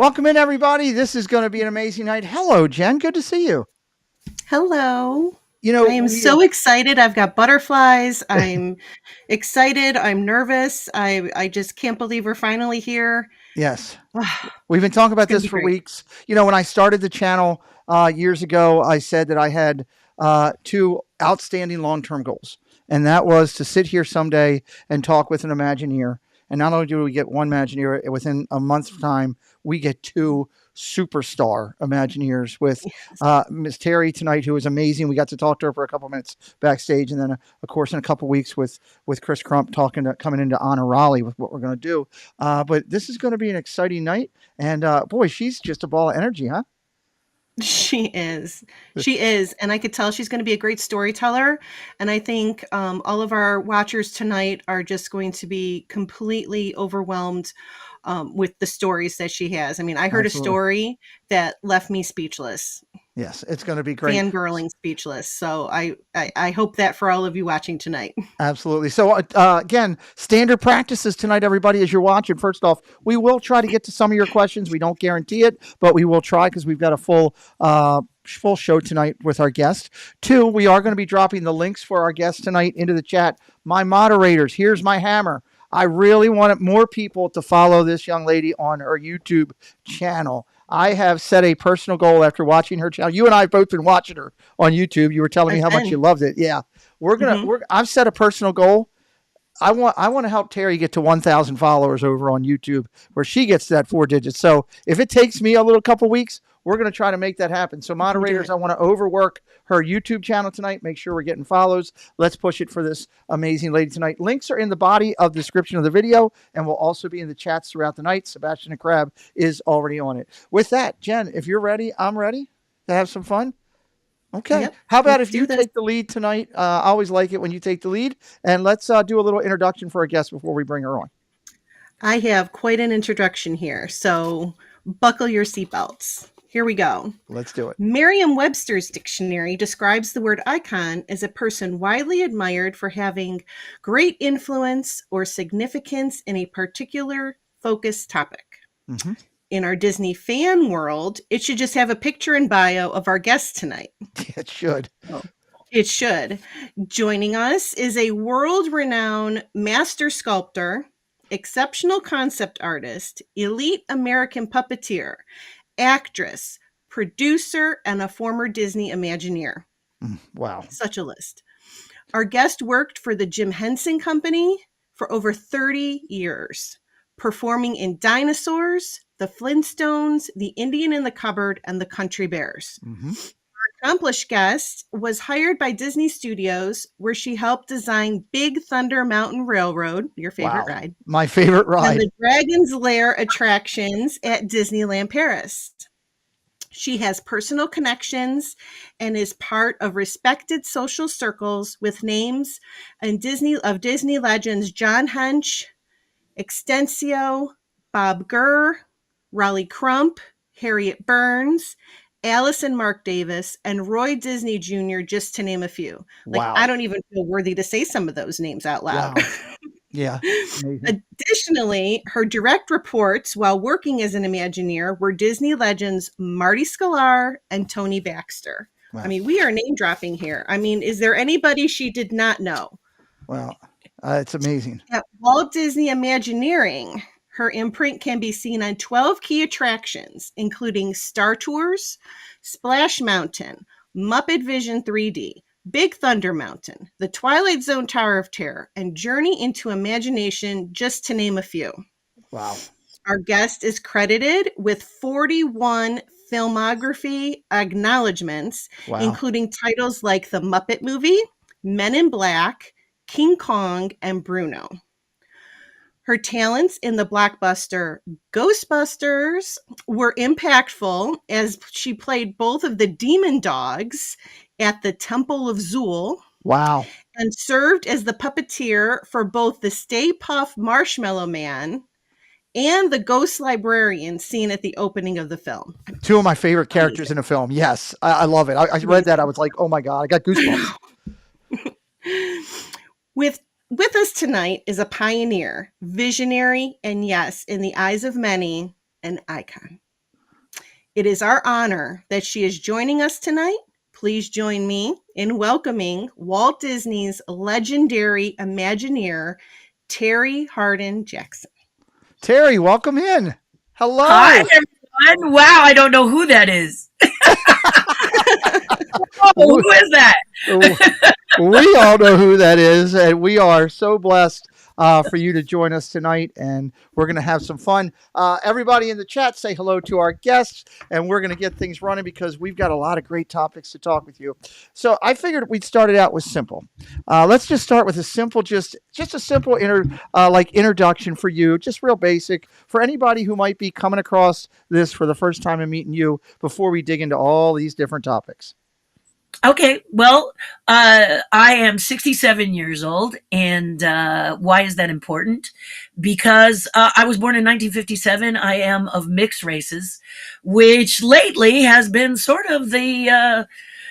Welcome in, everybody. This is going to be an amazing night. Hello, Jen. Good to see you. Hello. You know, I am so excited. I've got butterflies. I'm excited. I'm nervous. I just can't believe we're finally here. Yes. Ah, We've been talking it's about going to this be for great. weeks. You know, when I started the channel years ago, I said that I had two outstanding long-term goals, and that was to sit here someday and talk with an Imagineer. And not only do we get one Imagineer, within a month's time, we get two superstar Imagineers with Miss Terri tonight, who was amazing. We got to talk to her for a couple minutes backstage, and then, of course, in a couple weeks with Chris Crump coming into honor Raleigh with what we're going to do. But this is going to be an exciting night. And boy, she's just a ball of energy, huh? She is. She is. And I could tell she's going to be a great storyteller. And I think all of our watchers tonight are just going to be completely overwhelmed with the stories that she has. I mean, I heard a Absolutely. story that left me speechless. Yes, it's going to be great. Fangirling speechless. So I hope that for all of you watching tonight. Absolutely. So, again, standard practices tonight, everybody, as you're watching. First off, we will try to get to some of your questions. We don't guarantee it, but we will try because we've got a full show tonight with our guest. Two, we are going to be dropping the links for our guests tonight into the chat. My moderators, here's my hammer. I really wanted more people to follow this young lady on her YouTube channel. I have set a personal goal after watching her channel. You and I have both been watching her on YouTube. You were telling me how much you loved it. Yeah. I've set a personal goal. I want to help Terri get to 1,000 followers over on YouTube, where she gets that 4 digits. So if it takes me a little couple weeks, we're going to try to make that happen. So moderators, I want to overwork her YouTube channel tonight. Make sure we're getting follows. Let's push it for this amazing lady tonight. Links are in the body of the description of the video and will also be in the chats throughout the night. Sebastian and Crab is already on it. With that, Jen, if you're ready, I'm ready to have some fun. Okay. Yep, How about if you take the lead tonight? I always like it when you take the lead. And let's do a little introduction for our guest before we bring her on. I have quite an introduction here, so buckle your seatbelts. Here we go. Let's do it. Merriam-Webster's dictionary describes the word icon as a person widely admired for having great influence or significance in a particular focused topic. Mm-hmm. In our Disney fan world, it should just have a picture and bio of our guest tonight. It should. Oh. It should. Joining us is a world-renowned master sculptor, exceptional concept artist, elite American puppeteer, actress, producer, and a former Disney Imagineer. Wow. Such a list. Our guest worked for the Jim Henson Company for over 30 years, performing in Dinosaurs, the Flintstones, the Indian in the Cupboard, and the Country Bears. Mm-hmm. Our accomplished guest was hired by Disney Studios, where she helped design Big Thunder Mountain Railroad, your favorite ride. My favorite ride. And the Dragon's Lair attractions at Disneyland Paris. She has personal connections and is part of respected social circles with names of Disney Legends John Hench, Xtencio, Bob Gurr, Raleigh Crump, Harriet Burns, Alice and Marc Davis, and Roy Disney Jr., just to name a few. Wow. I don't even feel worthy to say some of those names out loud. Wow. Yeah. Additionally, her direct reports while working as an Imagineer were Disney legends Marty Sklar and Tony Baxter. Wow. I mean, we are name dropping here. I mean, is there anybody she did not know? Well, it's amazing. At Walt Disney Imagineering, her imprint can be seen on 12 key attractions, including Star Tours, Splash Mountain, Muppet Vision 3D, Big Thunder Mountain, the Twilight Zone Tower of Terror, and Journey into Imagination, just to name a few. Wow. Our guest is credited with 41 filmography acknowledgments, including titles like The Muppet Movie, Men in Black, King Kong, and Bruno. Her talents in the blockbuster Ghostbusters were impactful, as she played both of the demon dogs at the Temple of Zool. Wow. And served as the puppeteer for both the Stay Puft Marshmallow Man and the Ghost Librarian seen at the opening of the film. Two of my favorite characters in a film. Yes, I love it. I read that. I was like, oh my God, I got goosebumps. With us tonight is a pioneer, visionary, and yes, in the eyes of many, an icon. It is our honor that she is joining us tonight. Please join me in welcoming Walt Disney's legendary Imagineer, Terri Hardin Jackson. Terri, welcome in. Hi, Hello. everyone. Wow, I don't know who that is. Who is that? We all know who that is, and we are so blessed for you to join us tonight, and we're going to have some fun. Everybody in the chat, say hello to our guests, and we're going to get things running because we've got a lot of great topics to talk with you. So I figured we'd start it out with simple. Let's just start with a simple, just a simple introduction for you, just real basic for anybody who might be coming across this for the first time and meeting you before we dig into all these different topics. Okay, well, I am 67 years old, and why is that important? Because I was born in 1957. I am of mixed races, which lately has been sort of the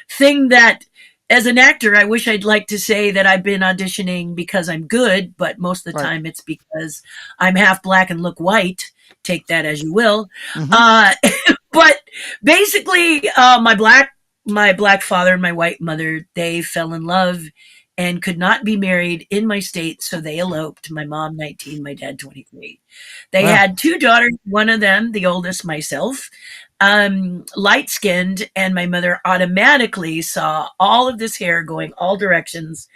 thing that, as an actor, I wish I'd like to say that I've been auditioning because I'm good, but most of the time it's because I'm half black and look white. Take that as you will. Mm-hmm. But basically, my black father and my white mother, they fell in love and could not be married in my state, so they eloped. My mom 19, my dad 23. They had two daughters, one of them, the oldest, myself, light-skinned, and my mother automatically saw all of this hair going all directions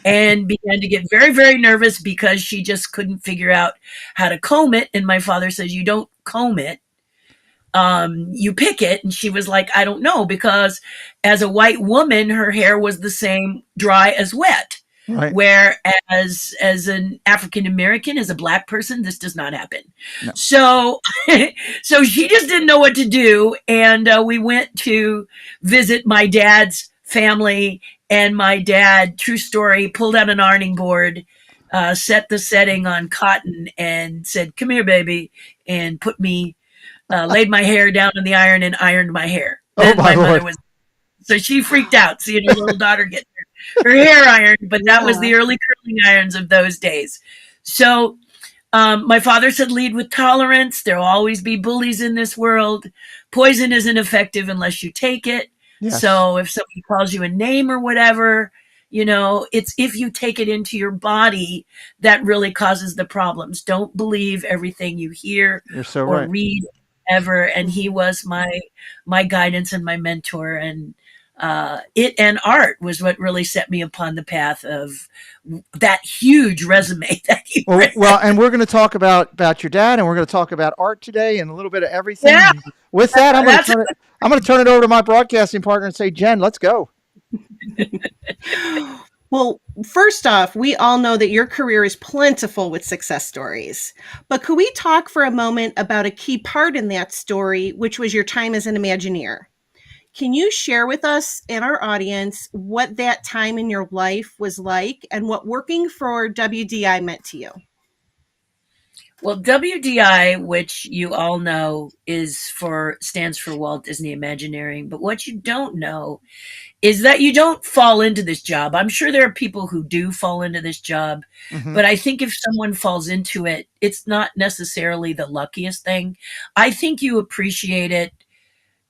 and began to get very, very nervous because she just couldn't figure out how to comb it. And my father says, "You don't comb it. You pick it." And she was like, "I don't know," because as a white woman, her hair was the same dry as wet. Right. Whereas as an African American, as a black person, this does not happen. No. So she just didn't know what to do. And we went to visit my dad's family, and my dad, true story, pulled out an ironing board, set the setting on cotton and said, "Come here, baby," and put me laid my hair down in the iron and ironed my hair. Then my mother was, so she freaked out seeing her little daughter get her hair ironed, but that was the early curling irons of those days. So my father said, "Lead with tolerance. There'll always be bullies in this world. Poison isn't effective unless you take it." Yes. So if somebody calls you a name or whatever, it's if you take it into your body that really causes the problems. Don't believe everything you hear or read ever. And he was my guidance and my mentor, and it and art was what really set me upon the path of that huge resume that he well, and we're going to talk about your dad, and we're going to talk about art today and a little bit of everything. Yeah. With that, I'm going to turn it over to my broadcasting partner and say, "Jen, let's go." Well, first off, we all know that your career is plentiful with success stories. But could we talk for a moment about a key part in that story, which was your time as an Imagineer? Can you share with us and our audience what that time in your life was like and what working for WDI meant to you? Well, WDI, which you all know, stands for Walt Disney Imagineering. But what you don't know is that you don't fall into this job. I'm sure there are people who do fall into this job, but I think if someone falls into it, it's not necessarily the luckiest thing. I think you appreciate it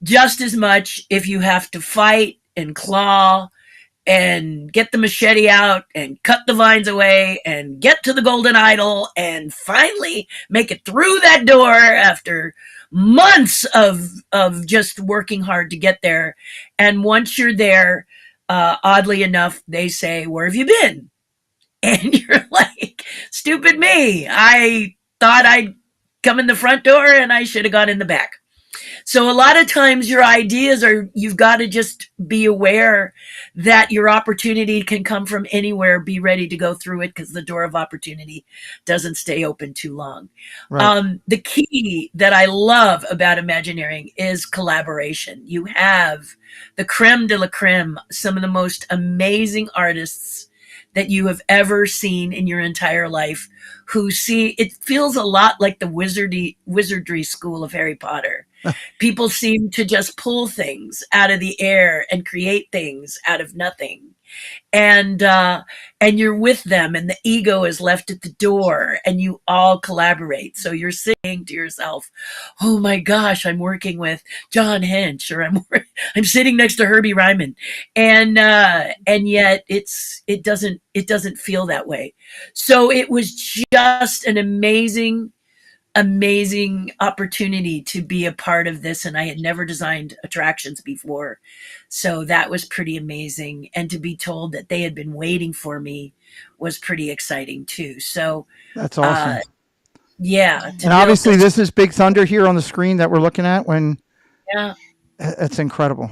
just as much if you have to fight and claw and get the machete out and cut the vines away and get to the golden idol and finally make it through that door after months of just working hard to get there. And once you're there, oddly enough, they say, "Where have you been?" And you're like, "Stupid me. I thought I'd come in the front door and I should have gone in the back." So a lot of times your ideas you've got to just be aware that your opportunity can come from anywhere. Be ready to go through it because the door of opportunity doesn't stay open too long. Right. The key that I love about Imagineering is collaboration. You have the creme de la creme, some of the most amazing artists that you have ever seen in your entire life, it feels a lot like the wizardry school of Harry Potter. People seem to just pull things out of the air and create things out of nothing. and you're with them, and the ego is left at the door, and you all collaborate. So you're saying to yourself, oh my gosh, I'm working with John Hench, or I'm sitting next to Herbie Ryman, and yet it doesn't feel that way. So it was just an amazing opportunity to be a part of this, and I had never designed attractions before, so that was pretty amazing. And to be told that they had been waiting for me was pretty exciting too. So That's awesome. Yeah, And obviously this is Big Thunder here on the screen that we're looking at. Yeah, it's incredible.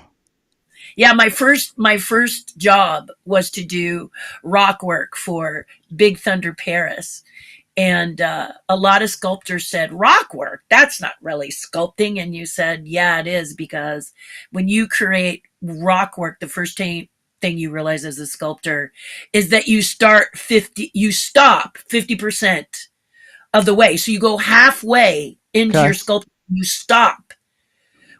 Yeah, my first job was to do rock work for Big Thunder Paris. And a lot of sculptors said, rock work, that's not really sculpting. And you said, yeah, it is, because when you create rock work, the first thing you realize as a sculptor is that you stop 50% of the way. So you go halfway into your sculpture, you stop.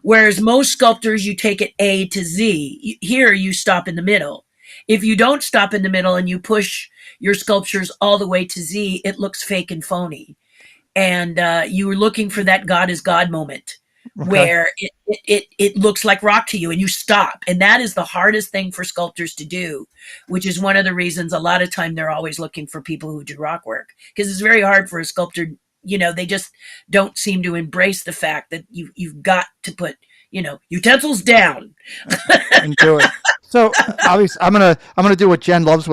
Whereas most sculptors, you take it A to Z. Here, you stop in the middle. If you don't stop in the middle and you push your sculptures all the way to Z, it looks fake and phony. And you were looking for that God is God moment, where it looks like rock to you, and you stop. And that is the hardest thing for sculptors to do, which is one of the reasons a lot of time they're always looking for people who do rock work, because it's very hard for a sculptor. They just don't seem to embrace the fact that you've got to put, utensils down and do it. So obviously, I'm gonna do what Jen loves.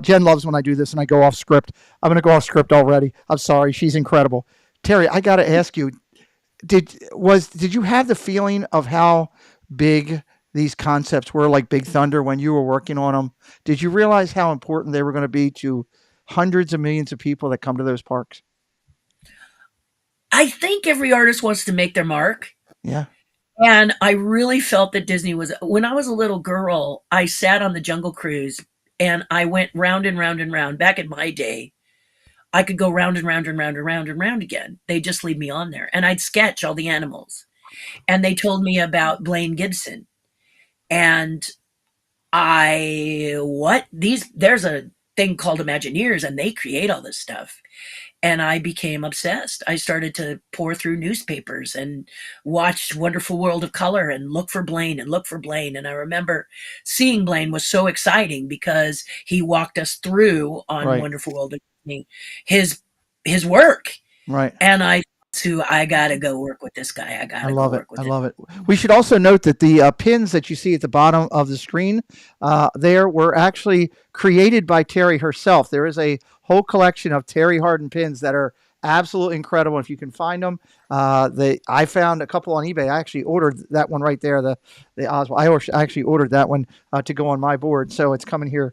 Jen loves when I do this and I go off script. I'm gonna go off script already. I'm sorry. She's incredible. Terri, I gotta ask you, did you have the feeling of how big these concepts were, like Big Thunder, when you were working on them? Did you realize how important they were going to be to hundreds of millions of people that come to those parks? I think every artist wants to make their mark. Yeah. And I really felt that Disney was, when I was a little girl, I sat on the Jungle Cruise and I went round and round and round. Back in my day, I could go round and round and round and round and round again. They'd just leave me on there and I'd sketch all the animals. And they told me about Blaine Gibson. And there's a thing called Imagineers, and they create all this stuff. And I became obsessed. I started to pour through newspapers and watch Wonderful World of Color and look for Blaine. And I remember seeing Blaine was so exciting because he walked us through on Wonderful World of Color, his work. Right. And I got to go work with this guy. I love it. We should also note that the pins that you see at the bottom of the screen there were actually created by Terri herself. There is a whole collection of Terri Hardin pins that are absolutely incredible. If you can find them, I found a couple on eBay. I actually ordered that one right there, the Oswald. I actually ordered that one to go on my board, so it's coming here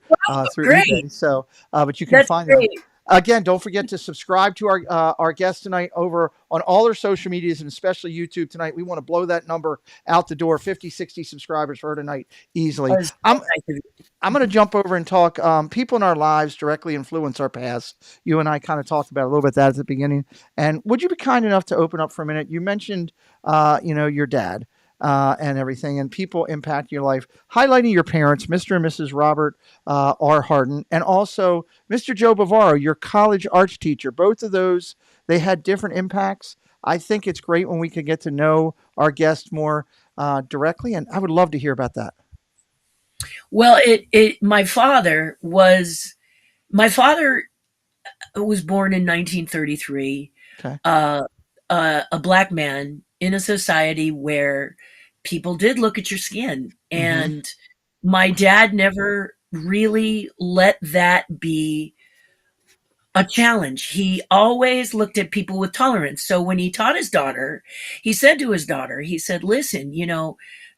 through eBay. So, but you can find them. Again, don't forget to subscribe to our guest tonight over on all our social medias, and especially YouTube tonight. We want to blow that number out the door, 50, 60 subscribers for her tonight easily. I'm going to jump over and talk. People in our lives directly influence our past. You and I kind of talked about a little bit that at the beginning. And would you be kind enough to open up for a minute? You mentioned, your dad. And everything, and people impact your life, highlighting your parents, Mr. and Mrs. Robert R. Harden, and also Mr. Joe Bavaro, your college arts teacher. Both of those, they had different impacts. I think it's great when we can get to know our guests more directly, and I would love to hear about that. Well, my father was born in 1933, okay. A black man in a society where people did look at your skin. And my dad never really let that be a challenge. He always looked at people with tolerance. So when he taught his daughter, he said to his daughter, listen,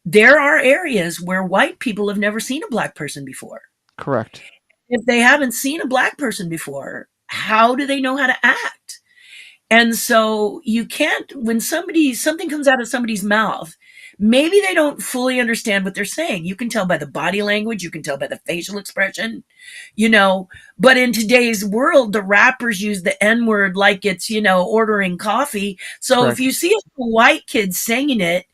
there are areas where white people have never seen a black person before. Correct. If they haven't seen a black person before, how do they know how to act? And so you can't, when something comes out of somebody's mouth, maybe they don't fully understand what they're saying. You can tell by the body language, you can tell by the facial expression, but in today's world, the rappers use the N-word like it's, ordering coffee. So Correct. If you see a white kid singing it,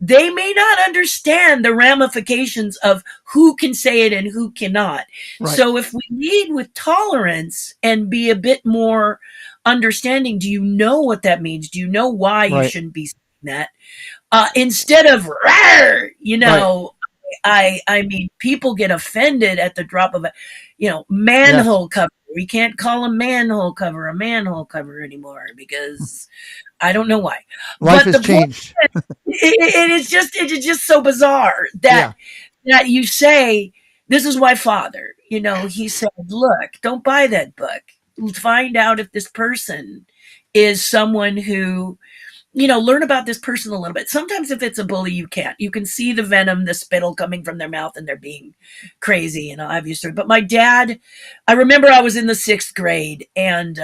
they may not understand the ramifications of who can say it and who cannot. Right. So if we lead with tolerance and be a bit more understanding, do you know what that means? Do you know why you Right. shouldn't be saying that? Instead of, "Rawr," you know, I mean, people get offended at the drop of a, manhole cover. We can't call a manhole cover anymore because I don't know why. Life But has changed. It's just so bizarre that you say, this is why Father, he said, look, don't buy that book. Find out if this person is someone who, learn about this person a little bit. Sometimes if it's a bully, you can't. You can see the venom, the spittle coming from their mouth, and they're being crazy, obviously. But my dad, I remember I was in the 6th grade, and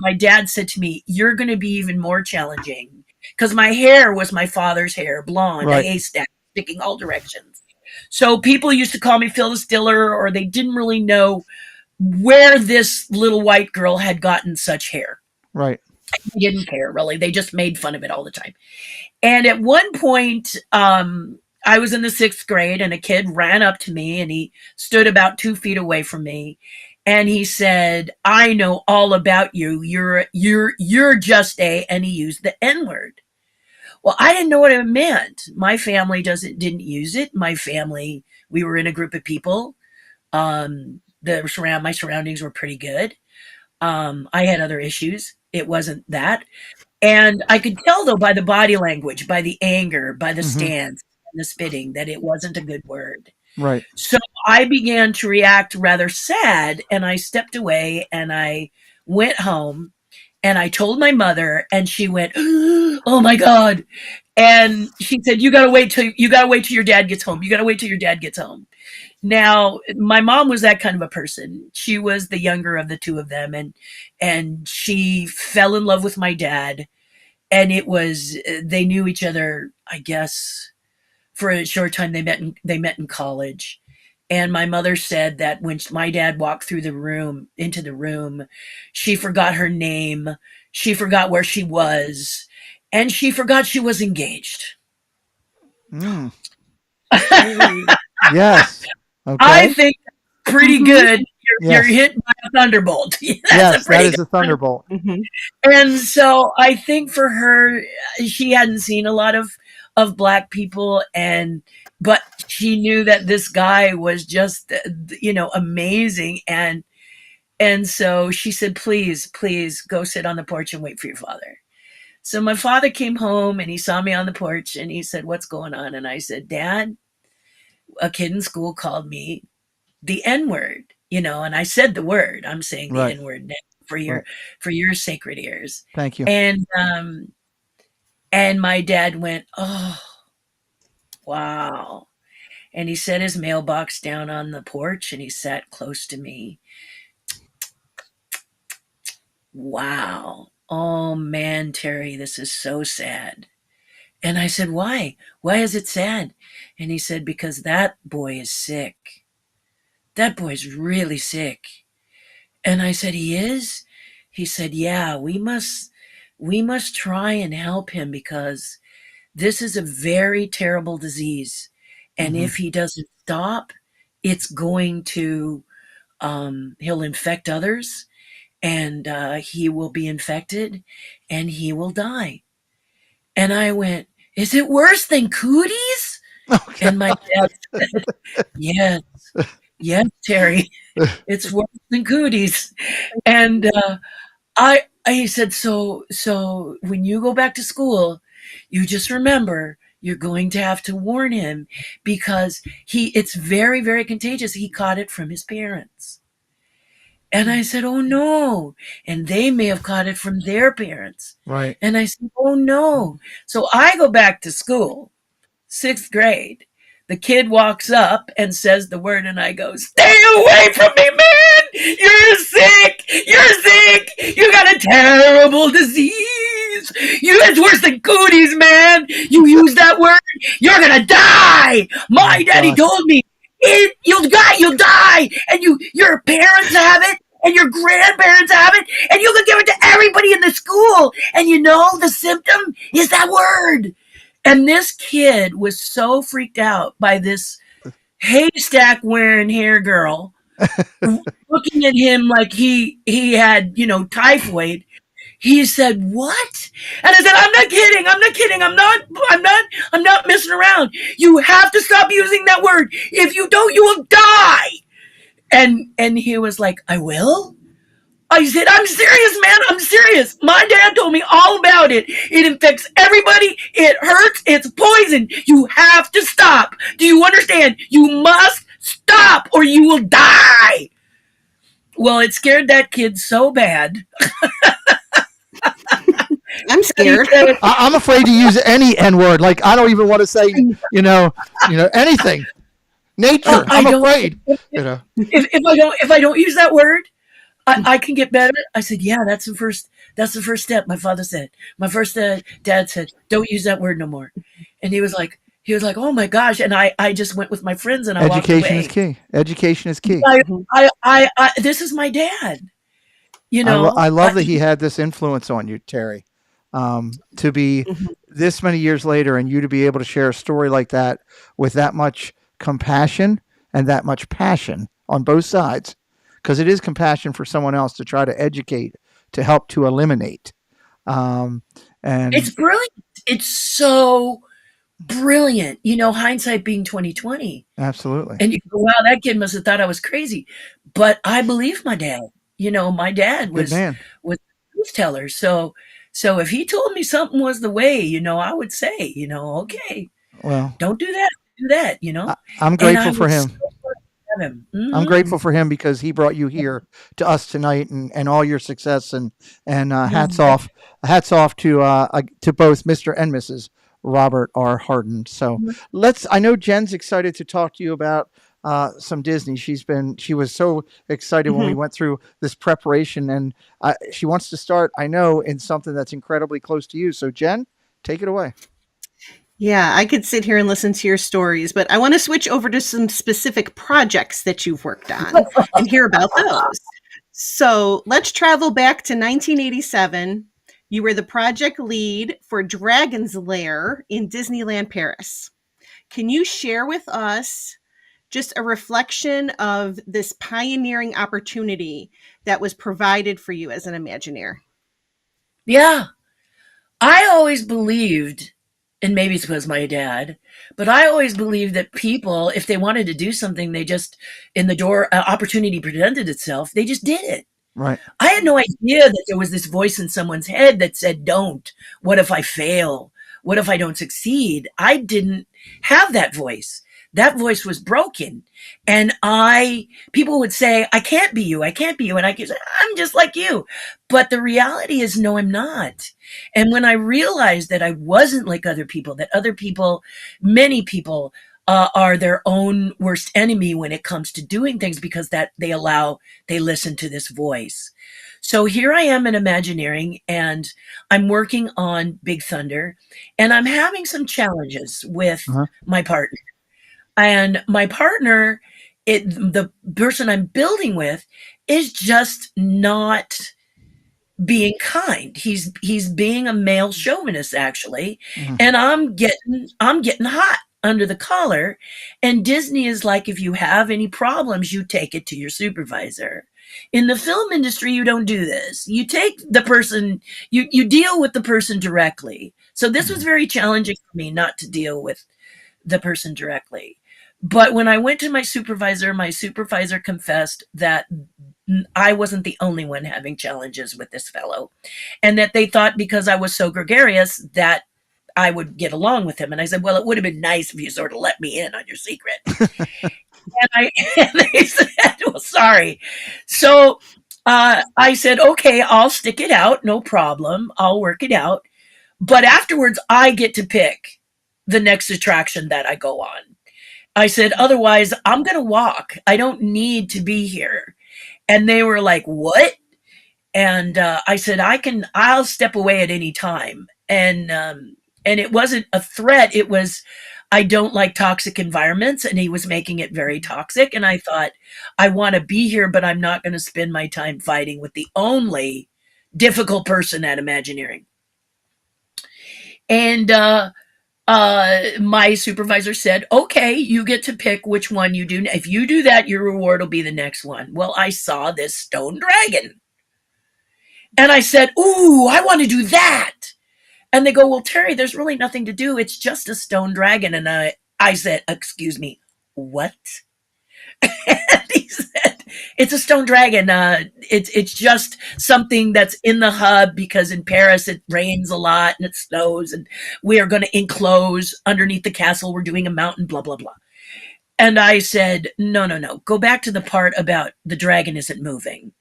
my dad said to me, "You're going to be even more challenging," because my hair was my father's hair, blonde, a haystack, sticking all directions. So people used to call me Phyllis Diller, or they didn't really know where this little white girl had gotten such hair. Right. They didn't care, really. They just made fun of it all the time. And at one point, I was in the 6th grade, and a kid ran up to me, and he stood about 2 feet away from me. And he said, "I know all about you. You're just a," and he used the N-word. Well, I didn't know what it meant. My family didn't use it. My family, we were in a group of people. My surroundings were pretty good. I had other issues. It wasn't that. And I could tell, though, by the body language, by the anger, by the stance, and the spitting, that it wasn't a good word. Right. So I began to react rather sad, and I stepped away, and I went home, and I told my mother, and she went, "Oh my God." And she said, you gotta wait till your dad gets home. You gotta wait till your dad gets home. Now, my mom was that kind of a person. She was the younger of the two of them, and she fell in love with my dad. And they knew each other, I guess, for a short time. They met in college. And my mother said that when my dad walked into the room, she forgot her name, she forgot where she was, and she forgot she was engaged. Mm. Yes. Okay. I think pretty good. You're hit by a thunderbolt. Yes, that is a thunderbolt. And so I think for her, she hadn't seen a lot of Black people, but she knew that this guy was just, amazing. And so she said, please go sit on the porch and wait for your father. So my father came home, and he saw me on the porch, and he said, "What's going on?" And I said, "Dad, a kid in school called me the N-word, and I said the word. I'm saying the N-word now for your sacred ears." Thank you. And my dad went, "Oh, wow." And he set his mailbox down on the porch, and he sat close to me. "Wow. Oh man, Terri, this is so sad." And I said, "Why? Why is it sad?" And he said, "Because that boy is sick. That boy's really sick." And I said, "He is?" He said, "Yeah, we must try and help him, because this is a very terrible disease. And if he doesn't stop, it's going to, he'll infect others, and he will be infected, and he will die." And I went, "Is it worse than cooties?" Okay. And my dad said, yes, Terri, it's worse than cooties. And he said, so when you go back to school, you just remember you're going to have to warn him, because it's very, very contagious. He caught it from his parents. And I said, "Oh no." And they may have caught it from their parents. Right. And I said, "Oh no." So I go back to school, 6th grade. The kid walks up and says the word, and I go, "Stay away from me, man! You're sick! You're sick! You got a terrible disease! It's worse than cooties, man! You use that word, you're gonna die! My daddy told me, you'll die! And your parents have it, and your grandparents have it, and you can give it to everybody in the school. And the symptom is that word." And this kid was so freaked out by this haystack wearing hair girl looking at him like he had, typhoid. He said, "What?" And I said, "I'm not kidding. I'm not kidding. I'm not messing around. You have to stop using that word. If you don't, you will die." And he was like, "I will?" I said, "I'm serious, man. I'm serious. My dad told me all about it. It infects everybody. It hurts. It's poison. You have to stop. Do you understand? You must stop or you will die." Well, it scared that kid so bad. I'm scared. I'm afraid to use any N word. Like, I don't even want to say, anything. Nature. I'm afraid. If I don't use that word, I can get better. I said, "Yeah, that's the first step." My father said. My first dad said, "Don't use that word no more." And he was like, "Oh my gosh!" And I just went with my friends and I walked away. Education is key. Education is key. This is my dad. I love that he had this influence on you, Terri. To be this many years later and you to be able to share a story like that with that much compassion and that much passion on both sides, because it is compassion for someone else to try to educate, to help to eliminate. And it's brilliant. It's so brilliant. Hindsight being 2020. Absolutely. And you go, "Wow, that kid must have thought I was crazy." But I believe my dad. My dad was a truth teller. So if he told me something was the way, I would say, "Okay, well, don't do that. Do that." I'm grateful for him. Mm-hmm. I'm grateful for him because he brought you here to us tonight and all your success and hats off to both Mr. and Mrs. Robert R. Harden. So I know Jen's excited to talk to you about some Disney. She was so excited when we went through this preparation, and she wants to start, I know, in something that's incredibly close to you. So Jen, take it away. Yeah, I could sit here and listen to your stories, but I want to switch over to some specific projects that you've worked on and hear about those. So let's travel back to 1987. You were the project lead for Dragon's Lair in Disneyland Paris. Can you share with us just a reflection of this pioneering opportunity that was provided for you as an Imagineer? Yeah. I always believed, and maybe it's because my dad, but I always believed that people, if they wanted to do something, they just, in the door, opportunity presented itself, they just did it. Right. I had no idea that there was this voice in someone's head that said, "Don't. What if I fail? What if I don't succeed?" I didn't have that voice. That voice was broken. And people would say, "I can't be you. I can't be you." And I could say, "I'm just like you." But the reality is, no, I'm not. And when I realized that I wasn't like other people, that other people, many people, are their own worst enemy when it comes to doing things, because they listen to this voice. So here I am in Imagineering, and I'm working on Big Thunder, and I'm having some challenges with my partner. And my partner, the person I'm building with, is just not being kind. He's being a male chauvinist, actually, and I'm getting hot under the collar. And Disney is like, if you have any problems, you take it to your supervisor. In the film industry, you don't do this. You take the person, you deal with the person directly. So this was very challenging for me not to deal with the person directly. But when I went to my supervisor confessed that I wasn't the only one having challenges with this fellow, and that they thought because I was so gregarious that I would get along with him. And I said, "Well, it would have been nice if you sort of let me in on your secret." and they said, "Well, sorry." So I said, "Okay, I'll stick it out. No problem. I'll work it out. But afterwards, I get to pick the next attraction that I go on." I said, "Otherwise, I'm going to walk. I don't need to be here." And they were like, "What?" And I said, I'll step away at any time. And it wasn't a threat. It was, I don't like toxic environments. And he was making it very toxic. And I thought, I want to be here, but I'm not going to spend my time fighting with the only difficult person at Imagineering. And my supervisor said, okay, you get to pick which one you do. If you do that, your reward will be the next one. Well, I saw this stone dragon. And I said, ooh, I want to do that. And they go, well, Terri, there's really nothing to do. It's just a stone dragon. And I said, excuse me, what? And he said, it's a stone dragon. It's just something that's in the hub because in Paris it rains a lot and it snows, and we are going to enclose underneath the castle. We're doing a mountain, blah, blah, blah. And I said, no. Go back to the part about the dragon isn't moving.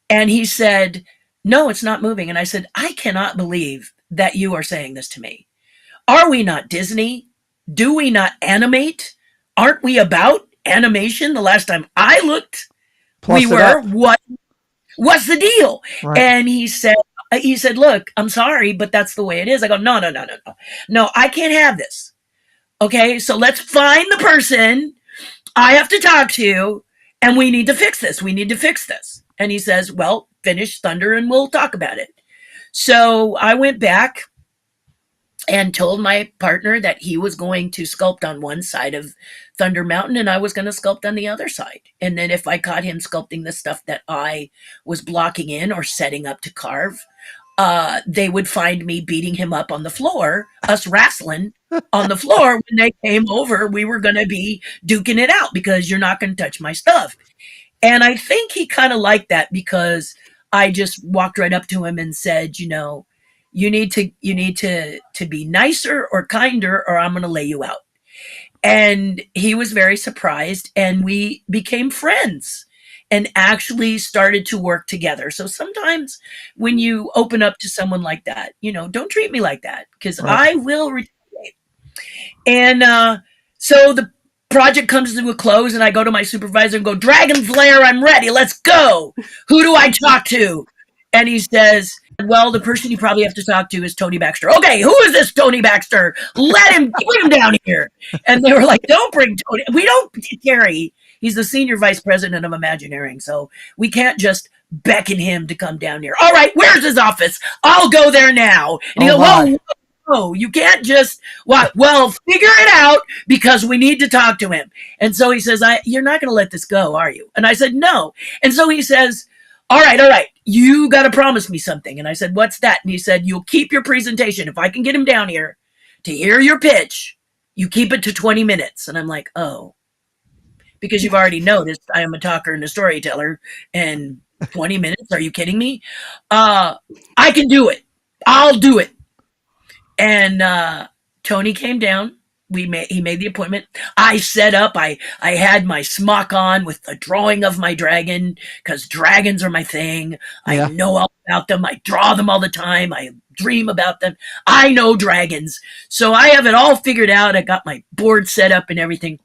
And he said, no, it's not moving. And I said, I cannot believe that you are saying this to me. Are we not Disney? Do we not animate? Aren't we about animation? The last time I looked, Plus we were. What's the deal? Right. And he said, look, I'm sorry, but that's the way it is. I go, no. No, I can't have this. Okay, so let's find the person I have to talk to, and we need to fix this. And he says, well, finish Thunder and we'll talk about it. So I went back and told my partner that he was going to sculpt on one side of Thunder Mountain and I was going to sculpt on the other side. And then if I caught him sculpting the stuff that I was blocking in or setting up to carve, they would find me beating him up on the floor, us wrestling on the floor. When they came over, we were going to be duking it out because you're not going to touch my stuff. And I think he kind of liked that because I just walked right up to him and said, you need to be nicer or kinder or I'm going to lay you out. And he was very surprised and we became friends and actually started to work together. So sometimes when you open up to someone like that, don't treat me like that because Right. I will retaliate. And so the project comes to a close and I go to my supervisor and go, Dragon's Lair, I'm ready. Let's go. Who do I talk to? And he says, well, the person you probably have to talk to is Tony Baxter. Okay, who is this Tony Baxter? Bring him down here. And they were like, don't bring Tony. We don't, Terri. He's the senior vice president of Imagineering, so we can't just beckon him to come down here. All right, where's his office? I'll go there now. And he goes, whoa, you can't just, well, figure it out because we need to talk to him. And so he says, you're not going to let this go, are you? And I said, no. And so he says, all right, you got to promise me something. And I said, what's that? And he said, you'll keep your presentation. If I can get him down here to hear your pitch, you keep it to 20 minutes. And I'm like, oh, because you've already noticed I am a talker and a storyteller. And 20 minutes, are you kidding me? I can do it. I'll do it. And Tony came down. He made the appointment. I set up. I had my smock on with the drawing of my dragon because dragons are my thing. Yeah. I know all about them. I draw them all the time. I dream about them. I know dragons. So I have it all figured out. I got my board set up and everything.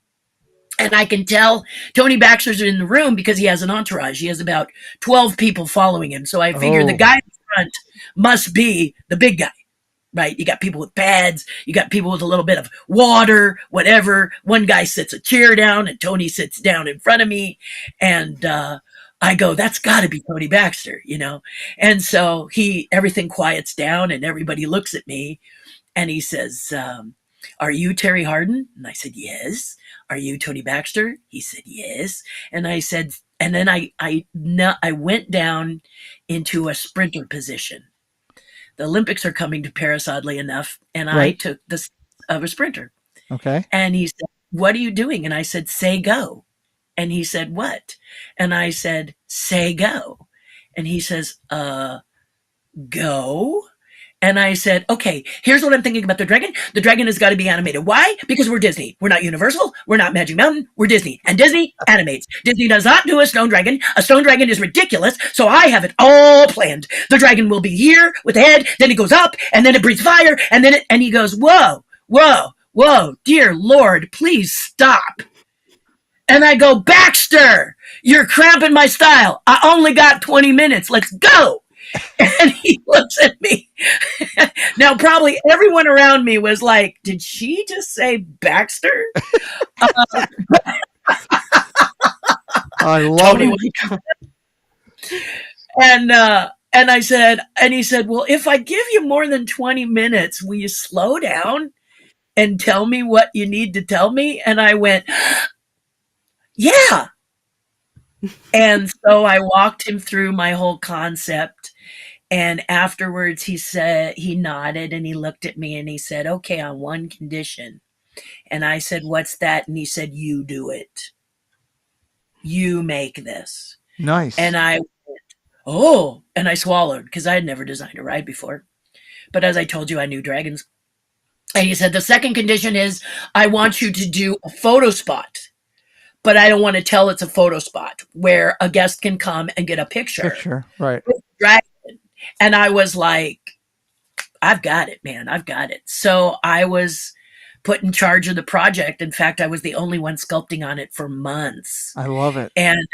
And I can tell Tony Baxter's in the room because he has an entourage. He has about 12 people following him. So I figure the guy in front must be the big guy. Right? You got people with pads. You got people with a little bit of water, whatever. One guy sits a chair down and Tony sits down in front of me. And I go, that's got to be Tony Baxter, And so everything quiets down and everybody looks at me and he says, are you Terri Hardin? And I said, yes. Are you Tony Baxter? He said, yes. And I said, and then I went down into a sprinter position. The Olympics are coming to Paris, oddly enough, and I took the of a sprinter. Okay. And he said, what are you doing? And I said, say go. And he said, what? And I said, say go. And he says, go? And I said, okay, here's what I'm thinking about the dragon. The dragon has got to be animated. Why? Because we're Disney. We're not Universal. We're not Magic Mountain. We're Disney. And Disney animates. Disney does not do a stone dragon. A stone dragon is ridiculous. So I have it all planned. The dragon will be here with the head. Then it goes up and then it breathes fire. And then and he goes, whoa, dear Lord, please stop. And I go, Baxter, you're cramping my style. I only got 20 minutes. Let's go. And he looks at me. Now, probably everyone around me was like, did she just say Baxter? I love it. And I said, and he said, well, if I give you more than 20 minutes, will you slow down? and tell me what you need to tell me? And I went, yeah. And so I walked him through my whole concept. And afterwards, he nodded and he looked at me and he said, okay, on one condition. And I said, what's that? And he said, you do it. You make this. Nice. And I went, oh, and I swallowed because I had never designed a ride before. But as I told you, I knew dragons. And he said, the second condition is I want you to do a photo spot, but I don't want to tell it's a photo spot where a guest can come and get a picture. Right. With the dragon. And I was like, I've got it, man. I've got it. So I was put in charge of the project. In fact, I was the only one sculpting on it for months. I love it. And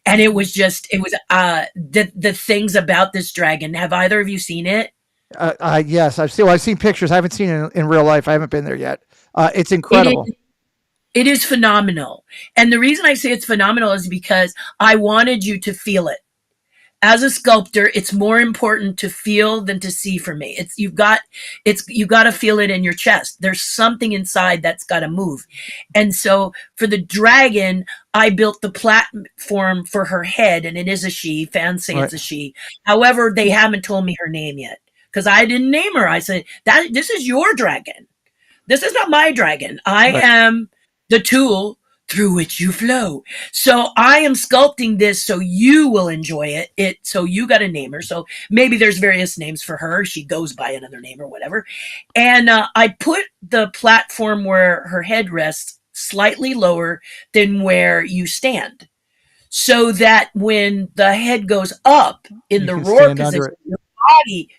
it was the things about this dragon. Have either of you seen it? Yes, I've seen pictures. I haven't seen it in real life. I haven't been there yet. It's incredible. It is phenomenal. And the reason I say it's phenomenal is because I wanted you to feel it. As a sculptor, it's more important to feel than to see for me. You've got to feel it in your chest. There's something inside that's got to move. And so for the dragon, I built the platform for her head, and it is a she. Fans say it's a she. However, they haven't told me her name yet because I didn't name her. I said, this is your dragon. This is not my dragon. I am the tool through which you flow. So I am sculpting this so you will enjoy it. So you got to name her. So maybe there's various names for her. She goes by another name or whatever. And I put the platform where her head rests slightly lower than where you stand, so that when the head goes up in the roar position,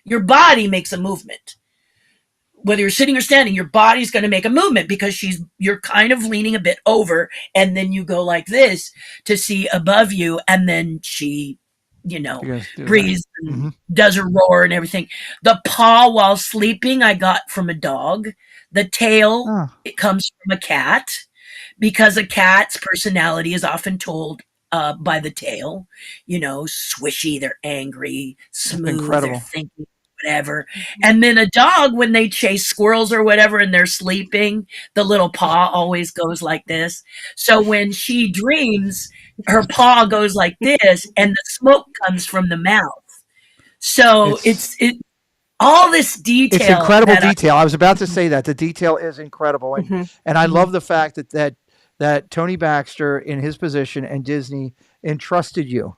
your body makes a movement. Whether you're sitting or standing, your body's going to make a movement because you're kind of leaning a bit over, and then you go like this to see above you, and then she, breathes and does her roar and everything. The paw while sleeping, I got from a dog. The tail, it comes from a cat, because a cat's personality is often told by the tail. Swishy, they're angry, smooth, they're thinking. Whatever. And then a dog, when they chase squirrels or whatever and they're sleeping, the little paw always goes like this. So when she dreams, her paw goes like this, and the smoke comes from the mouth. So it's all this detail. It's incredible detail. I was about to say that the detail is incredible, and I love the fact that Tony Baxter, in his position, and Disney entrusted you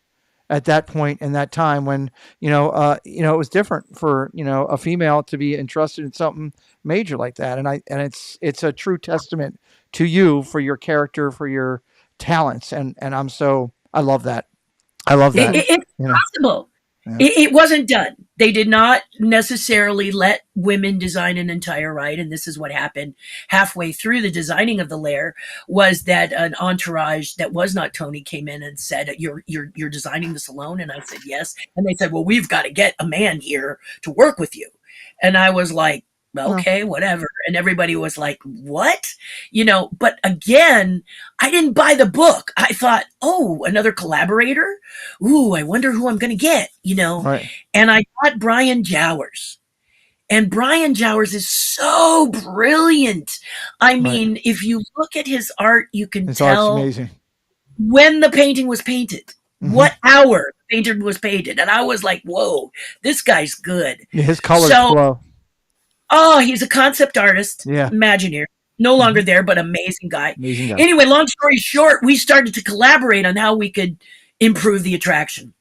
at that point in that time when it was different for a female to be entrusted in something major like that, and it's a true testament to you for your character, for your talents, and I love that. It's possible. Yeah. It wasn't done. They did not necessarily let women design an entire ride, and this is what happened halfway through the designing of the Lair, was that an entourage that was not Tony came in and said, "You're designing this alone?" And I said, "Yes." And they said, "Well, we've got to get a man here to work with you." And I was like, okay, whatever. And everybody was like, what? But again, I didn't buy the book. I thought, oh, another collaborator? Ooh, I wonder who I'm going to get, Right. And I got Brian Jowers. And Brian Jowers is so brilliant. I mean, if you look at his art, you can tell art's amazing. When the painting was painted, what hour the painting was painted. And I was like, whoa, this guy's good. Yeah, his colors flow. Oh, he's a concept artist, Imagineer. No longer there, but amazing guy. Anyway, long story short, we started to collaborate on how we could improve the attraction,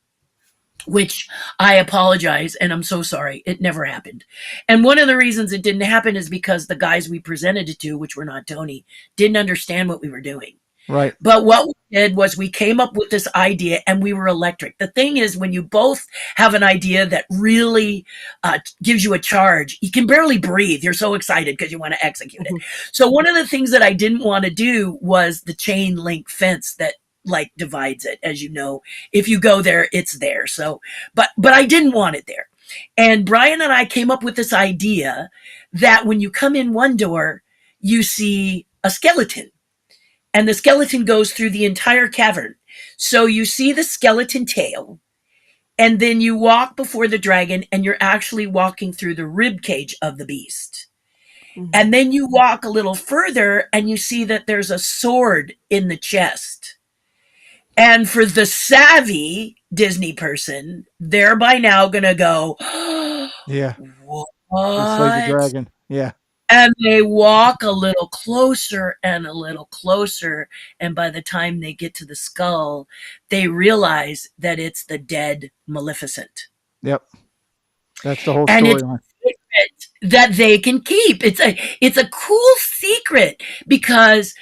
which I apologize, and I'm so sorry. It never happened. And one of the reasons it didn't happen is because the guys we presented it to, which were not Tony, didn't understand what we were doing. Right. But what we did was we came up with this idea, and we were electric. The thing is, when you both have an idea that really gives you a charge, you can barely breathe. You're so excited because you want to execute it. So one of the things that I didn't want to do was the chain link fence that divides it. As you know, if you go there, it's there. So, but I didn't want it there. And Brian and I came up with this idea that when you come in one door, you see a skeleton. And the skeleton goes through the entire cavern. So you see the skeleton tail, and then you walk before the dragon, and you're actually walking through the rib cage of the beast. And then you walk a little further and you see that there's a sword in the chest. And for the savvy Disney person, they're by now going to go, Yeah. what? They slay the dragon. Yeah. And they walk a little closer and a little closer. And by the time they get to the skull, they realize that it's the dead Maleficent. Yep. That's the whole And it's storyline. a secret that they can keep. It's a cool secret because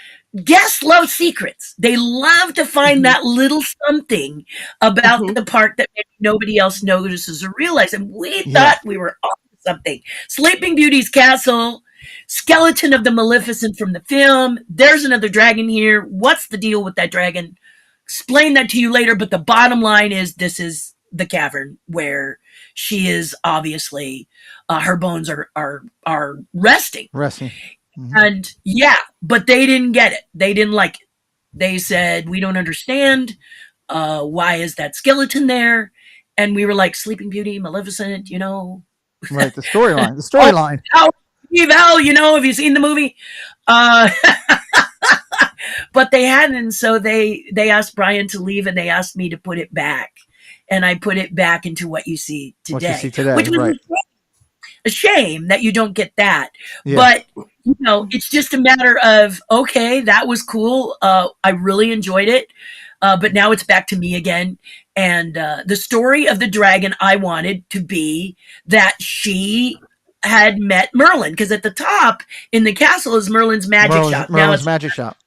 guests love secrets. They love to find that little something about the park that maybe nobody else notices or realizes. And we thought we were on something. Sleeping Beauty's castle, skeleton of the Maleficent from the film. There's another dragon here. What's the deal with that dragon? Explain that to you later. But the bottom line is this is the cavern where she is obviously, her bones are resting. And but they didn't get it. They didn't like it. They said, we don't understand. Why is that skeleton there? And we were like, Sleeping Beauty, Maleficent, you know. Right, the storyline. The storyline. Have you seen the movie? But they hadn't, so they asked Brian to leave and they asked me to put it back. And I put it back into what you see today. Which was a shame that you don't get that. But, it's just a matter of, okay, that was cool. I really enjoyed it. But now it's back to me again. And the story of the dragon I wanted to be that she had met Merlin. Because at the top in the castle is Merlin's magic shop. Merlin's magic shop.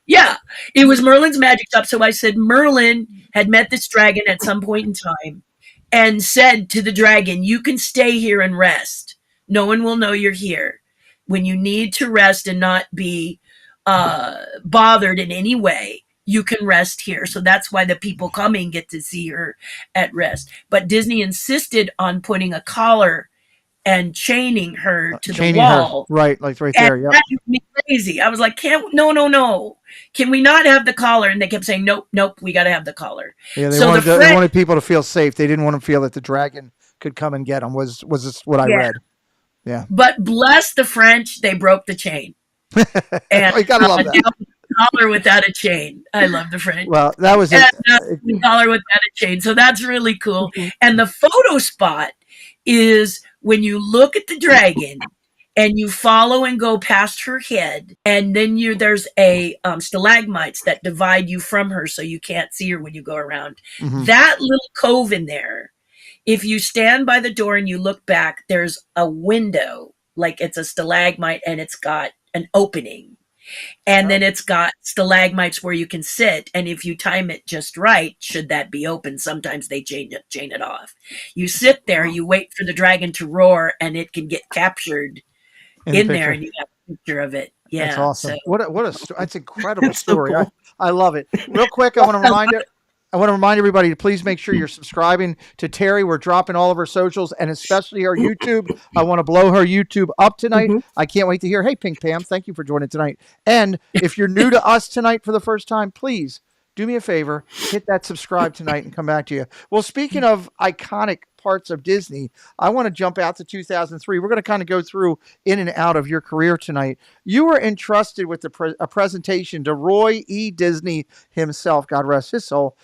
Yeah, it was Merlin's magic shop. So I said Merlin had met this dragon at some point in time and said to the dragon, you can stay here and rest. No one will know you're here. When you need to rest and not be bothered in any way, you can rest here. So that's why the people coming get to see her at rest. But Disney insisted on putting a collar and chaining her to the wall. Right, like right there. That made me crazy. I was like, no. Can we not have the collar? And they kept saying, nope, we got to have the collar. Yeah, they wanted people to feel safe. They didn't want to feel that the dragon could come and get them, was this what I read. Yeah. But bless the French, they broke the chain. And you gotta love that. Collar without a chain. I love the French. Well, that was the collar without a chain. So that's really cool. And the photo spot is when you look at the dragon and you follow and go past her head, and then there's a stalagmites that divide you from her so you can't see her when you go around. That little cove in there, if you stand by the door and you look back, there's a window, like it's a stalagmite and it's got an opening. And then it's got stalagmites where you can sit. And if you time it just right, should that be open, sometimes they chain it off. You sit there, you wait for the dragon to roar, and it can get captured in there, and you have a picture of it. Yeah, that's awesome. That's an incredible story. So cool. I love it. Real quick, I want to remind everybody to please make sure you're subscribing to Terri. We're dropping all of her socials and especially her YouTube. I want to blow her YouTube up tonight. I can't wait to hear. Hey, Pink Pam, thank you for joining tonight. And if you're new to us tonight for the first time, please do me a favor, hit that subscribe tonight and come back to you. Well, speaking of iconic parts of Disney, I want to jump out to 2003. We're going to kind of go through in and out of your career tonight. You were entrusted with a presentation to Roy E. Disney himself, God rest his soul.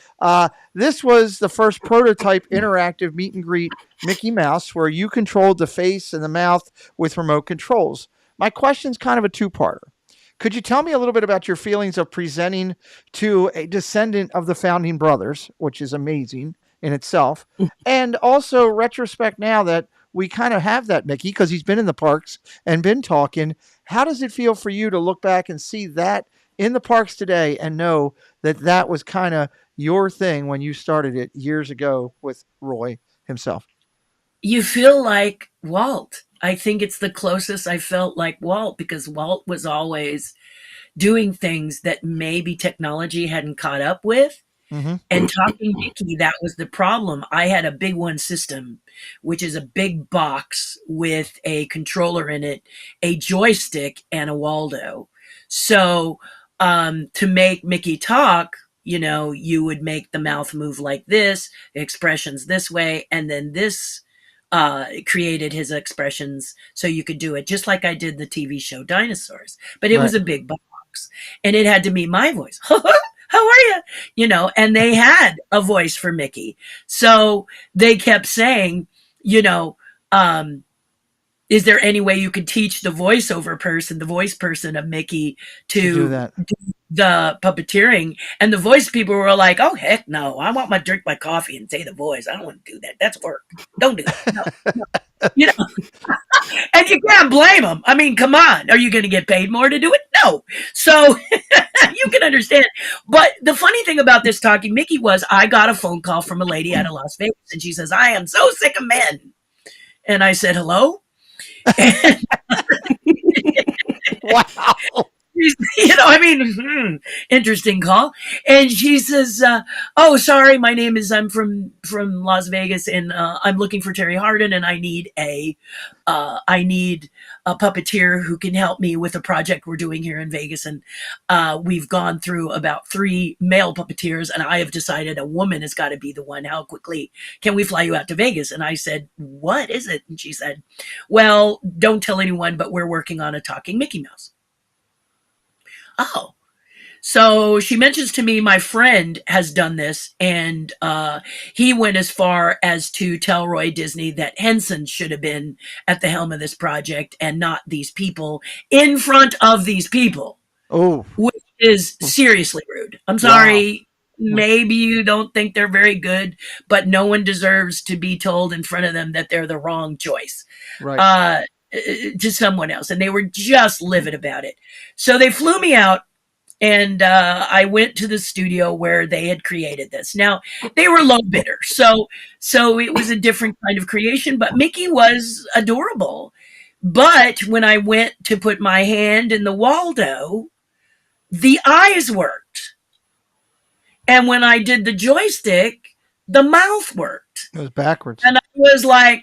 This was the first prototype interactive meet and greet Mickey Mouse, where you controlled the face and the mouth with remote controls. My question's kind of a two-parter. Could you tell me a little bit about your feelings of presenting to a descendant of the Founding Brothers, which is amazing in itself, and also retrospect now that we kind of have that Mickey because he's been in the parks and been talking. How does it feel for you to look back and see that in the parks today and know that that was kind of your thing when you started it years ago with Roy himself? You feel like Walt. I think it's the closest I felt like Walt, because Walt was always doing things that maybe technology hadn't caught up with. And talking Mickey, that was the problem. I had a Big One system, which is a big box with a controller in it, a joystick, and a Waldo. So to make Mickey talk, you would make the mouth move like this, expressions this way, and then this created his expressions so you could do it, just like I did the TV show Dinosaurs. But it Right. was a big box, and it had to be my voice. How are you? You know, and they had a voice for Mickey. So they kept saying, you know, is there any way you could teach the voice person of Mickey To do to that. do the puppeteering? And the voice people were like, oh, heck no. I want my drink my coffee and say the voice. I don't want to do that. That's work. Don't do that. No. You know, and you can't blame them. I mean, come on. Are you going to get paid more to do it? No. So you can understand. But the funny thing about this talking Mickey was I got a phone call from a lady out of Las Vegas, and she says, I am so sick of men. And I said, hello? And Wow. you know, I mean, interesting call. And she says, "Oh, sorry, I'm from Las Vegas, and I'm looking for Terri Hardin, and I need a puppeteer who can help me with a project we're doing here in Vegas. And we've gone through about 3 male puppeteers, and I have decided a woman has got to be the one. How quickly can we fly you out to Vegas?" And I said, "What is it?" And she said, "Well, don't tell anyone, but we're working on a talking Mickey Mouse." Oh, so she mentions to me my friend has done this, and he went as far as to tell Roy Disney that Henson should have been at the helm of this project and not these people in front of these people, Oh, which is seriously rude. I'm sorry. Maybe you don't think they're very good, but no one deserves to be told in front of them that they're the wrong choice. right. To someone else, and they were just livid about it. So they flew me out, and I went to the studio where they had created this. Now they were low bidder, so it was a different kind of creation. But Mickey was adorable. But when I went to put my hand in the Waldo, the eyes worked, and when I did the joystick, the mouth worked. It was backwards. And I was like,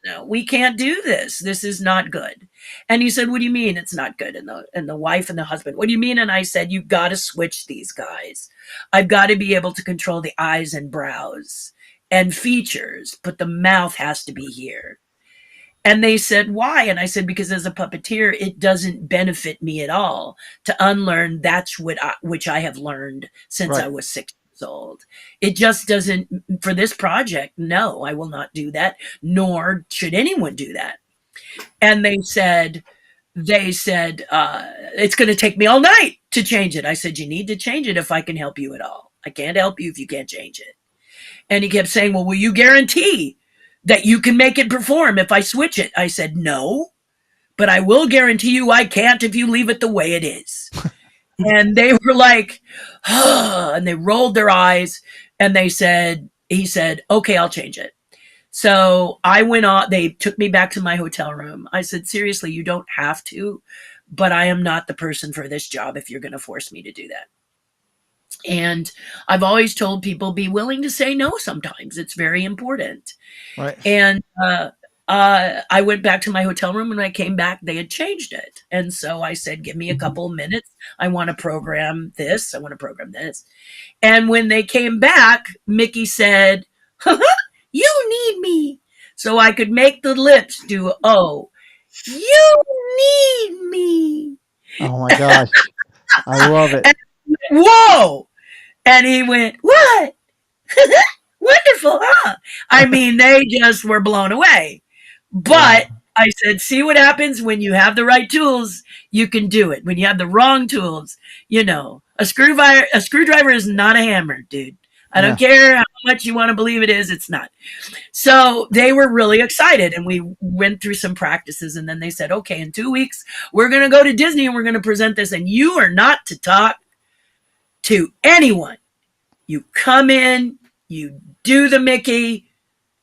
no, we can't do this. This is not good. And he said, what do you mean it's not good? And the wife and the husband, what do you mean? And I said, you've got to switch these guys. I've got to be able to control the eyes and brows and features, but the mouth has to be here. And they said, why? And I said, because as a puppeteer, it doesn't benefit me at all to unlearn which I have learned since Right. I was 6 years old. It just doesn't, for this project, no, I will not do that, nor should anyone do that. And they said, it's going to take me all night to change it. I said, you need to change it if I can help you at all. I can't help you if you can't change it. And he kept saying, well, will you guarantee that you can make it perform if I switch it? I said, no, but I will guarantee you I can't if you leave it the way it is. And they were like, and they rolled their eyes, and he said, okay, I'll change it. So I went on, they took me back to my hotel room. I said, seriously, you don't have to, but I am not the person for this job if you're going to force me to do that. And I've always told people, be willing to say no sometimes. It's very important. Right. And I went back to my hotel room, and when I came back, they had changed it. And so I said, give me a couple of minutes. I want to program this. I want to program this. And when they came back, Mickey said, you need me. So I could make the lips do, oh, you need me. Oh my gosh. I love it. And whoa. And he went, what? Wonderful, huh? I mean, they just were blown away. But I said, see what happens when you have the right tools, you can do it. When you have the wrong tools, a screwdriver is not a hammer, dude. I don't care how much you want to believe it is, it's not. So they were really excited, and we went through some practices, and then they said, okay, in 2 weeks, we're going to go to Disney and we're going to present this, and you are not to talk to anyone. You come in, you do the Mickey.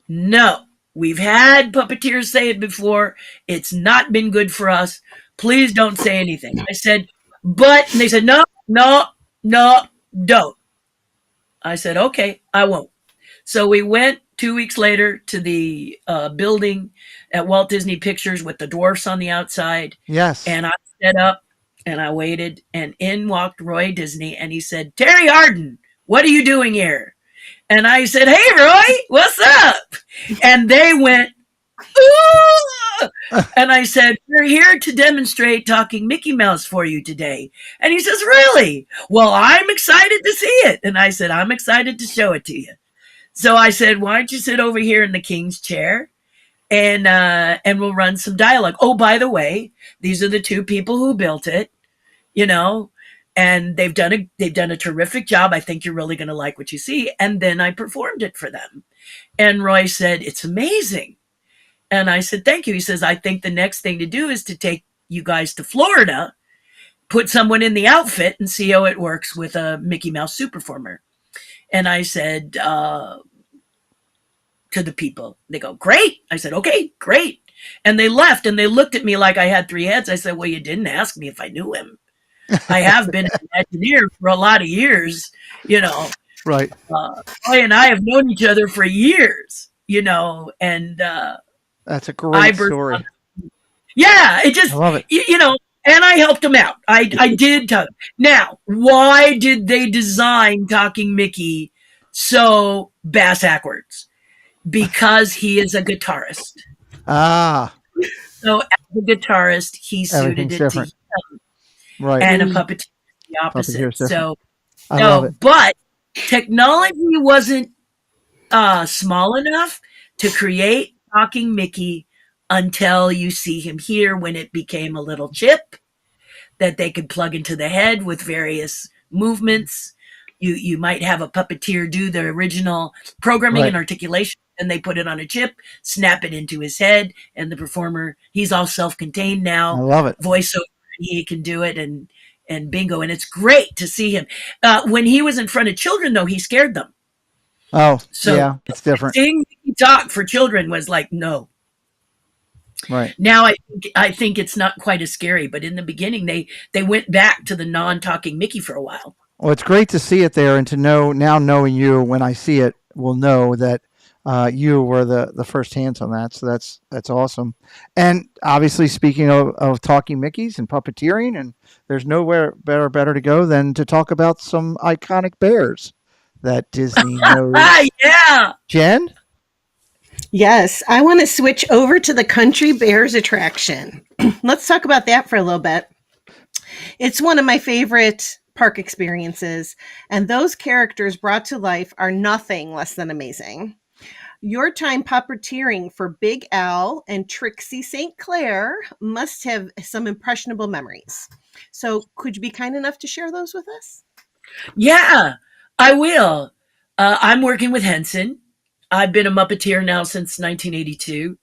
No, we've had puppeteers say it before. It's not been good for us. Please don't say anything. I said, but, and they said, no, don't. I said, okay, I won't. So we went 2 weeks later to the building at Walt Disney Pictures with the dwarfs on the outside. Yes. And I set up and I waited, and in walked Roy Disney, and he said, Terri Hardin, what are you doing here? And I said, "Hey, Roy, what's up?" And they went, "Ooh!" And I said, "We're here to demonstrate talking Mickey Mouse for you today." And he says, "Really? Well, I'm excited to see it." And I said, "I'm excited to show it to you." So I said, "Why don't you sit over here in the king's chair, and we'll run some dialogue. Oh, by the way, these are the two people who built it, you know, and they've done a terrific job. I think you're really going to like what you see." And then I performed it for them. And Roy said, "It's amazing." And I said, "Thank you." He says, "I think the next thing to do is to take you guys to Florida, put someone in the outfit and see how it works with a Mickey Mouse suit performer." And I said, to the people, they go, "Great." I said, "Okay, great." And they left and they looked at me like I had three heads. I said, "Well, you didn't ask me if I knew him. I have been an Imagineer for a lot of years, you know. Right. Roy and I have known each other for years, you know, and That's a great story. yeah, it I just, love it. you know, and I helped him out. I did tell him. Now, why did they design Talking Mickey so bass backwards? Because he is a guitarist. Ah, So as a guitarist, he suited everything's it different. to him, Right. and a puppeteer the opposite. Puppeteer's different. So I love it. but technology wasn't small enough to create Talking Mickey until you see him here, when it became a little chip that they could plug into the head with various movements. You might have a puppeteer do the original programming Right. and articulation, and they put it on a chip, snap it into his head, and the performer, he's all self-contained I now, love it. voiceover, he can do it, and bingo. And it's great to see him. When he was in front of children, though, he scared them. Oh, So yeah, it's different. seeing Mickey talk for children was like, no. Right. Now I think it's not quite as scary, but in the beginning they went back to the non-talking Mickey for a while. Well, it's great to see it there, and to know now, knowing you, when I see it, will know that you were the first hands on that. So that's awesome. And obviously, speaking of talking Mickeys and puppeteering, and there's nowhere better to go than to talk about some iconic bears that Disney knows. Yeah. Jen? Yes, I want to switch over to the Country Bears attraction. Let's talk about that for a little bit. It's one of my favorite park experiences, and those characters brought to life are nothing less than amazing. Your time puppeteering for Big Al and Trixie St. Clair must have some impressionable memories. So, could you be kind enough to share those with us? Yeah, I will. I'm working with Henson. I've been a Muppeteer now since 1982.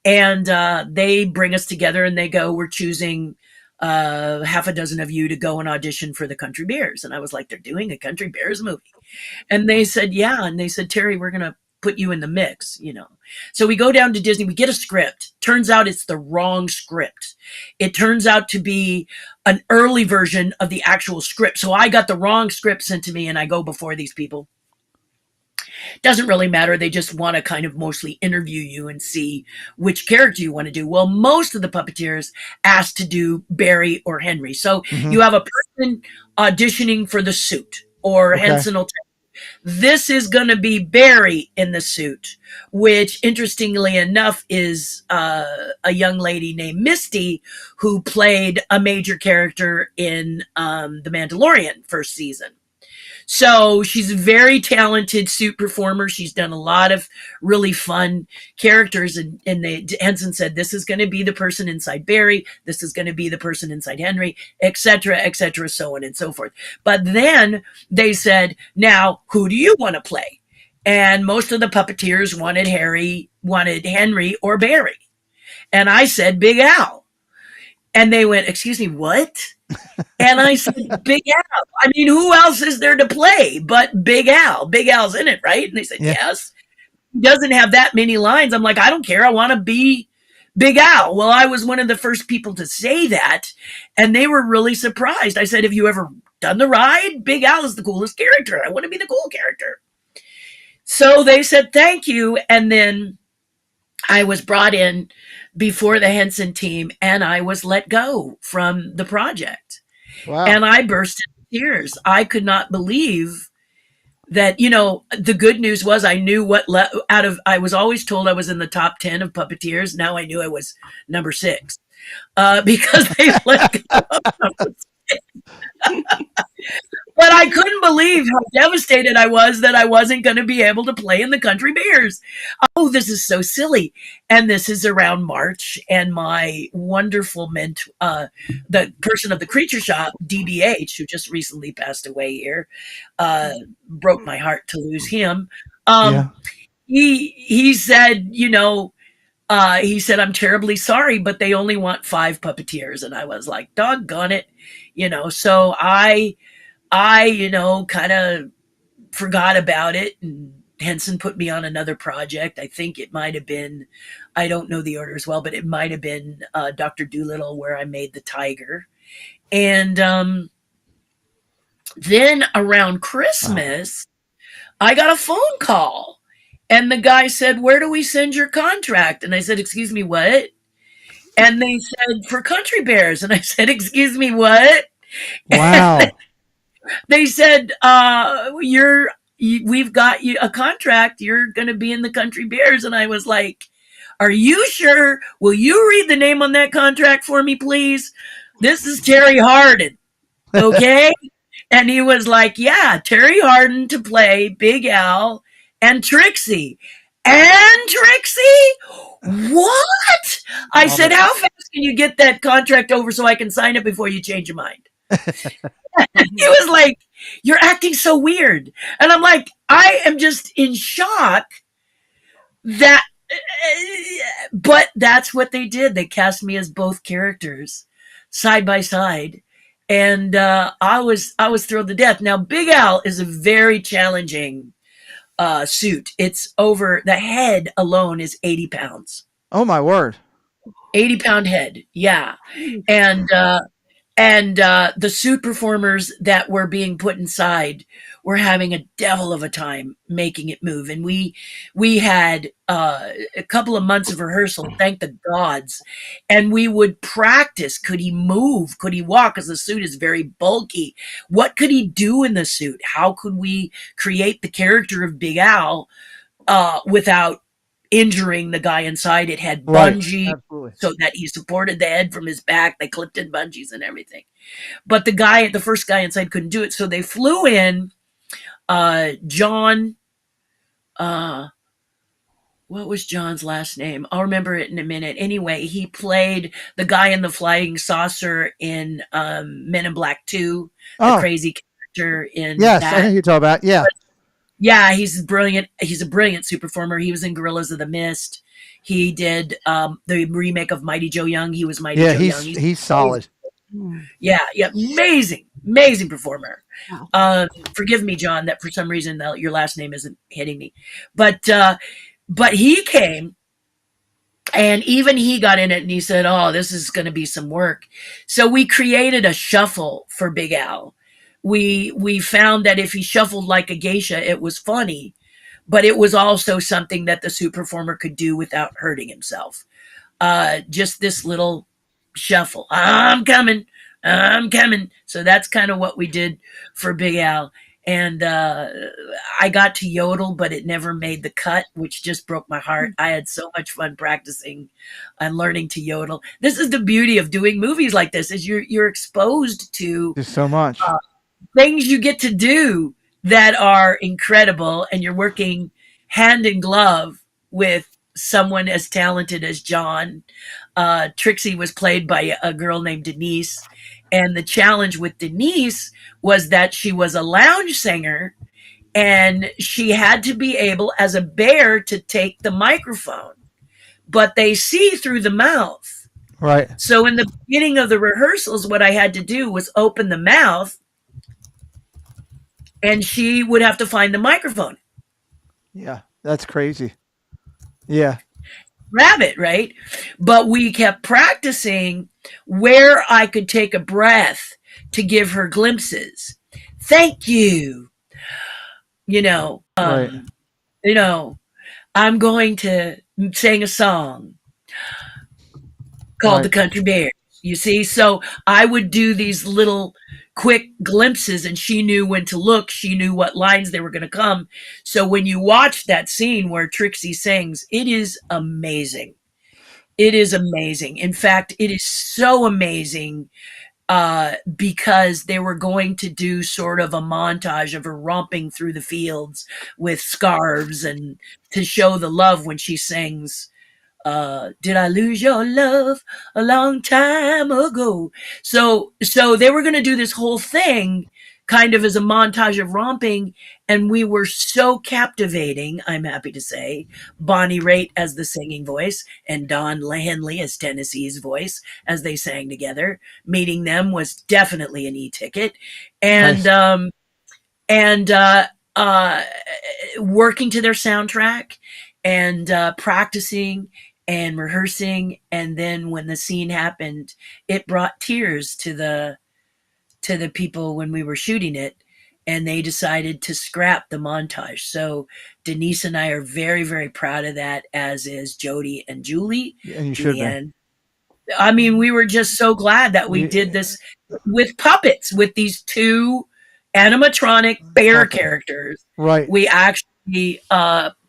And they bring us together and they go, "We're choosing half a dozen of you to go and audition for the Country Bears." And I was like, "They're doing a Country Bears movie?" And they said, "Yeah." And they said, "Terry, we're going to put you in the mix, you know." So we go down to Disney, we get a script. Turns out it's the wrong script. It turns out to be an early version of the actual script. So I got the wrong script sent to me, and I go before these people. Doesn't really matter. They just want to kind of mostly interview you and see which character you want to do. Well, most of the puppeteers asked to do Barry or Henry. So you have a person auditioning for the suit, or Okay. Henson will tell you, "This is going to be Barry in the suit," which interestingly enough is a young lady named Misty, who played a major character in The Mandalorian first season. So she's a very talented suit performer. She's done a lot of really fun characters. And Henson said, "This is going to be the person inside Barry. This is going to be the person inside Henry, etc., so on and so forth." But then they said, "Now, who do you want to play?" And most of the puppeteers wanted Henry or Barry. And I said, "Big Al." And they went, "Excuse me, what?" And I said, "Big Al. I mean, who else is there to play but Big Al? Big Al's in it, right?" And they said, Yeah. "Yes." He doesn't have that many lines. I'm like, "I don't care. I want to be Big Al." Well, I was one of the first people to say that, and they were really surprised. I said, "Have you ever done the ride? Big Al is the coolest character. I want to be the cool character." So they said, "Thank you." And then I was brought in before the Henson team, and I was let go from the project. Wow. And I burst into tears. I could not believe that, the good news was I knew I was always told I was in the top 10 of puppeteers. Now I knew I was number 6, because they let go of but I couldn't believe how devastated I was that I wasn't going to be able to play in the Country Bears. Oh, this is so silly. And this is around March, and my wonderful the person of the Creature Shop, DBH, who just recently passed away here, broke my heart to lose him. Yeah. He said, I'm terribly sorry, but they only want 5 puppeteers. And I was like, doggone it. So I kind of forgot about it, and Henson put me on another project. I think it might have been, I don't know the order as well, but it might have been Dr. Dolittle, where I made the tiger. And then around Christmas, I got a phone call, and the guy said, "Where do we send your contract?" And I said, "Excuse me, what?" And they said, "For Country Bears." And I said, "Excuse me, what?" Wow. They said, we've got you a contract. You're going to be in the Country Bears. And I was like, "Are you sure? Will you read the name on that contract for me, please? This is Terri Hardin." Okay. And he was like, "Yeah, Terri Hardin to play Big Al and Trixie." And Trixie? What? I said, "How fast can you get that contract over so I can sign it before you change your mind?" He was like, "You're acting so weird." And I'm like, I am just in shock that, but that's what they did. They cast me as both characters side by side. And I was thrilled to death. Now, Big Al is a very challenging suit. It's over, the head alone is 80 pounds. Oh my word. 80-pound head. Yeah. And the suit performers that were being put inside were having a devil of a time making it move. And we had a couple of months of rehearsal, thank the gods. And we would practice. Could he move? Could he walk? Because the suit is very bulky. What could he do in the suit? How could we create the character of Big Al without injuring the guy inside? It had bungee, Absolutely. so that he supported the head from his back. They clipped in bungees and everything. But the first guy inside couldn't do it. So they flew in John, what was John's last name? I'll remember it in a minute. Anyway, he played the guy in the flying saucer in Men in Black 2, the crazy character in yes, that. I know who you're talking about. Yeah. But, yeah, he's brilliant. He's a brilliant suit performer. He was in Gorillas of the Mist. He did the remake of Mighty Joe Young. He was Mighty Joe Young. He's solid. Yeah, amazing performer. Wow. Forgive me, John, that for some reason your last name isn't hitting me. But he came, and even he got in it, and he said, "Oh, this is going to be some work." So we created a shuffle for Big Al. We found that if he shuffled like a geisha, it was funny, but it was also something that the suit performer could do without hurting himself. Just this little shuffle. I'm coming. So that's kind of what we did for Big Al. And I got to yodel, but it never made the cut, which just broke my heart. I had so much fun practicing and learning to yodel. This is the beauty of doing movies like this, is you're exposed to There's so much things you get to do that are incredible, and you're working hand in glove with someone as talented as John. Trixie was played by a girl named Denise, and the challenge with Denise was that she was a lounge singer, and she had to be able, as a bear, to take the microphone, but they see through the mouth. Right. So in the beginning of the rehearsals, what I had to do was open the mouth, and she would have to find the microphone. Yeah, that's crazy. Yeah. Rabbit, right? But we kept practicing where I could take a breath to give her glimpses. Thank you. Right. I'm going to sing a song called The Country Bears. You see, so I would do these little quick glimpses, and she knew when to look. She knew what lines they were going to come. So when you watch that scene where Trixie sings, it is amazing. It is amazing. In fact, it is so amazing because they were going to do sort of a montage of her romping through the fields with scarves and to show the love when she sings, did I lose your love a long time ago? So they were going to do this whole thing kind of as a montage of romping, and we were so captivating, I'm happy to say. Bonnie Raitt as the singing voice and Don Landley as Tennessee's voice as they sang together. Meeting them was definitely an e-ticket. And Nice. and working to their soundtrack and practicing and rehearsing, and then when the scene happened, it brought tears to the people when we were shooting it, and they decided to scrap the montage. So Denise and I are very, very proud of that, as is Jody and Julie. And you should be. Julianne. I mean, we were just so glad that we did this with puppets, with these two animatronic bear characters. Right. We actually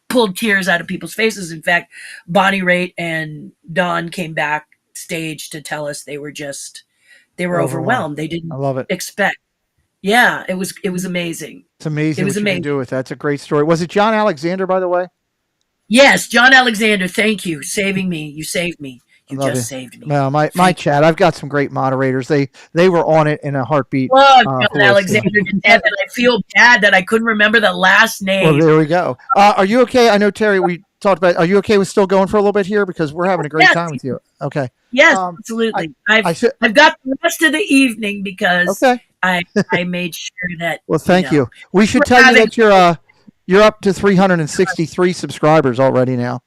pulled tears out of people's faces. In fact, Bonnie Raitt and Don came backstage to tell us they were overwhelmed. They didn't I love it. expect. Yeah, it was amazing. It's amazing It was what you can amazing. do with that. It's a great story. Was it John Alexander, by the way? Yes, John Alexander, thank you. Saving me. You saved me. You Love just it. saved me. Well, my Thank chat, I've got some great moderators. They were on it in a heartbeat. Love for John us, Alexander to death, and I feel bad that I couldn't remember the last Well, name. there we go. Are you okay? I know, Terry, we talked about, are you okay with still going for a little bit here? Because we're having a great Yes. time with you. Okay. Yes, Um, absolutely. I should, I've got the rest of the evening because okay. I made sure that. Well, thank you. know, We should we're tell you having- that you're up to 363 subscribers already now.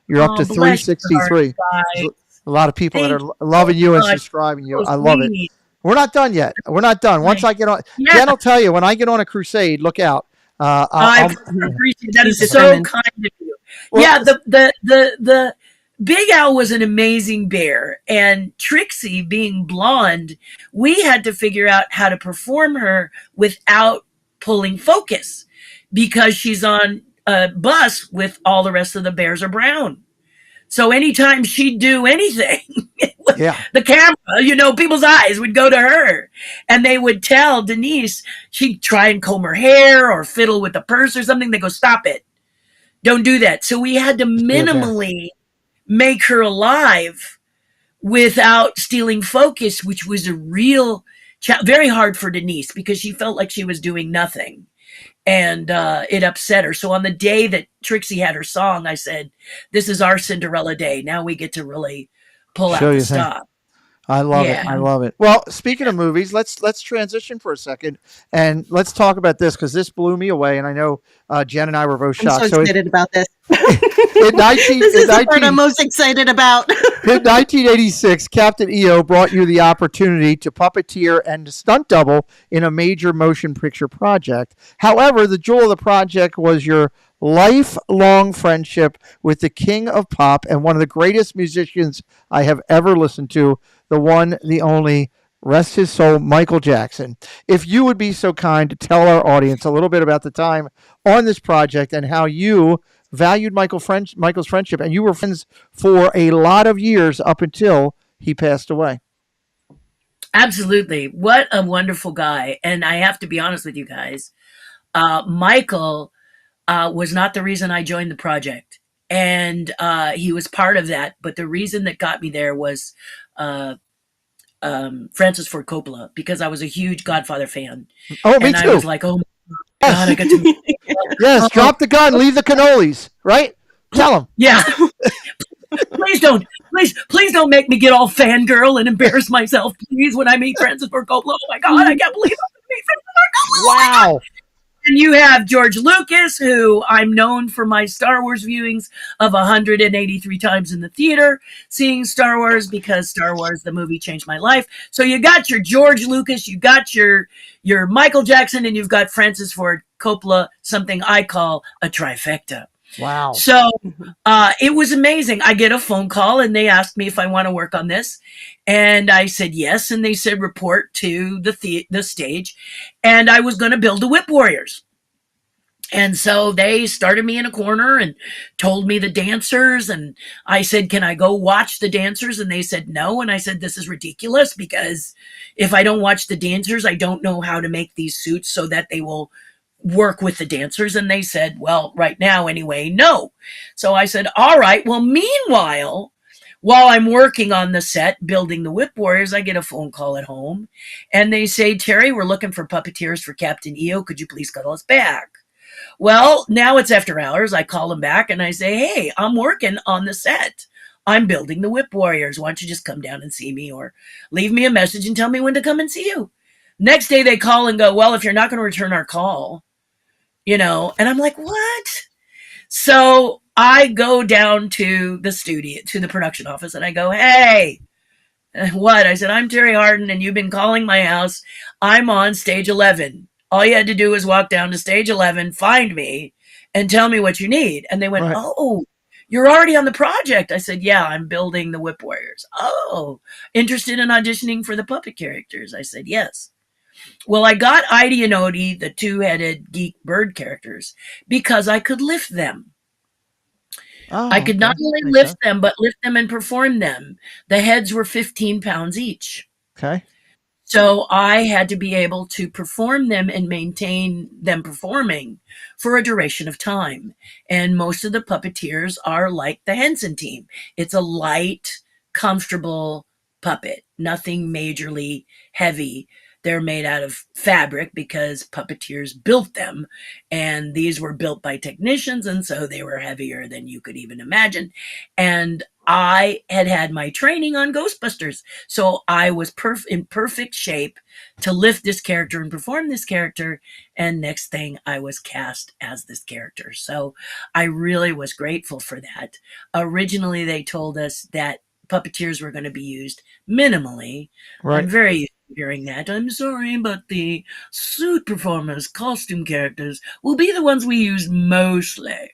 You're up to Oh, bless your 363. heart, guys. A lot of people that Thank are loving you and much. subscribing you. So I love it. sweet. We're not done yet. We're not done. Once I get on, Yeah. Jen will tell you, when I get on a crusade, look out. I I'll- appreciate that. Is He's so determined. kind of you. Well, Yeah, the Big Al was an amazing bear, and Trixie, being blonde, we had to figure out how to perform her without pulling focus because she's on a bus with all the rest of the bears are brown. So anytime she'd do anything, yeah. the camera, people's eyes would go to her, and they would tell Denise, she'd try and comb her hair or fiddle with the purse or something. They go, stop it. Don't do that. So we had to minimally make her alive without stealing focus, which was a real very hard for Denise because she felt like she was doing nothing. And it upset her. So on the day that Trixie had her song, I said, this is our Cinderella day. Now we get to really pull out Show the you thing. stop. I love it. Yeah. I love it. Well, speaking of movies, let's transition for a second and let's talk about this because this blew me away, and I know Jen and I were both I'm shocked. so excited about this. In 19, This is in the part 19 I'm most excited about. In 1986, Captain EO brought you the opportunity to puppeteer and stunt double in a major motion picture project. However, the jewel of the project was your lifelong friendship with the king of pop and one of the greatest musicians I have ever listened to, the one, the only, rest his soul, Michael Jackson. If you would be so kind to tell our audience a little bit about the time on this project and how you valued Michael's friendship, and you were friends for a lot of years up until he passed away. Absolutely. What a wonderful guy. And I have to be honest with you guys. Michael was not the reason I joined the project. And he was part of that. But the reason that got me there was Francis Ford Coppola, because I was a huge Godfather fan. Oh, me and too. I was like, oh my God, I got to meet Yes, drop the gun, leave the cannolis, right? Tell him. Yeah. Please don't make me get all fangirl and embarrass myself, please, when I meet Francis Ford Coppola. Oh my God, I can't believe I'm going to meet Francis Ford Coppola. Wow. And you have George Lucas, who I'm known for my Star Wars viewings of 183 times in the theater, seeing Star Wars because Star Wars, the movie, changed my life. So you got your George Lucas, you got your Michael Jackson, and you've got Francis Ford Coppola, something I call a trifecta. Wow. So it was amazing. I get a phone call and they asked me if I want to work on this. And I said yes. And they said report to the stage. And I was going to build the Whip Warriors. And so they started me in a corner and told me the dancers. And I said, can I go watch the dancers? And they said no. And I said, this is ridiculous because if I don't watch the dancers, I don't know how to make these suits so that they will work with the dancers. And they said, well, right now anyway, no. So I said, all right. Well, meanwhile, while I'm working on the set building the Whip Warriors, I get a phone call at home and they say, Terri, we're looking for puppeteers for Captain EO. Could you please call us back? Well, now it's after hours. I call them back and I say, hey, I'm working on the set. I'm building the Whip Warriors. Why don't you just come down and see me or leave me a message and tell me when to come and see you? Next day they call and go, well, if you're not going to return our call, and I'm like, what? So I go down to the studio, to the production office, and I go, hey, what? I said, I'm Terri Hardin, and you've been calling my house. I'm on stage 11. All you had to do was walk down to stage 11, find me, and tell me what you need. And they went, right. Oh, you're already on the project. I said, yeah, I'm building the Whip Warriors. Oh, interested in auditioning for the puppet characters? I said, yes. Well, I got Idie and Odie, the two-headed geek bird characters, because I could lift them. Oh, I could not only lift them, but lift them and perform them. The heads were 15 pounds each. Okay. So I had to be able to perform them and maintain them performing for a duration of time. And most of the puppeteers are like the Henson team. It's a light, comfortable puppet, nothing majorly heavy. They're made out of fabric because puppeteers built them, and these were built by technicians, and so they were heavier than you could even imagine. And I had my training on Ghostbusters, so I was in perfect shape to lift this character and perform this character, and next thing I was cast as this character. So I really was grateful for that. Originally, they told us that puppeteers were going to be used minimally. Right. I'm very used to hearing that. I'm sorry, but the suit performers, costume characters, will be the ones we use mostly.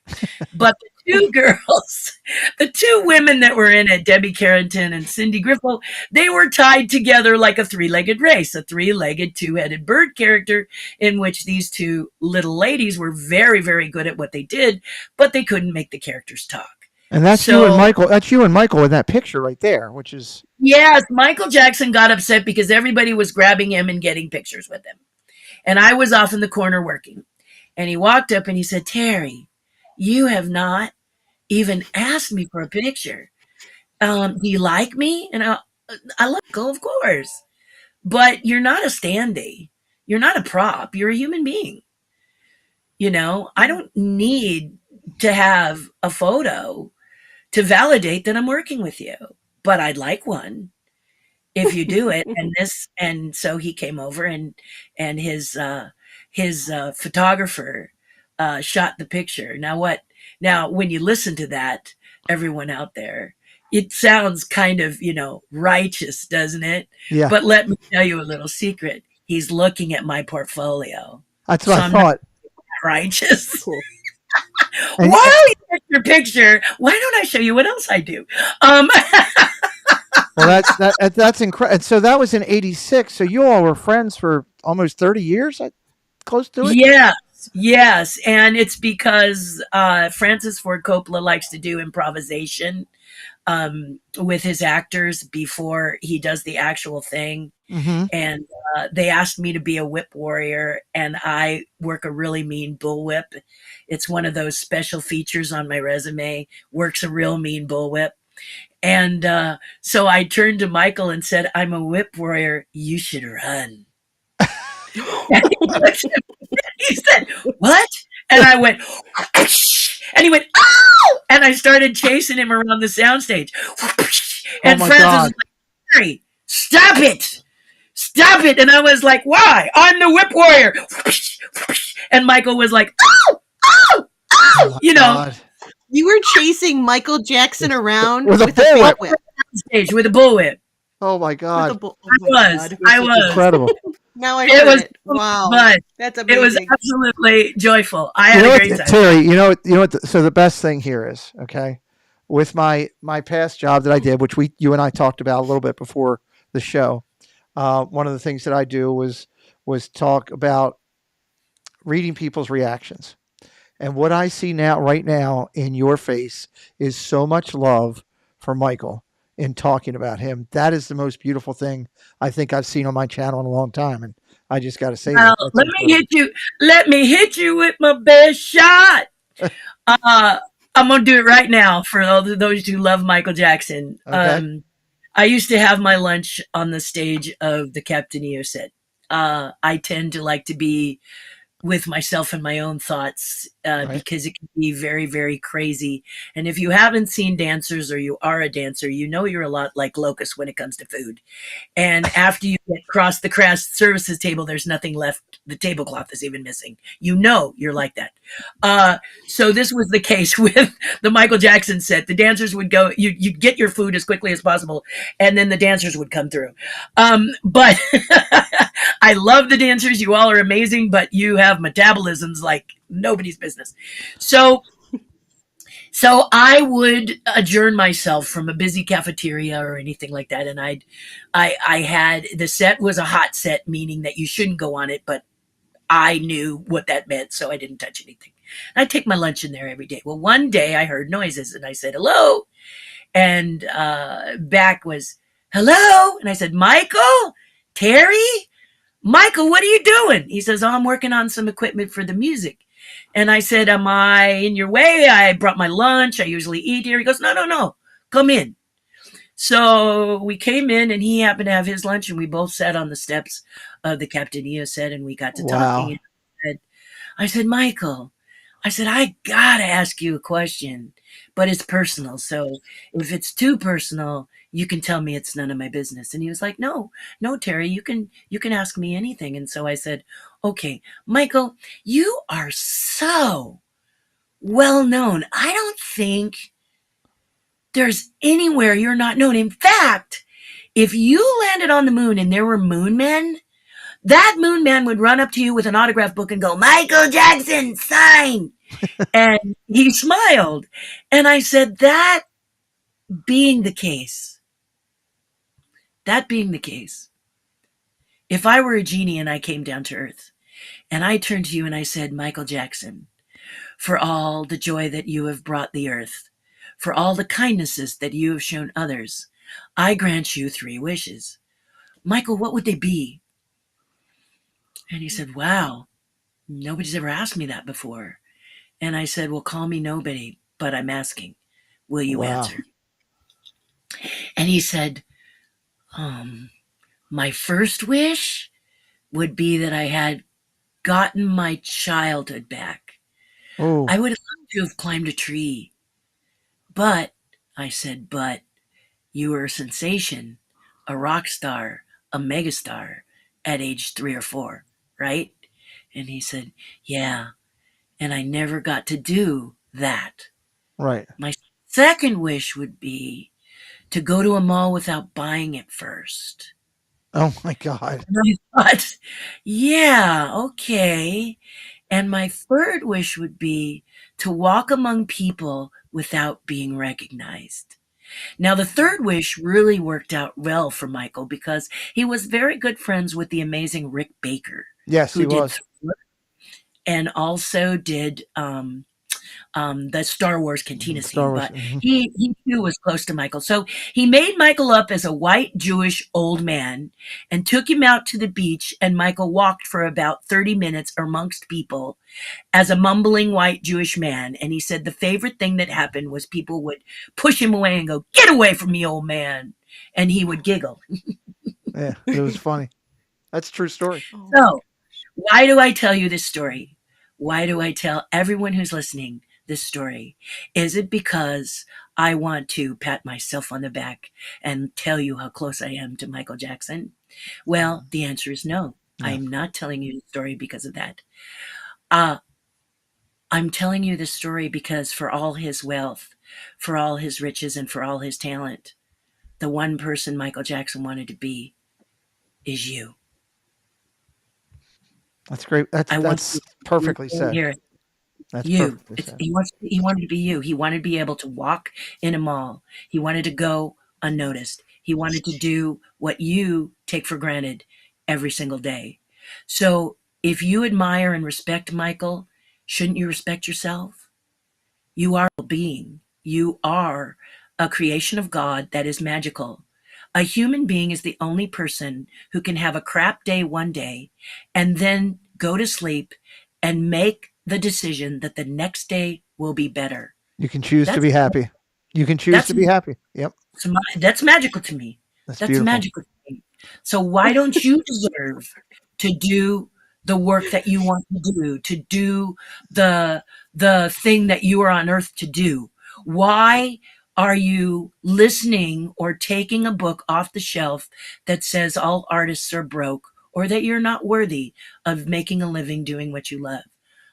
But the two girls, the two women that were in it, Debbie Carrington and Cindy Griffo, they were tied together like a three-legged race, a three-legged, two-headed bird character in which these two little ladies were very, very good at what they did, but they couldn't make the characters talk. And that's you and Michael. That's you and Michael in that picture right there, which is... Yes, Michael Jackson got upset because everybody was grabbing him and getting pictures with him. And I was off in the corner working. And he walked up and he said, Terri, you have not even asked me for a picture. Do you like me? And I like Michael, of course. But you're not a standee. You're not a prop. You're a human being. I don't need to have a photo to validate that I'm working with you, but I'd like one if you do it. And so he came over and his photographer shot the picture. Now, when you listen to that, everyone out there, it sounds kind of, righteous, doesn't it? Yeah. But let me tell you a little secret. He's looking at my portfolio. That's what I thought. Righteous. Cool. While you take your picture, why don't I show you what else I do? Well, that's incredible. So that was in '86. So you all were friends for almost 30 years, close to it? Yes. And it's because Francis Ford Coppola likes to do improvisation with his actors before he does the actual thing. Mm-hmm. And they asked me to be a whip warrior, and I work a really mean bullwhip. It's one of those special features on my resume, works a real mean bullwhip. And so I turned to Michael and said, I'm a whip warrior. You should run. He said, what? And I went, and he went, oh! And I started chasing him around the soundstage. And Francis was like, Terri, stop it. Stop it. And I was like, why? I'm the whip warrior. And Michael was like, oh, oh, oh, God. You were chasing Michael Jackson around with a bullwhip. Stage with a bullwhip. Oh my God. I was. Incredible. Now I It heard was it. Wow. fun. That's It was amazing. absolutely joyful. I You had know a what, great time. Terry? You know what? So the best thing here is, okay, with my past job that I did, which you and I talked about a little bit before the show. One of the things that I do was talk about reading people's reactions. And what I see now, right now, in your face is so much love for Michael in talking about him. That is the most beautiful thing I think I've seen on my channel in a long time. And I just got to say Well, that. That's let me incredible. hit you. Let me hit you with my best shot. Uh, I'm gonna do it right now for all of those who love Michael Jackson. Okay. I used to have my lunch on the stage of the Captain EO set. I tend to like to be with myself and my own thoughts Right. because it can be very, very crazy. And if you haven't seen dancers or you are a dancer, you know you're a lot like Locust when it comes to food. And after you get across the craft services table, there's nothing left. The tablecloth is even missing. You know you're like that. So this was the case with the Michael Jackson set. The dancers would go, you'd get your food as quickly as possible, and then the dancers would come through. But I love the dancers. You all are amazing, but you have metabolisms like nobody's business. So I would adjourn myself from a busy cafeteria or anything like that, and I had the set was a hot set, meaning that you shouldn't go on it, but I knew what that meant, so I didn't touch anything. I'd take my lunch in there every day. Well, one day I heard noises, and I said hello, and back was hello, and I said Michael, Terry, Michael, what are you doing? He says, oh, I'm working on some equipment for the music. And I said, am I in your way? I brought my lunch. I usually eat here. He goes, no, no, no. Come in. So we came in and he happened to have his lunch and we both sat on the steps of the Captain EO set and we got to talking. Wow. And I said, Michael, I said, I gotta ask you a question, but it's personal. So if it's too personal, you can tell me it's none of my business. And he was like, no, no, Terry, you can ask me anything. And so I said, okay, Michael, you are so well known. I don't think there's anywhere you're not known. In fact, if you landed on the moon and there were moon men, that moon man would run up to you with an autograph book and go, Michael Jackson, sign. And he smiled. And I said, being the case, that being the case, if I were a genie and I came down to earth and I turned to you and I said, Michael Jackson, for all the joy that you have brought the earth, for all the kindnesses that you have shown others, I grant you 3 wishes. Michael, what would they be? And he said, wow, nobody's ever asked me that before. And I said, well, call me nobody, but I'm asking, will you Wow. answer? And he said, my first wish would be that I had gotten my childhood back. Oh, I would have loved to have climbed a tree. But, I said, but you were a sensation, a rock star, a megastar at age 3 or 4, right? And he said, yeah, and I never got to do that. right. My second wish would be to go to a mall without buying it first. Oh my God. And I thought, yeah, okay. And my third wish would be to walk among people without being recognized. Now, the third wish really worked out well for Michael because he was very good friends with the amazing Rick Baker, Yes, who he did was. and also did the Star Wars Cantina Star scene, Wars. but he too was close to Michael. So he made Michael up as a white Jewish old man and took him out to the beach, and Michael walked for about 30 minutes amongst people as a mumbling white Jewish man. And he said the favorite thing that happened was people would push him away and go, get away from me, old man. And he would giggle. Yeah, it was funny. That's a true story. Oh, So why do I tell you this story? Why do I tell everyone who's listening this story? Is it because I want to pat myself on the back and tell you how close I am to Michael Jackson? Well, the answer is no. No. I'm not telling you the story because of that. I'm telling you the story because for all his wealth, for all his riches, and for all his talent, the one person Michael Jackson wanted to be is you. That's great. I want That's you perfectly to said. hear That's you. perfectly It's, said. he wanted to be you. He wanted to be able to walk in a mall. He wanted to go unnoticed. He wanted to do what you take for granted every single day. So if you admire and respect Michael, shouldn't you respect yourself? You are a being. You are a creation of God that is magical. A human being is the only person who can have a crap day one day and then go to sleep and make the decision that the next day will be better. You can choose to That's be happy. You can choose that's to be happy. Yep. that's magical to me. That's That's beautiful. magical to me. So why don't you deserve to do the work that you want to do the thing that you are on earth to do? Why are you listening or taking a book off the shelf that says all artists are broke or that you're not worthy of making a living doing what you love?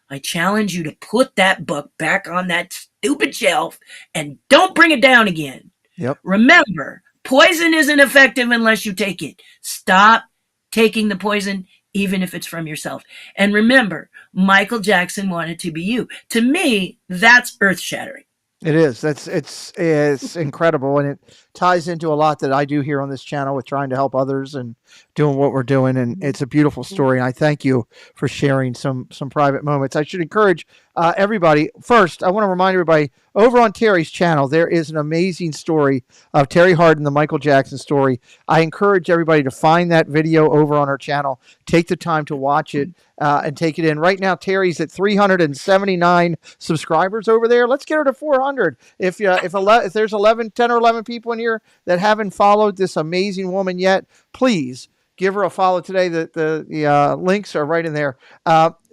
I challenge you to put that book back on that stupid shelf and don't bring it down again. Yep. Remember, poison isn't effective unless you take it. Stop taking the poison, even if it's from yourself. And remember, Michael Jackson wanted to be you. To me, that's earth shattering. It is. It's incredible, and it ties into a lot that I do here on this channel with trying to help others and doing what we're doing. And it's a beautiful story. And I thank you for sharing some private moments. I should encourage everybody. First, I want to remind everybody over on Terri's channel there is an amazing story of Terri Hardin, the Michael Jackson story. I encourage everybody to find that video over on her channel. Take the time to watch it. And take it in. Right now, Terri's at 379 subscribers over there. Let's get her to 400. If there's 10 or 11 people in here that haven't followed this amazing woman yet, please give her a follow today. The links are right in there.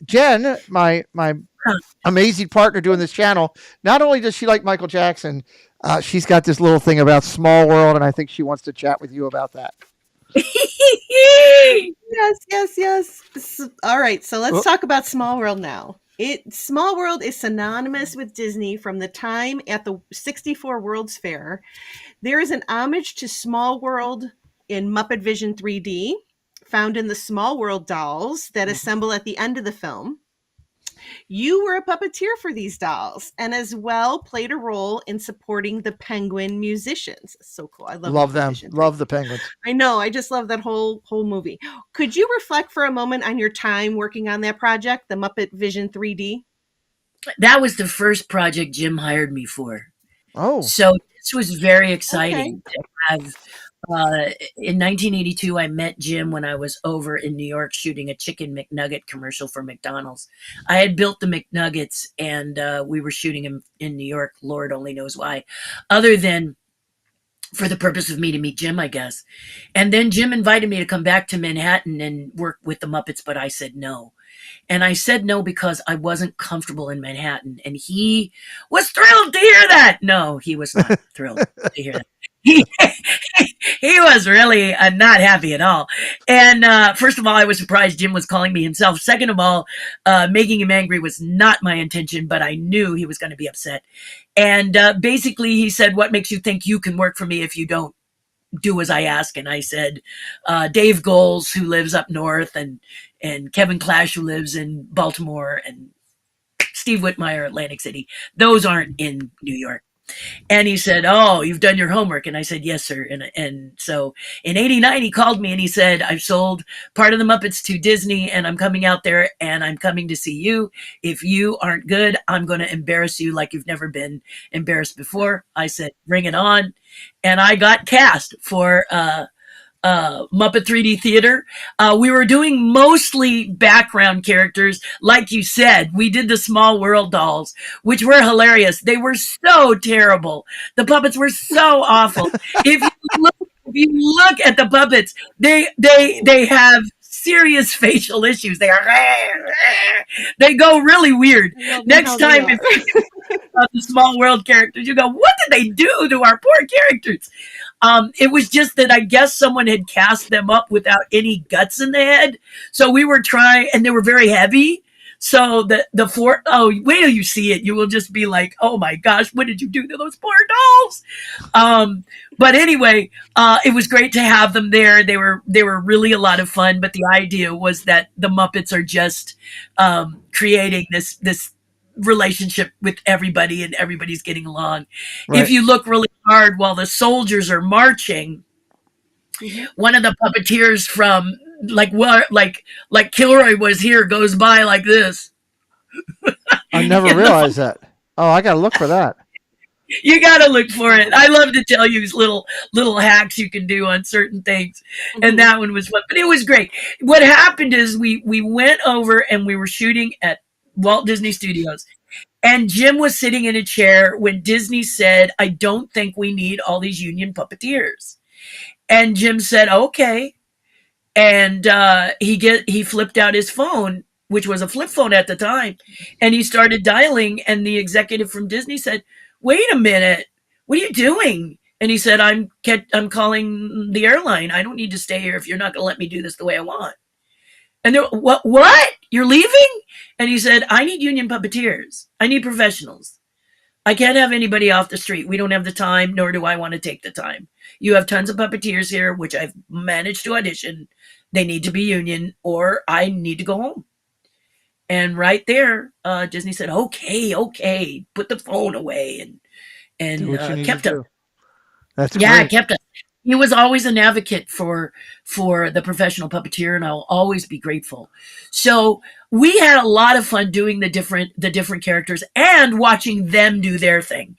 Jen, my amazing partner doing this channel, not only does she like Michael Jackson, she's got this little thing about Small World, and I think she wants to chat with you about that. Yes. All right, so let's talk about Small World now. Small World is synonymous with Disney from the time at the 64 World's Fair. There is an homage to Small World in Muppet Vision 3D, found in the Small World dolls that assemble at the end of the film. You were a puppeteer for these dolls and as well played a role in supporting the Penguin musicians. So cool. I love them. Love the Penguins. I know. I just love that whole movie. Could you reflect for a moment on your time working on that project, the Muppet Vision 3D? That was the first project Jim hired me for. Oh. So this was very exciting to have. In 1982, I met Jim when I was over in New York shooting a Chicken McNugget commercial for McDonald's. I had built the McNuggets and we were shooting them in New York. Lord only knows why. Other than for the purpose of me to meet Jim, I guess. And then Jim invited me to come back to Manhattan and work with the Muppets, but I said no. And I said no because I wasn't comfortable in Manhattan. And he was thrilled to hear that. No, he was not thrilled to hear that. He was really not happy at all. And first of all, I was surprised Jim was calling me himself. Second of all, making him angry was not my intention, but I knew he was going to be upset. And basically he said, what makes you think you can work for me if you don't do as I ask? And I said, Dave Goles, who lives up north, and Kevin Clash, who lives in Baltimore, and Steve Whitmire, Atlantic City. Those aren't in New York. And he said, oh, you've done your homework. And I said, yes, sir. And so in 89, he called me and he said, I've sold part of the Muppets to Disney and I'm coming out there and I'm coming to see you. If you aren't good, I'm going to embarrass you like you've never been embarrassed before. I said, bring it on. And I got cast for Muppet 3D Theater. We were doing mostly background characters. Like you said, we did the Small World dolls, which were hilarious. They were so terrible. The puppets were so awful. If you look at the puppets, they have serious facial issues. They go really weird. Next time, if you the Small World characters, you go, what did they do to our poor characters? It was just that I guess someone had cast them up without any guts in the head. So we were trying, and they were very heavy. So wait till you see it. You will just be like, oh my gosh, what did you do to those poor dolls? But anyway, it was great to have them there. They were really a lot of fun. But the idea was that the Muppets are just creating this relationship with everybody, and everybody's getting along. Right. If you look really hard while the soldiers are marching, one of the puppeteers from like Kilroy was here goes by like this. I never realized that. Oh, I got to look for that. You got to look for it. I love to tell you little hacks you can do on certain things. And that one was fun, but it was great. What happened is we went over and we were shooting at Walt Disney Studios, and Jim was sitting in a chair when Disney said, I don't think we need all these union puppeteers. And Jim said, okay. And he flipped out his phone, which was a flip phone at the time, and he started dialing, and the executive from Disney said, wait a minute, what are you doing? And he said, I'm calling the airline. I don't need to stay here if you're not going to let me do this the way I want. And they're, what? You're leaving? And he said, I need union puppeteers. I need professionals. I can't have anybody off the street. We don't have the time, nor do I want to take the time. You have tons of puppeteers here, which I've managed to audition. They need to be union, or I need to go home. And right there, Disney said, okay, put the phone away, and kept him. That's great. Kept him. He was always an advocate for the professional puppeteer, and I'll always be grateful. So we had a lot of fun doing the different characters and watching them do their thing.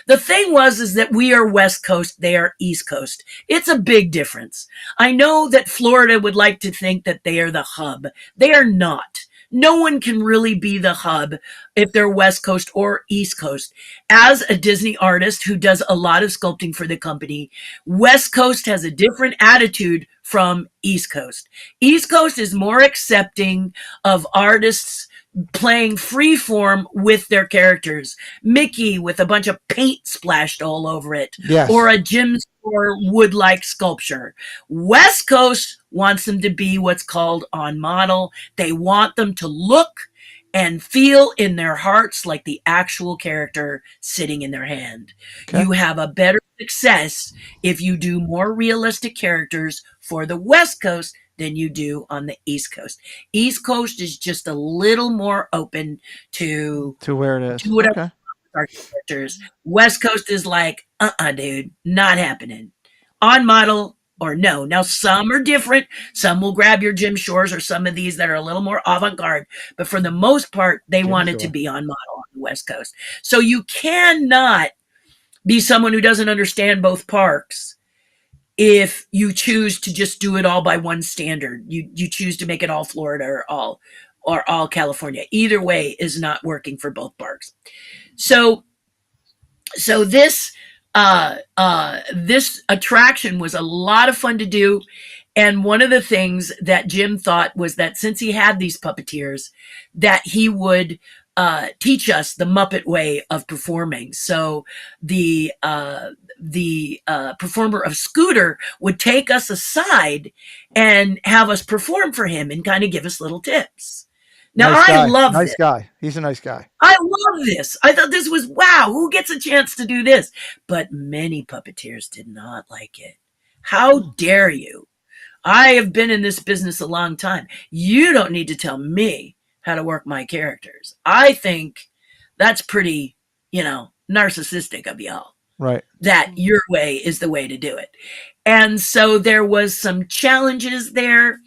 The thing is that we are West Coast, they are East Coast. It's a big difference. I know that Florida would like to think that they are the hub. They are not. No one can really be the hub if they're West Coast or East Coast. As a Disney artist who does a lot of sculpting for the company, West Coast has a different attitude from East Coast. East Coast is more accepting of artists playing free form with their characters. Mickey with a bunch of paint splashed all over it. Yes. Or a Jim Store wood-like sculpture. West Coast wants them to be what's called on model. They want them to look and feel in their hearts like the actual character sitting in their hand. Okay. You have a better success if you do more realistic characters for the West Coast than you do on the East Coast. East Coast is just a little more open to where it is. To whatever our characters. West Coast is like, dude, not happening. On model or no. Now some are different. Some will grab your Jim Shores or some of these that are a little more avant-garde. But for the most part, they want it to be on model on the West Coast. So you cannot be someone who doesn't understand both parks if you choose to just do it all by one standard. You choose to make it all Florida or all California. Either way is not working for both parks. So this this attraction was a lot of fun to do. And one of the things that Jim thought was that since he had these puppeteers, that he would teach us the Muppet way of performing. So the performer of Scooter would take us aside and have us perform for him and kind of give us little tips. Now, I love this. Nice guy. He's a nice guy. I love this. I thought this was, wow, who gets a chance to do this? But many puppeteers did not like it. How dare you? I have been in this business a long time. You don't need to tell me how to work my characters. I think that's pretty, narcissistic of y'all. Right. That your way is the way to do it. And so there was some challenges there.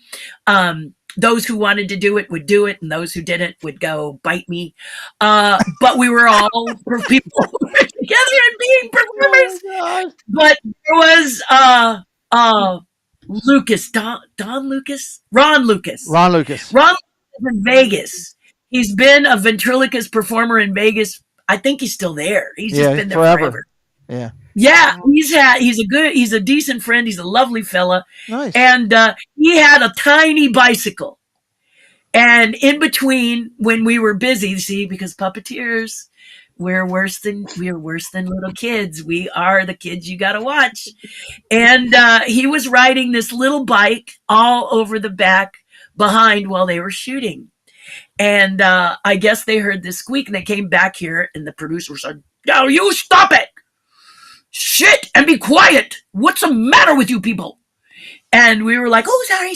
Those who wanted to do it would do it, and those who didn't would go bite me. But we were all people who were together and being performers. Oh, but there was Lucas, Ron Lucas in Vegas. He's been a ventriloquist performer in Vegas. I think he's still there. He's just been there forever. Yeah, he's a decent friend. He's a lovely fella. Nice. And he had a tiny bicycle. And in between, when we were busy, see, because puppeteers, we're worse than little kids. We are the kids you got to watch. And he was riding this little bike all over the back behind while they were shooting. And I guess they heard this squeak and they came back here and the producer said, "Now you stop it! Shit and be quiet! What's the matter with you people?" And we were like, "Oh, sorry.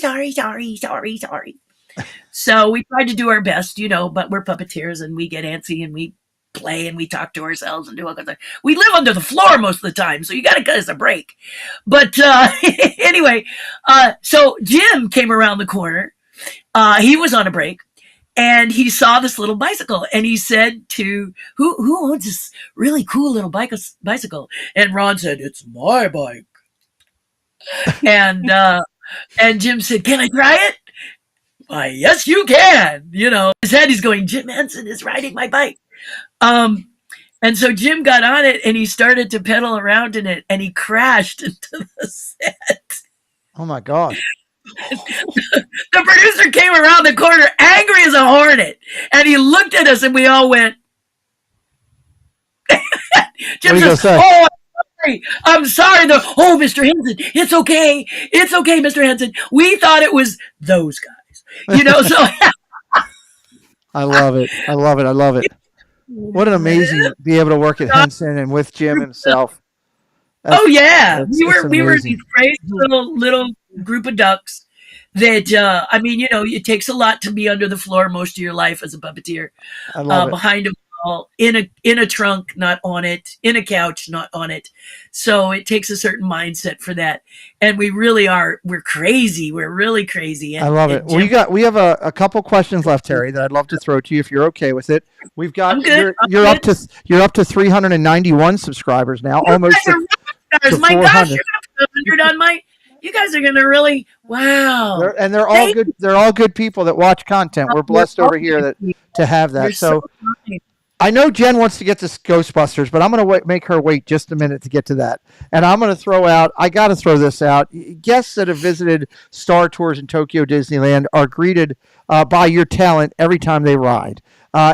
So we tried to do our best, but we're puppeteers and we get antsy and we play and we talk to ourselves and do all kinds of. We live under the floor most of the time, so you got to cut us a break. But anyway, so Jim came around the corner. He was on a break. And he saw this little bicycle, and he said to who owns this really cool little bicycle? And Ron said, "It's my bike." And Jim said, "Can I try it?" "Why, yes, you can." His head, he's going, "Jim Henson is riding my bike." And so Jim got on it, and he started to pedal around in it, and he crashed into the set. Oh my God. The producer came around the corner angry as a hornet, and he looked at us and we all went. Jim says, "Oh, I'm sorry. Oh, Mr. Henson, it's okay, Mr. Henson. We thought it was those guys, so." I love it. What an amazing be able to work at Henson and with Jim himself. We were these crazy little group of ducks that it takes a lot to be under the floor most of your life as a puppeteer. I love it. Behind a wall, in a trunk, not on it, in a couch, not on it. So it takes a certain mindset for that. And we're crazy. We're really crazy. I love it. We have a couple questions left, Terri, that I'd love to throw to you if you're okay with it. We've got you're up to 391 subscribers now, almost to my gosh, you're gonna put 100 on my. You guys are gonna really wow. They're all good. They're all good people that watch content. We're blessed over here to have that. So I know Jen wants to get to Ghostbusters, but I'm going to make her wait just a minute to get to that. And I'm going to I got to throw this out. Guests that have visited Star Tours in Tokyo Disneyland are greeted by your talent every time they ride.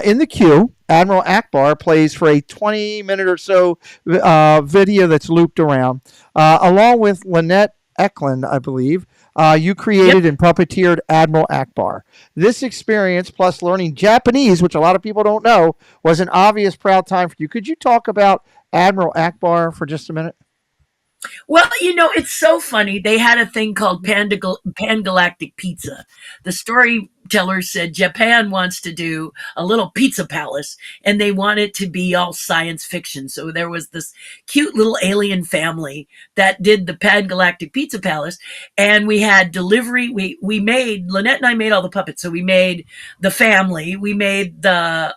In the queue, Admiral Akbar plays for a 20-minute or so video that's looped around, along with Lynette Eklund, I believe. You created and puppeteered Admiral Akbar. This experience, plus learning Japanese, which a lot of people don't know, was an obvious proud time for you. Could you talk about Admiral Akbar for just a minute? Well, it's so funny. They had a thing called Pan-Galactic Pizza. The storyteller said Japan wants to do a little pizza palace, and they want it to be all science fiction. So there was this cute little alien family that did the Pan-Galactic Pizza Palace, and we had delivery. Lynette and I made all the puppets. So we made the family. We made the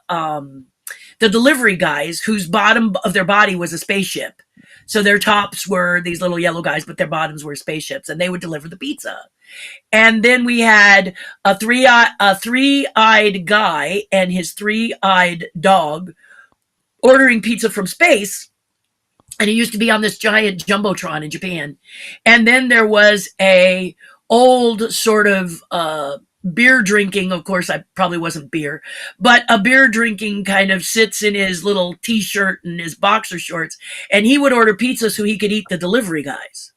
delivery guys whose bottom of their body was a spaceship. So their tops were these little yellow guys, but their bottoms were spaceships, and they would deliver the pizza. And then we had a three-eyed guy and his three-eyed dog ordering pizza from space. And he used to be on this giant jumbotron in Japan. And then there was a old sort of beer drinking, of course, I probably wasn't beer, but a beer drinking kind of sits in his little t-shirt and his boxer shorts, and he would order pizza so he could eat the delivery guys.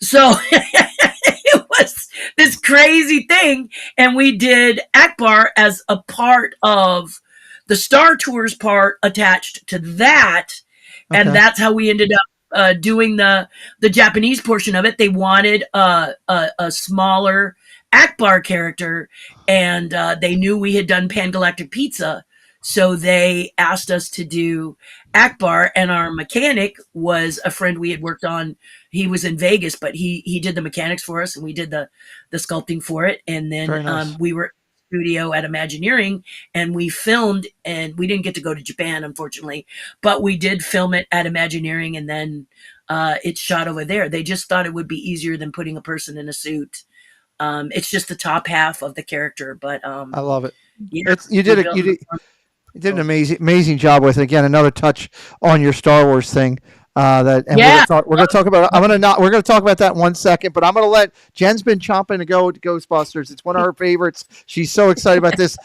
So it was this crazy thing, and we did Akbar as a part of the Star Tours part attached to that, and that's how we ended up doing the Japanese portion of it. They wanted a smaller Akbar character, and they knew we had done Pan-Galactic Pizza, so they asked us to do Akbar, and our mechanic was a friend we had worked on. He was in Vegas, but he did the mechanics for us, and we did the sculpting for it. And then nice. We were in the studio at Imagineering, and we filmed, and we didn't get to go to Japan, unfortunately, but we did film it at Imagineering, and then it's shot over there. They just thought it would be easier than putting a person in a suit. It's just the top half of the character, but I love it. You did an amazing job with it. Again, another touch on your Star Wars thing. We're going to talk about. We're going to talk about that in 1 second, but I'm going to let Jen's been chomping to go to Ghostbusters. It's one of her favorites. She's so excited about this.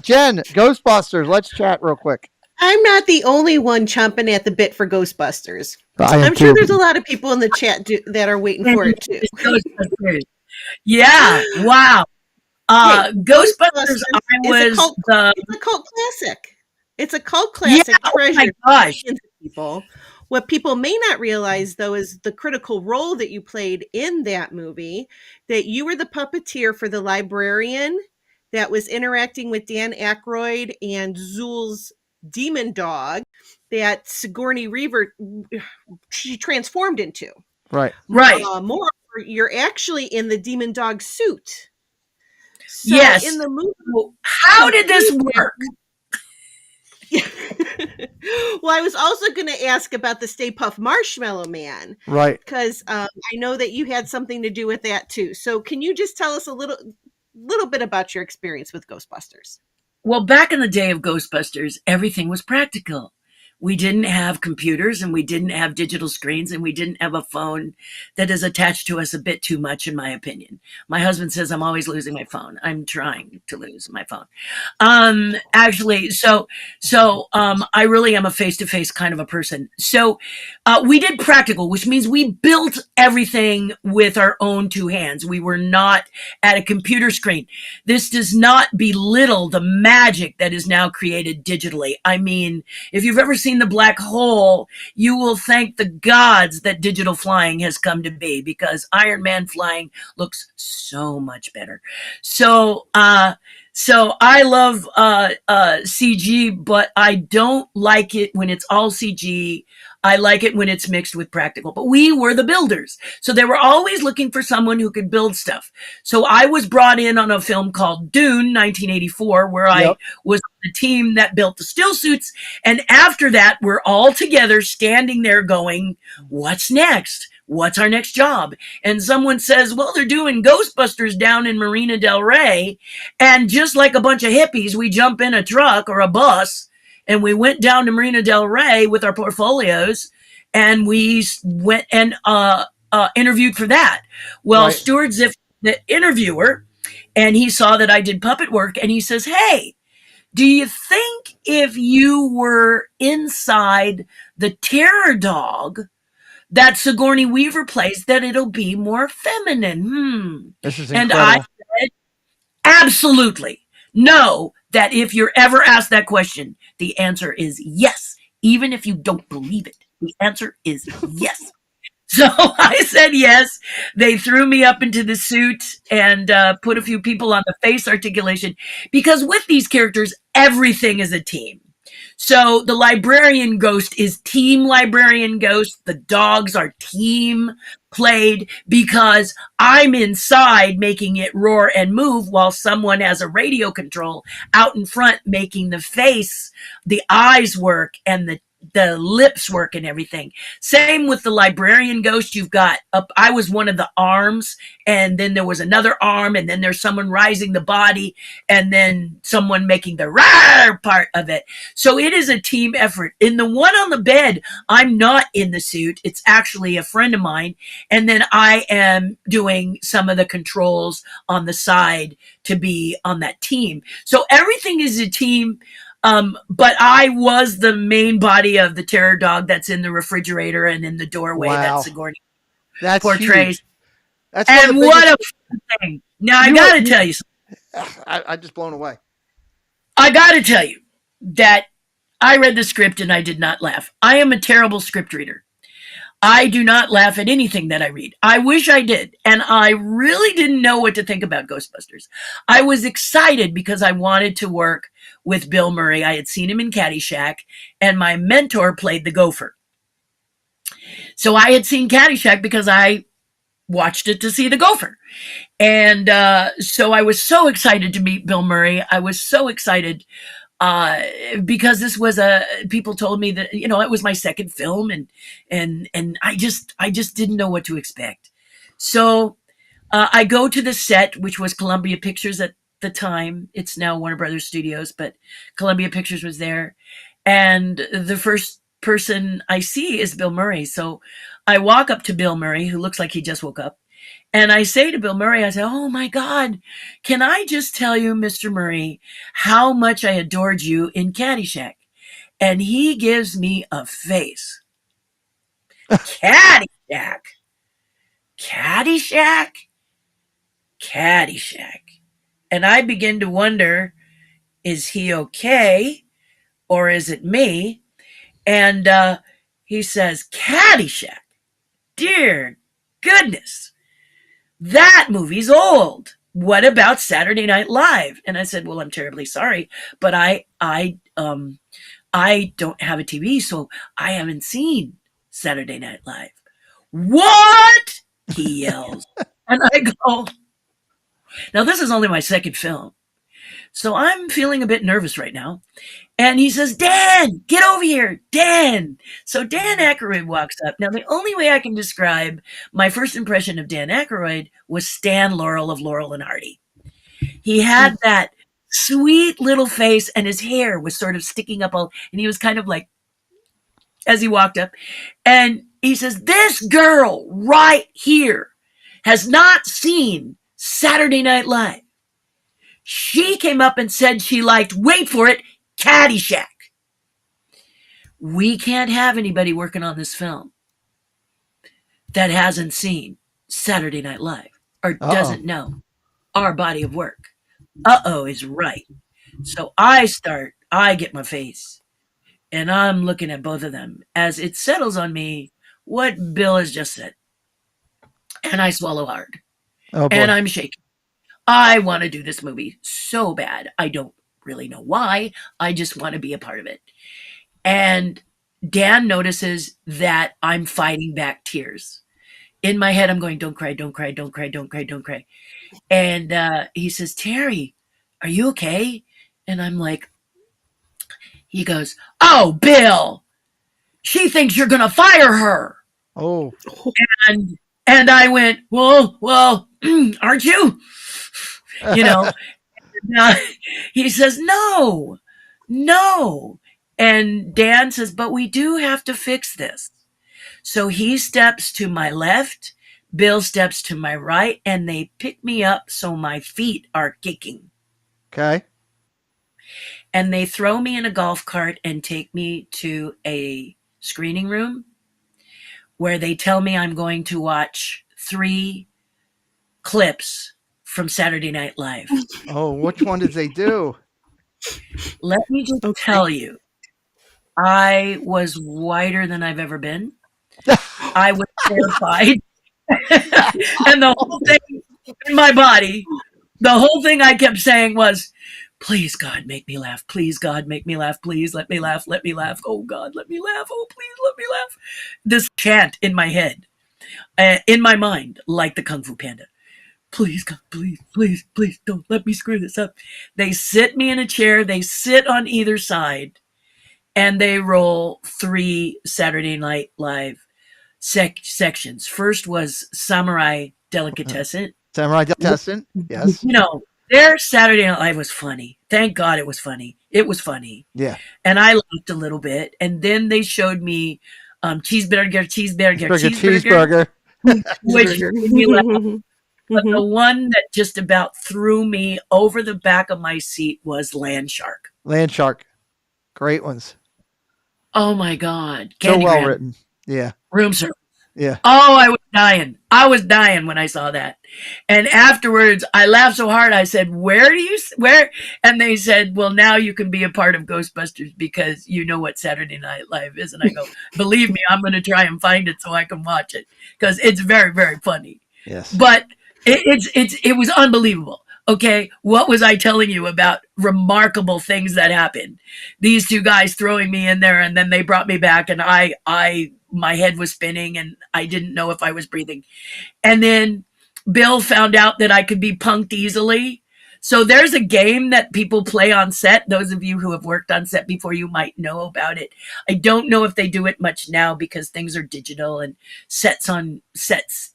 Jen, Ghostbusters. Let's chat real quick. I'm not the only one chomping at the bit for Ghostbusters. I'm sure there's a lot of people in the chat that are waiting for it too. Yeah. Wow. Ghostbusters, I is a was cult. the It's a cult classic. It's a cult yeah. classic Oh my treasure. gosh. People. What people may not realize, though, is the critical role that you played in that movie. That you were the puppeteer for the librarian that was interacting with Dan Aykroyd and Zool's demon dog that Sigourney Weaver she transformed into. Right. Right. Moreover, you're actually in the demon dog suit. So in Yes. the movie, Well, how did this work? well, I was also going to ask about the Stay Puft Marshmallow Man, Right. because I know that you had something to do with that too. So can you just tell us a little bit about your experience with Ghostbusters? Well, back in the day of Ghostbusters, everything was practical. We didn't have computers and we didn't have digital screens and we didn't have a phone that is attached to us a bit too much, in my opinion. My husband says I'm always losing my phone. I'm trying to lose my phone. Actually, I really am a face-to-face kind of a person. So we did practical, which means we built everything with our own two hands. We were not at a computer screen. This does not belittle the magic that is now created digitally. I mean, if you've ever seen the black hole, you will thank the gods that digital flying has come to be, because Iron Man flying looks so much better. So I love CG, but I don't like it when it's all CG. I like it when it's mixed with practical. But we were the builders. So they were always looking for someone who could build stuff. So I was brought in on a film called Dune, 1984, where I was on the team that built the still suits. And after that, we're all together standing there going, what's next? What's our next job? And someone says, well, they're doing Ghostbusters down in Marina Del Rey. And just like a bunch of hippies, we jump in a truck or a bus and we went down to Marina Del Rey with our portfolios and we went and interviewed for that. Well, Right. Stuart Ziff, the interviewer, and he saw that I did puppet work and he says, hey, do you think if you were inside the terror dog that Sigourney Weaver plays, that it'll be more feminine? This is And incredible. I said, absolutely. Know that if you're ever asked that question, the answer is yes. Even if you don't believe it, the answer is yes. So I said yes. They threw me up into the suit and put a few people on the face articulation, because with these characters, everything is a team. So the librarian ghost is team librarian ghost. The dogs are team played, because I'm inside making it roar and move while someone has a radio control out in front making the face, the eyes work, and the lips work and everything. Same with the librarian ghost. You've got up, I was one of the arms, and then there was another arm, and then there's someone rising the body, and then someone making the rawr part of it. So it is a team effort. In the one on the bed, I'm not in the suit. It's actually a friend of mine. And then I am doing some of the controls on the side to be on that team. So everything is a team. But I was the main body of the terror dog that's in the refrigerator and in the doorway that Sigourney portrays. Huge. That's and what a thing. Now, I got to tell you something. I'm just blown away. I got to tell you that I read the script and I did not laugh. I am a terrible script reader. I do not laugh at anything that I read. I wish I did. And I really didn't know what to think about Ghostbusters. I was excited because I wanted to work with Bill Murray. I had seen him in Caddyshack, and my mentor played the gopher. So I had seen Caddyshack because I watched it to see the gopher. And so I was so excited to meet Bill Murray. I was so excited because this was people told me that, it was my second film, and I just didn't know what to expect. So I go to the set, which was Columbia Pictures at the time. It's now Warner Brothers Studios, but Columbia Pictures was there. And the first person I see is Bill Murray. So I walk up to Bill Murray, who looks like he just woke up. And I say to Bill Murray, I say, oh my God, can I just tell you, Mr. Murray, how much I adored you in Caddyshack? And he gives me a face. Caddyshack. Caddyshack. Caddyshack. And I begin to wonder, is he okay? Or is it me? And he says, Caddyshack. Dear goodness, that movie's old. What about Saturday Night Live? And I said, well, I'm terribly sorry, but I don't have a TV, so I haven't seen Saturday Night Live. What? He yells. And I go, now this is only my second film, so I'm feeling a bit nervous right now. And he says, Dan, get over here, Dan. So Dan Aykroyd walks up. Now, the only way I can describe my first impression of Dan Aykroyd was Stan Laurel of Laurel and Hardy. He had that sweet little face, and his hair was sort of sticking up, and he was kind of like, as he walked up, and he says, this girl right here has not seen Saturday Night Live. She came up and said she liked, wait for it, Caddyshack. We can't have anybody working on this film that hasn't seen Saturday Night Live or doesn't know our body of work. Is right. So I get my face, and I'm looking at both of them as it settles on me what Bill has just said. And I swallow hard. And I'm shaking. I want to do this movie so bad. I don't really know why. I just want to be a part of it. And Dan notices that I'm fighting back tears. In my head, I'm going, don't cry, don't cry, don't cry, don't cry, don't cry. And he says, Terri, are you okay? And I'm like, he goes, oh, Bill, she thinks you're going to fire her. Oh. And I went, well, aren't you? You know, he says, no. And Dan says, but we do have to fix this. So he steps to my left, Bill steps to my right, and they pick me up so my feet are kicking. Okay. And they throw me in a golf cart and take me to a screening room where they tell me I'm going to watch 3 clips from Saturday Night Live. Oh, which one did they do? Let me just tell you, I was whiter than I've ever been. I was terrified. And the whole thing in my body, the whole thing I kept saying was, please, God, make me laugh. Please, God, make me laugh. Please, let me laugh. Let me laugh. Oh, God, let me laugh. Oh, please, let me laugh. This chant in my head, in my mind, like the Kung Fu Panda. Please, God, please, please, please, don't let me screw this up. They sit me in a chair. They sit on either side, and they roll 3 Saturday Night Live sections. First was Samurai Delicatessen. Samurai Delicatessen, yes. You know, their Saturday Night Live was funny. Thank God it was funny. It was funny. Yeah. And I laughed a little bit. And then they showed me cheeseburger. Which made me laugh. But the one that just about threw me over the back of my seat was Land Shark. Land Shark. Great ones. Oh, my God. So well written. Yeah. Room service. Yeah. Oh, I was dying. I was dying when I saw that. And afterwards, I laughed so hard. I said, where? And they said, well, now you can be a part of Ghostbusters because you know what Saturday Night Live is. And I go, believe me, I'm going to try and find it so I can watch it because it's very, very funny. Yes. But it was unbelievable. Okay, what was I telling you about remarkable things that happened? These 2 guys throwing me in there, and then they brought me back, and my head was spinning, and I didn't know if I was breathing. And then Bill found out that I could be punked easily. So there's a game that people play on set. Those of you who have worked on set before, you might know about it. I don't know if they do it much now because things are digital and sets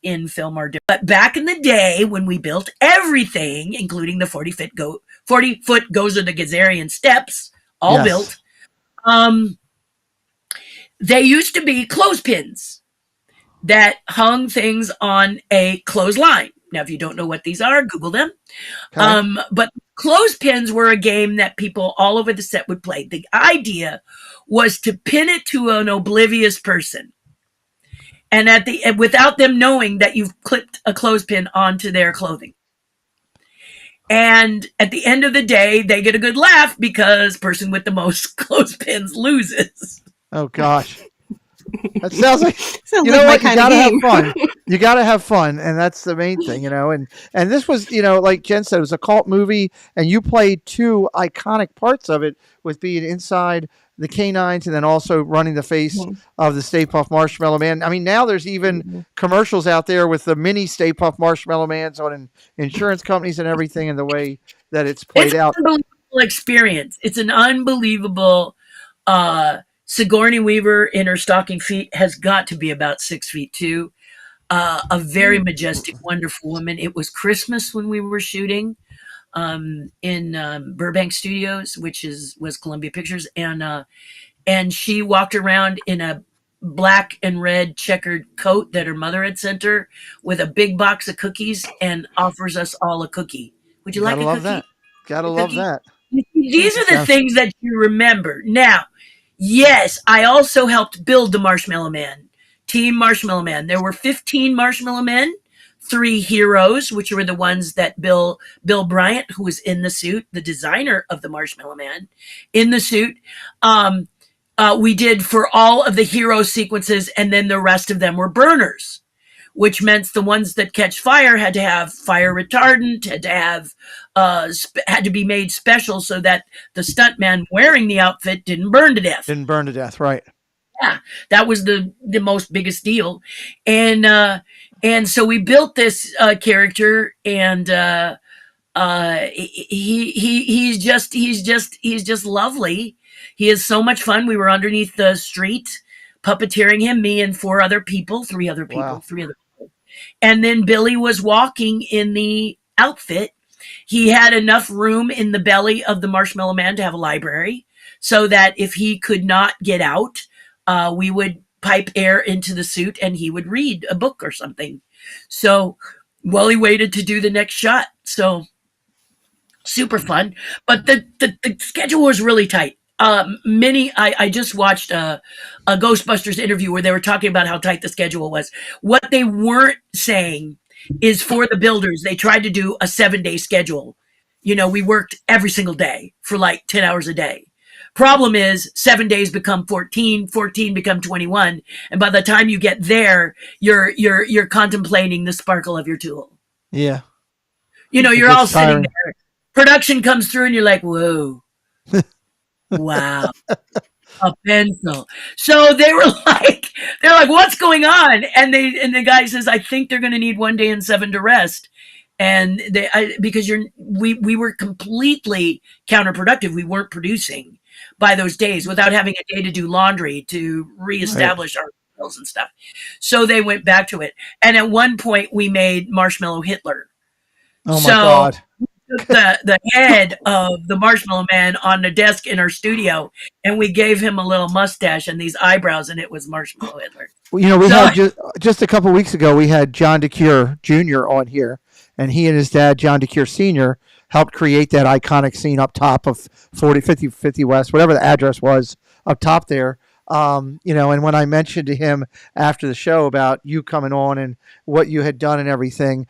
in film are different. But back in the day when we built everything, including the 40-foot Gozer the Gazarian steps, all built, they used to be clothespins that hung things on a clothesline. Now, if you don't know what these are, Google them. Okay. But clothespins were a game that people all over the set would play. The idea was to pin it to an oblivious person, and without them knowing that you've clipped a clothespin onto their clothing. And at the end of the day, they get a good laugh because person with the most clothespins loses. Oh gosh. That sounds like Sounds you like know my what, you kind of gotta have game. fun. You gotta have fun, and that's the main thing, And this was, like Jen said, it was a cult movie, and you played two iconic parts of it with being inside the canines and then also running the face Mhm. of the Stay Puft Marshmallow Man. I mean, now there's even Mhm. commercials out there with the mini Stay Puft Marshmallow Mans on insurance companies and everything, and the way that it's It's played an out. unbelievable experience. It's an unbelievable. Sigourney Weaver in her stocking feet has got to be about 6 feet too. A very majestic, wonderful woman. It was Christmas when we were shooting in Burbank Studios, which was Columbia Pictures, and she walked around in a black and red checkered coat that her mother had sent her with a big box of cookies and offers us all a cookie. Would you like Gotta a love cookie? that. Gotta A love cookie? that. These That are the sounds things that you remember. Now, yes, I also helped build the Marshmallow Man, Team Marshmallow Man. There were 15 Marshmallow Men, 3 heroes, which were the ones that Bill Bryant, who was in the suit, the designer of the Marshmallow Man, in the suit. We did for all of the hero sequences, and then the rest of them were burners, which meant the ones that catch fire had to have fire retardant, had to have had to be made special so that the stuntman wearing the outfit didn't burn to death. didn't burn to death, right? Yeah, that was the most biggest deal, and so we built this character, and he's just lovely. He is so much fun. We were underneath the street puppeteering him, me and 4 other people, 3 other people, Wow. 3 other people. And then Billy was walking in the outfit. He had enough room in the belly of the Marshmallow Man to have a library so that if he could not get out, we would pipe air into the suit and he would read a book or something. So while he waited to do the next shot. So super fun. But the schedule was really tight. I just watched a Ghostbusters interview where they were talking about how tight the schedule was. What they weren't saying is for the builders, they tried to do a 7-day schedule. We worked every single day for like 10 hours a day. Problem is 7 days become 14, 14 become 21. And by the time you get there, you're contemplating the sparkle of your tool. Yeah. You're gets all sitting tiring. there. Production comes through and you're like, whoa. Wow. A pencil. So they're like, what's going on? And the guy says, I think they're going to need 1 day and 7 to rest. And because we were completely counterproductive. We weren't producing by those days without having a day to do laundry, to reestablish our skills and stuff. So they went back to it. And at one point we made Marshmallow Hitler. Oh my God. Took the head of the Marshmallow Man on the desk in our studio, and we gave him a little mustache and these eyebrows, and it was Marshmallow Hitler. Well, we had just a couple weeks ago, we had John DeCure Jr. on here, and he and his dad, John DeCure Sr., helped create that iconic scene up top of 50 West, whatever the address was up top there. And when I mentioned to him after the show about you coming on and what you had done and everything,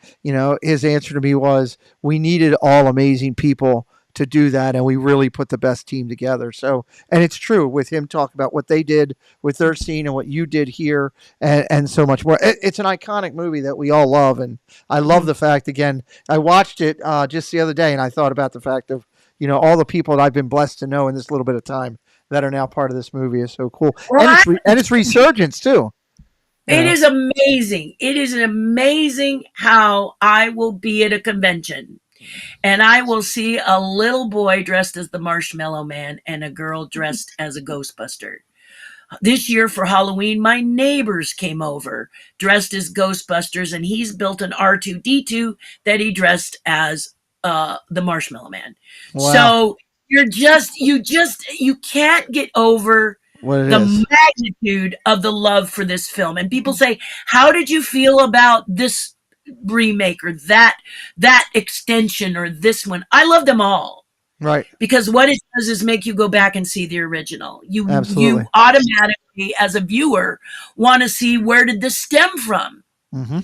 his answer to me was, we needed all amazing people to do that, and we really put the best team together. So, and it's true with him talking about what they did with their scene and what you did here, and so much more. It's an iconic movie that we all love, and I love the fact, again, I watched it just the other day, and I thought about the fact of, all the people that I've been blessed to know in this little bit of time that are now part of this movie is so cool. Right. And it's resurgence too. It is amazing. It is amazing how I will be at a convention and I will see a little boy dressed as the Marshmallow Man and a girl dressed as a Ghostbuster. This year for Halloween, my neighbors came over dressed as Ghostbusters, and he's built an R2-D2 that he dressed as the Marshmallow Man. Wow. So you can't get over the magnitude of the love for this film. And people say, how did you feel about this remake or that extension or this one? I love them all. Right. Because what it does is make you go back and see the original. You automatically, as a viewer, want to see, where did this stem from? Mm-hmm.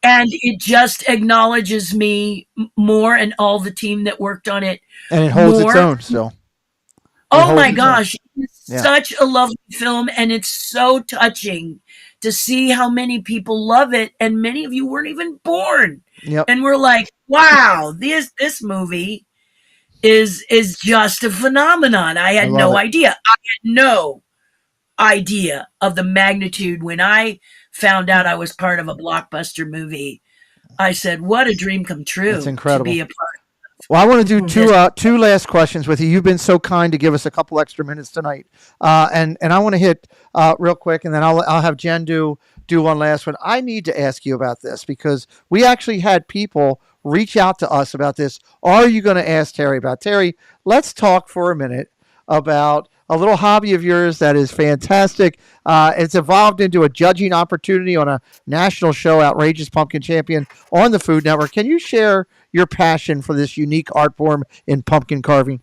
And it just acknowledges me more and all the team that worked on it And it holds its more. own still. Oh my gosh, it's Yeah. such a lovely film, and it's so touching to see how many people love it, and many of you weren't even born. Yep. And we're like, wow, this movie is just a phenomenon. I had no idea. I had no idea of the magnitude. When I found out I was part of a blockbuster movie, I said, what a dream come true. It's incredible. To be a part. Well, I want to do two last questions with you. You've been so kind to give us a couple extra minutes tonight, and I want to hit real quick, and then I'll have Jen do one last one. I need to ask you about this because we actually had people reach out to us about this. Are you going to ask Terri about Terri? Let's talk for a minute about a little hobby of yours that is fantastic. It's evolved into a judging opportunity on a national show, Outrageous Pumpkin Champion, on the Food Network. Can you share your passion for this unique art form in pumpkin carving?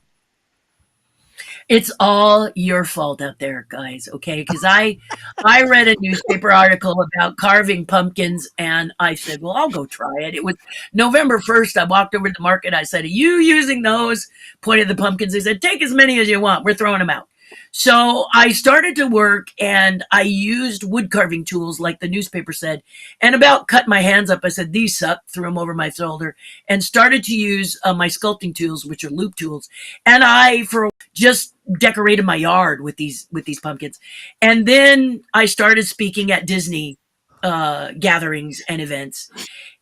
It's all your fault out there, guys, okay? Because I read a newspaper article about carving pumpkins, and I said, well, I'll go try it. It was November 1st. I walked over to the market. I said, are you using those? Pointed at the pumpkins. They said, take as many as you want. We're throwing them out. So I started to work, and I used wood carving tools like the newspaper said, and about cut my hands up. I said, these suck, threw them over my shoulder, and started to use my sculpting tools, which are loop tools. And I just decorated my yard with these pumpkins. And then I started speaking at Disney gatherings and events.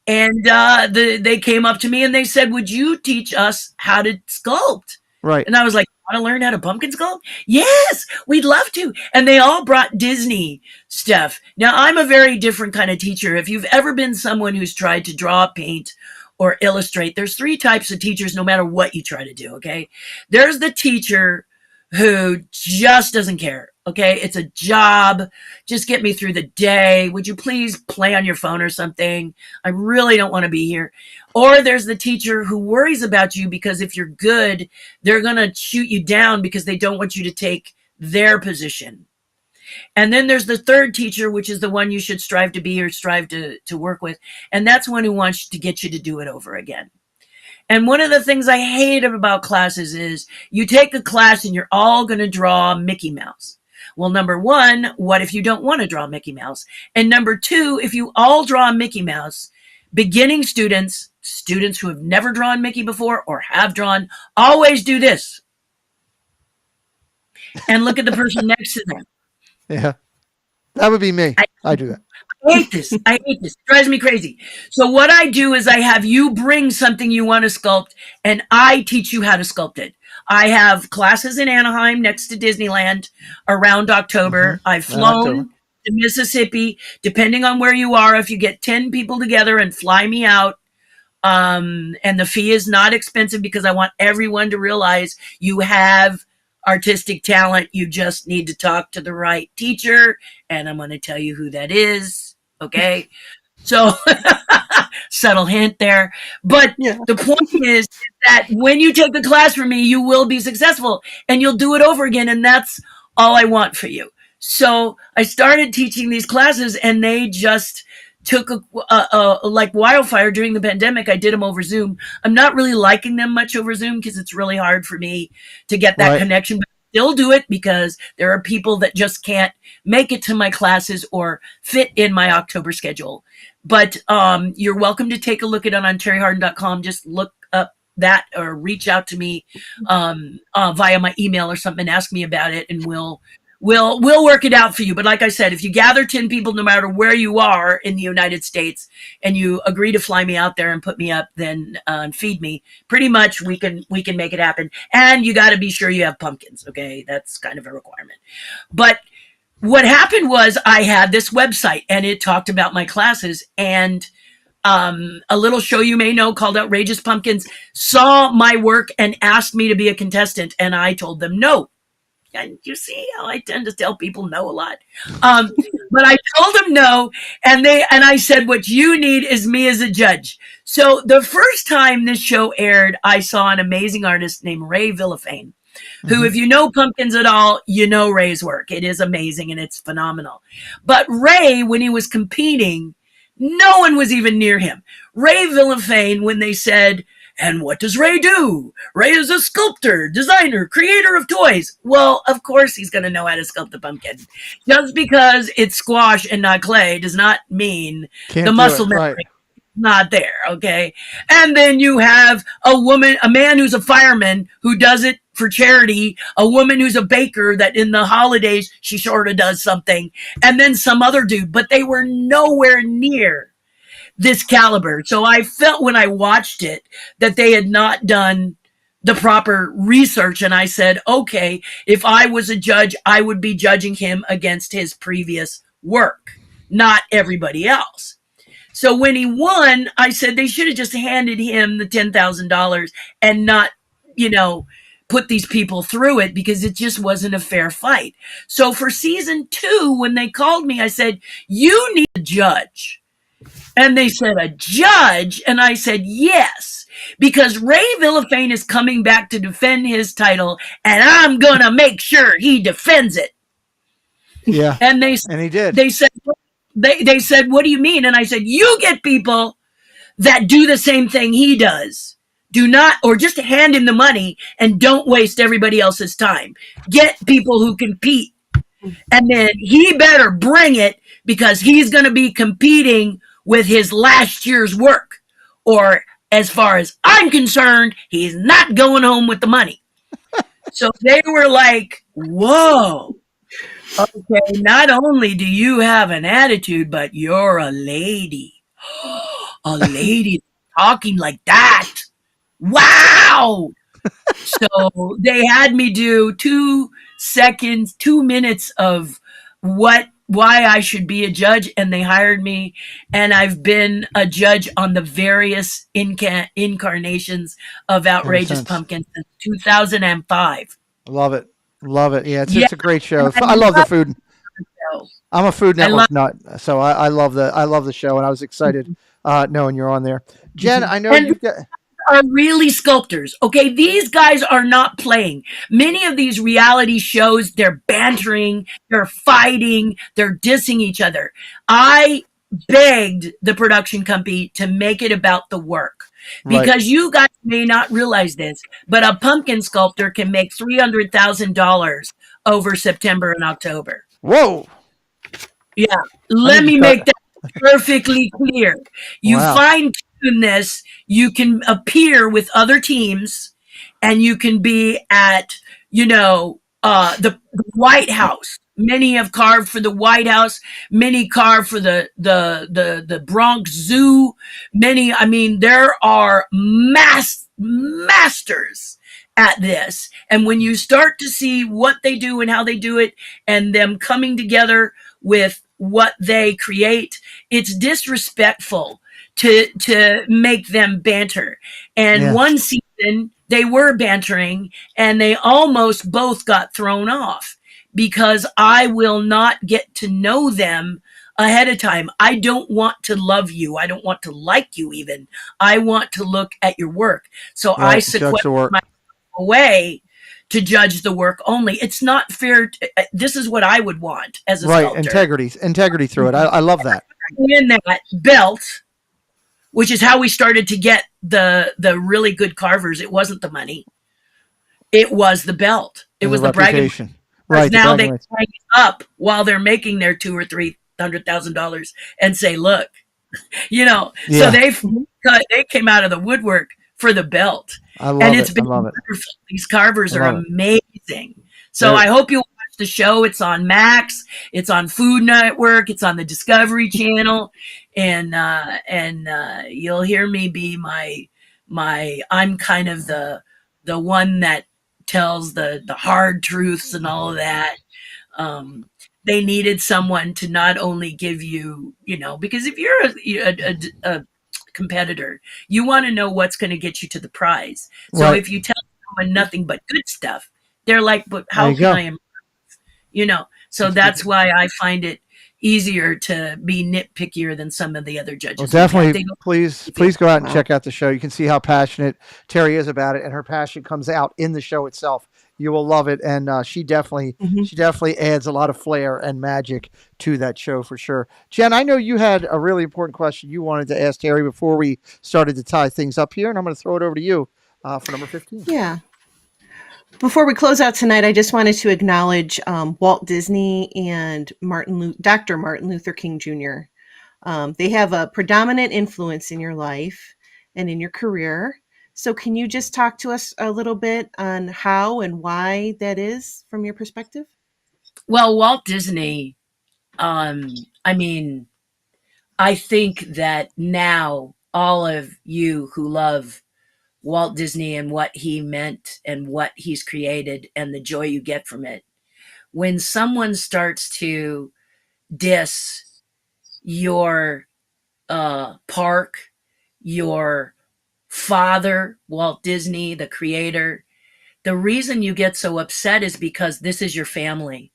And they came up to me and they said, would you teach us how to sculpt? Right. And I was like, want to learn how to pumpkin sculpt? Yes, we'd love to. And they all brought Disney stuff. Now, I'm a very different kind of teacher. If you've ever been someone who's tried to draw, paint, or illustrate, there's three types of teachers no matter what you try to do, okay? There's the teacher who just doesn't care, okay? It's a job. Just get me through the day. Would you please play on your phone or something? I really don't want to be here. Or there's the teacher who worries about you because if you're good, they're going to shoot you down because they don't want you to take their position. And then there's the third teacher, which is the one you should strive to be or strive to work with. And that's one who wants to get you to do it over again. And one of the things I hate about classes is you take a class and you're all going to draw Mickey Mouse. Well, number one, what if you don't want to draw Mickey Mouse? And number two, if you all draw Mickey Mouse, beginning students who have never drawn Mickey before or have drawn, always do this. And look at the person next to them. Yeah, that would be me. I do that. I hate this. It drives me crazy. So what I do is I have you bring something you want to sculpt, and I teach you how to sculpt it. I have classes in Anaheim next to Disneyland around October. Mm-hmm. I've flown to Mississippi, depending on where you are. If you get 10 people together and fly me out, and the fee is not expensive because I want everyone to realize you have artistic talent. You just need to talk to the right teacher, and I'm going to tell you who that is. Okay. So subtle hint there. But the point is that when you take the class from me, you will be successful and you'll do it over again. And that's all I want for you. So I started teaching these classes and they just took like wildfire during the pandemic. I did them over Zoom. I'm not really liking them much over Zoom because it's really hard for me to get that connection, but I still do it because there are people that just can't make it to my classes or fit in my October schedule. But you're welcome to take a look at it on terriharden.com. Just look up that or reach out to me via my email or something, ask me about it, and we'll work it out for you. But like I said, if you gather 10 people, no matter where you are in the United States, and you agree to fly me out there and put me up, then feed me, pretty much we can make it happen. And you got to be sure you have pumpkins. Okay. That's kind of a requirement. But what happened was I had this website and it talked about my classes, and a little show you may know called Outrageous Pumpkins saw my work and asked me to be a contestant. And I told them no. And you see how I tend to tell people no a lot. But I told them no, and I said, what you need is me as a judge. So the first time this show aired, I saw an amazing artist named Ray Villafane, who, if you know pumpkins at all, you know Ray's work. It is amazing and it's phenomenal. But Ray, when he was competing, No one was even near him. Ray Villafane, when they said, and what does Ray do? Ray is a sculptor, designer, creator of toys. Well, of course he's going to know how to sculpt a pumpkin. Just because it's squash and not clay does not mean the muscle memory is not there, okay? And then you have a man who's a fireman who does it for charity, a woman who's a baker that in the holidays she sort of does something, and then some other dude, but they were nowhere near this caliber. So I felt when I watched it that they had not done the proper research. And I said, okay, if I was a judge, I would be judging him against his previous work, not everybody else. So when he won, I said they should have just handed him the $10,000 and not, put these people through it, because it just wasn't a fair fight. So for season 2, when they called me, I said, you need a judge. And they said, a judge? And I said, yes, because Ray Villafane is coming back to defend his title, and I'm going to make sure he defends it. Yeah. And he did. They said, what do you mean? And I said, you get people that do the same thing he does. Do not, or just hand him the money and don't waste everybody else's time. Get people who compete. And then he better bring it, because he's going to be competing with his last year's work, or as far as I'm concerned, he's not going home with the money. So they were like, whoa, okay, not only do you have an attitude, but you're a lady. A lady talking like that. Wow. So they had me do 2 minutes of why I should be a judge, and they hired me, and I've been a judge on the various incarnations of Outrageous Pumpkin since 2005. Love it. Yeah, it's a great show. I love the food. I'm a Food Network nut, so I love the show, and I was excited knowing you're on there. Jen, I know you've got... are really sculptors. Okay, these guys are not playing. Many of these reality shows, they're bantering, they're fighting, they're dissing each other. I begged the production company to make it about the work, because you guys may not realize this, but a pumpkin sculptor can make $300,000 over September and October. Whoa. Yeah, let me make that perfectly clear. You find in this, you can appear with other teams, and you can be at, the White House. Many have carved for the White House. Many carved for the Bronx Zoo. There are masters at this. And when you start to see what they do and how they do it, and them coming together with what they create, it's disrespectful to make them banter. And one season they were bantering, and they almost both got thrown off, because I will not get to know them ahead of time. I don't want to love you. I don't want to like you even. I want to look at your work. So I sequester myself away to judge the work only. It's not fair. This is what I would want as a sculptor. Integrity through it. I love that. In that belt, which is how we started to get the really good carvers. It wasn't the money. It was the belt. It was the bragging. Right. Now they hang it up while they're making their $200,000 or $300,000 and say, look, so they came out of the woodwork for the belt. I love it's been wonderful. These carvers are amazing. So I hope you'll watch the show. It's on Max. It's on Food Network. It's on the Discovery Channel. And you'll hear me be I'm kind of the one that tells the hard truths and all of that. They needed someone to not only give you, because if you're a competitor, you want to know what's going to get you to the prize. So if you tell someone nothing but good stuff, they're like, but how can I improve? So that's why I find it easier to be nitpickier than some of the other judges. Well, definitely, please go out and check out the show. You can see how passionate Terri is about it, and her passion comes out in the show itself. You will love it, and she Mhm. definitely adds a lot of flair and magic to that show for sure. Jen, I know you had a really important question you wanted to ask Terri before we started to tie things up here, and I'm going to throw it over to you for number 15. Yeah. Before we close out tonight, I just wanted to acknowledge Walt Disney and Dr. Martin Luther King Jr. They have a predominant influence in your life and in your career. So, can you just talk to us a little bit on how and why that is from your perspective? Well, Walt Disney, I mean, I think that now all of you who love Walt Disney and what he meant and what he's created and the joy you get from it, when someone starts to diss your park, your father, Walt Disney, the creator, the reason you get so upset is because this is your family.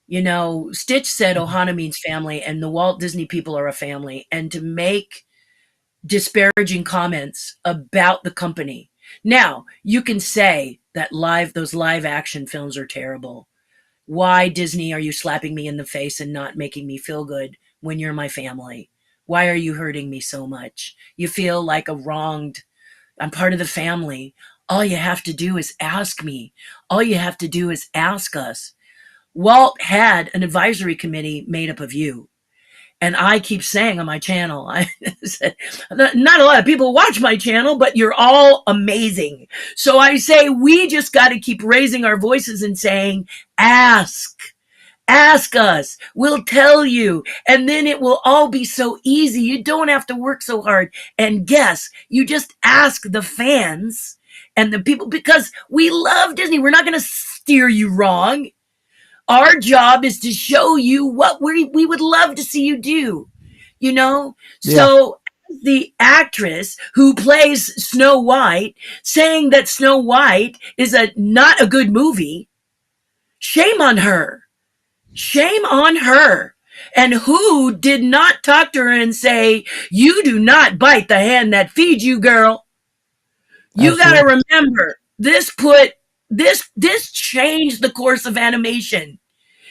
You know, Stitch said Mhm. Ohana means family, and the Walt Disney people are a family. And to make disparaging comments about the company. Now, you can say that those live action films are terrible. Why, Disney, are you slapping me in the face and not making me feel good when you're my family? Why are you hurting me so much? You feel like I'm part of the family. All you have to do is ask me. All you have to do is ask us. Walt had an advisory committee made up of you. And I keep saying on my channel, I said, not a lot of people watch my channel, but you're all amazing. So I say, we just got to keep raising our voices and saying, ask us, we'll tell you. And then it will all be so easy. You don't have to work so hard and guess. You just ask the fans and the people, because we love Disney. We're not going to steer you wrong. Our job is to show you what we would love to see you do, you know? Yeah. So the actress who plays Snow White saying that Snow White is not a good movie, shame on her. Shame on her. And who did not talk to her and say, you do not bite the hand that feeds you, girl. You got to remember, this changed the course of animation.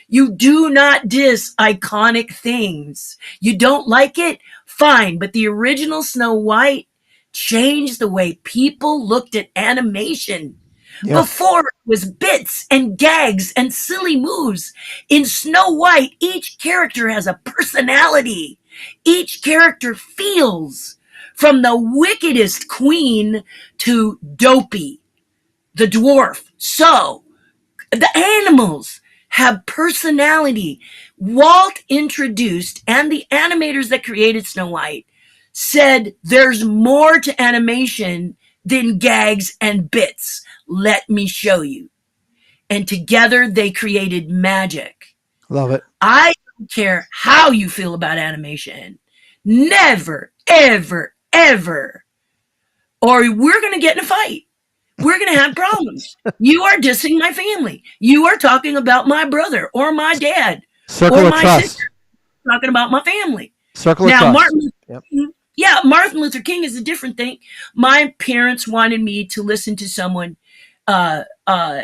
You do not diss iconic things. You don't like it? Fine. But the original Snow White changed the way people looked at animation. Yeah. Before it was bits and gags and silly moves. In Snow White, each character has a personality. Each character feels, from the wickedest queen to Dopey, the dwarf. So, the animals have personality. Walt introduced, and the animators that created Snow White said there's more to animation than gags and bits. Let me show you. And together they created magic. Love it. I don't care how you feel about animation. Never, ever, ever. Or we're going to get in a fight. We're going to have problems. You are dissing my family. You are talking about my brother or my dad Circle or of my trust. sister. Talking about my family. Circle of Now, trust. Martin Luther King is a different thing. My parents wanted me to listen to someone uh, uh,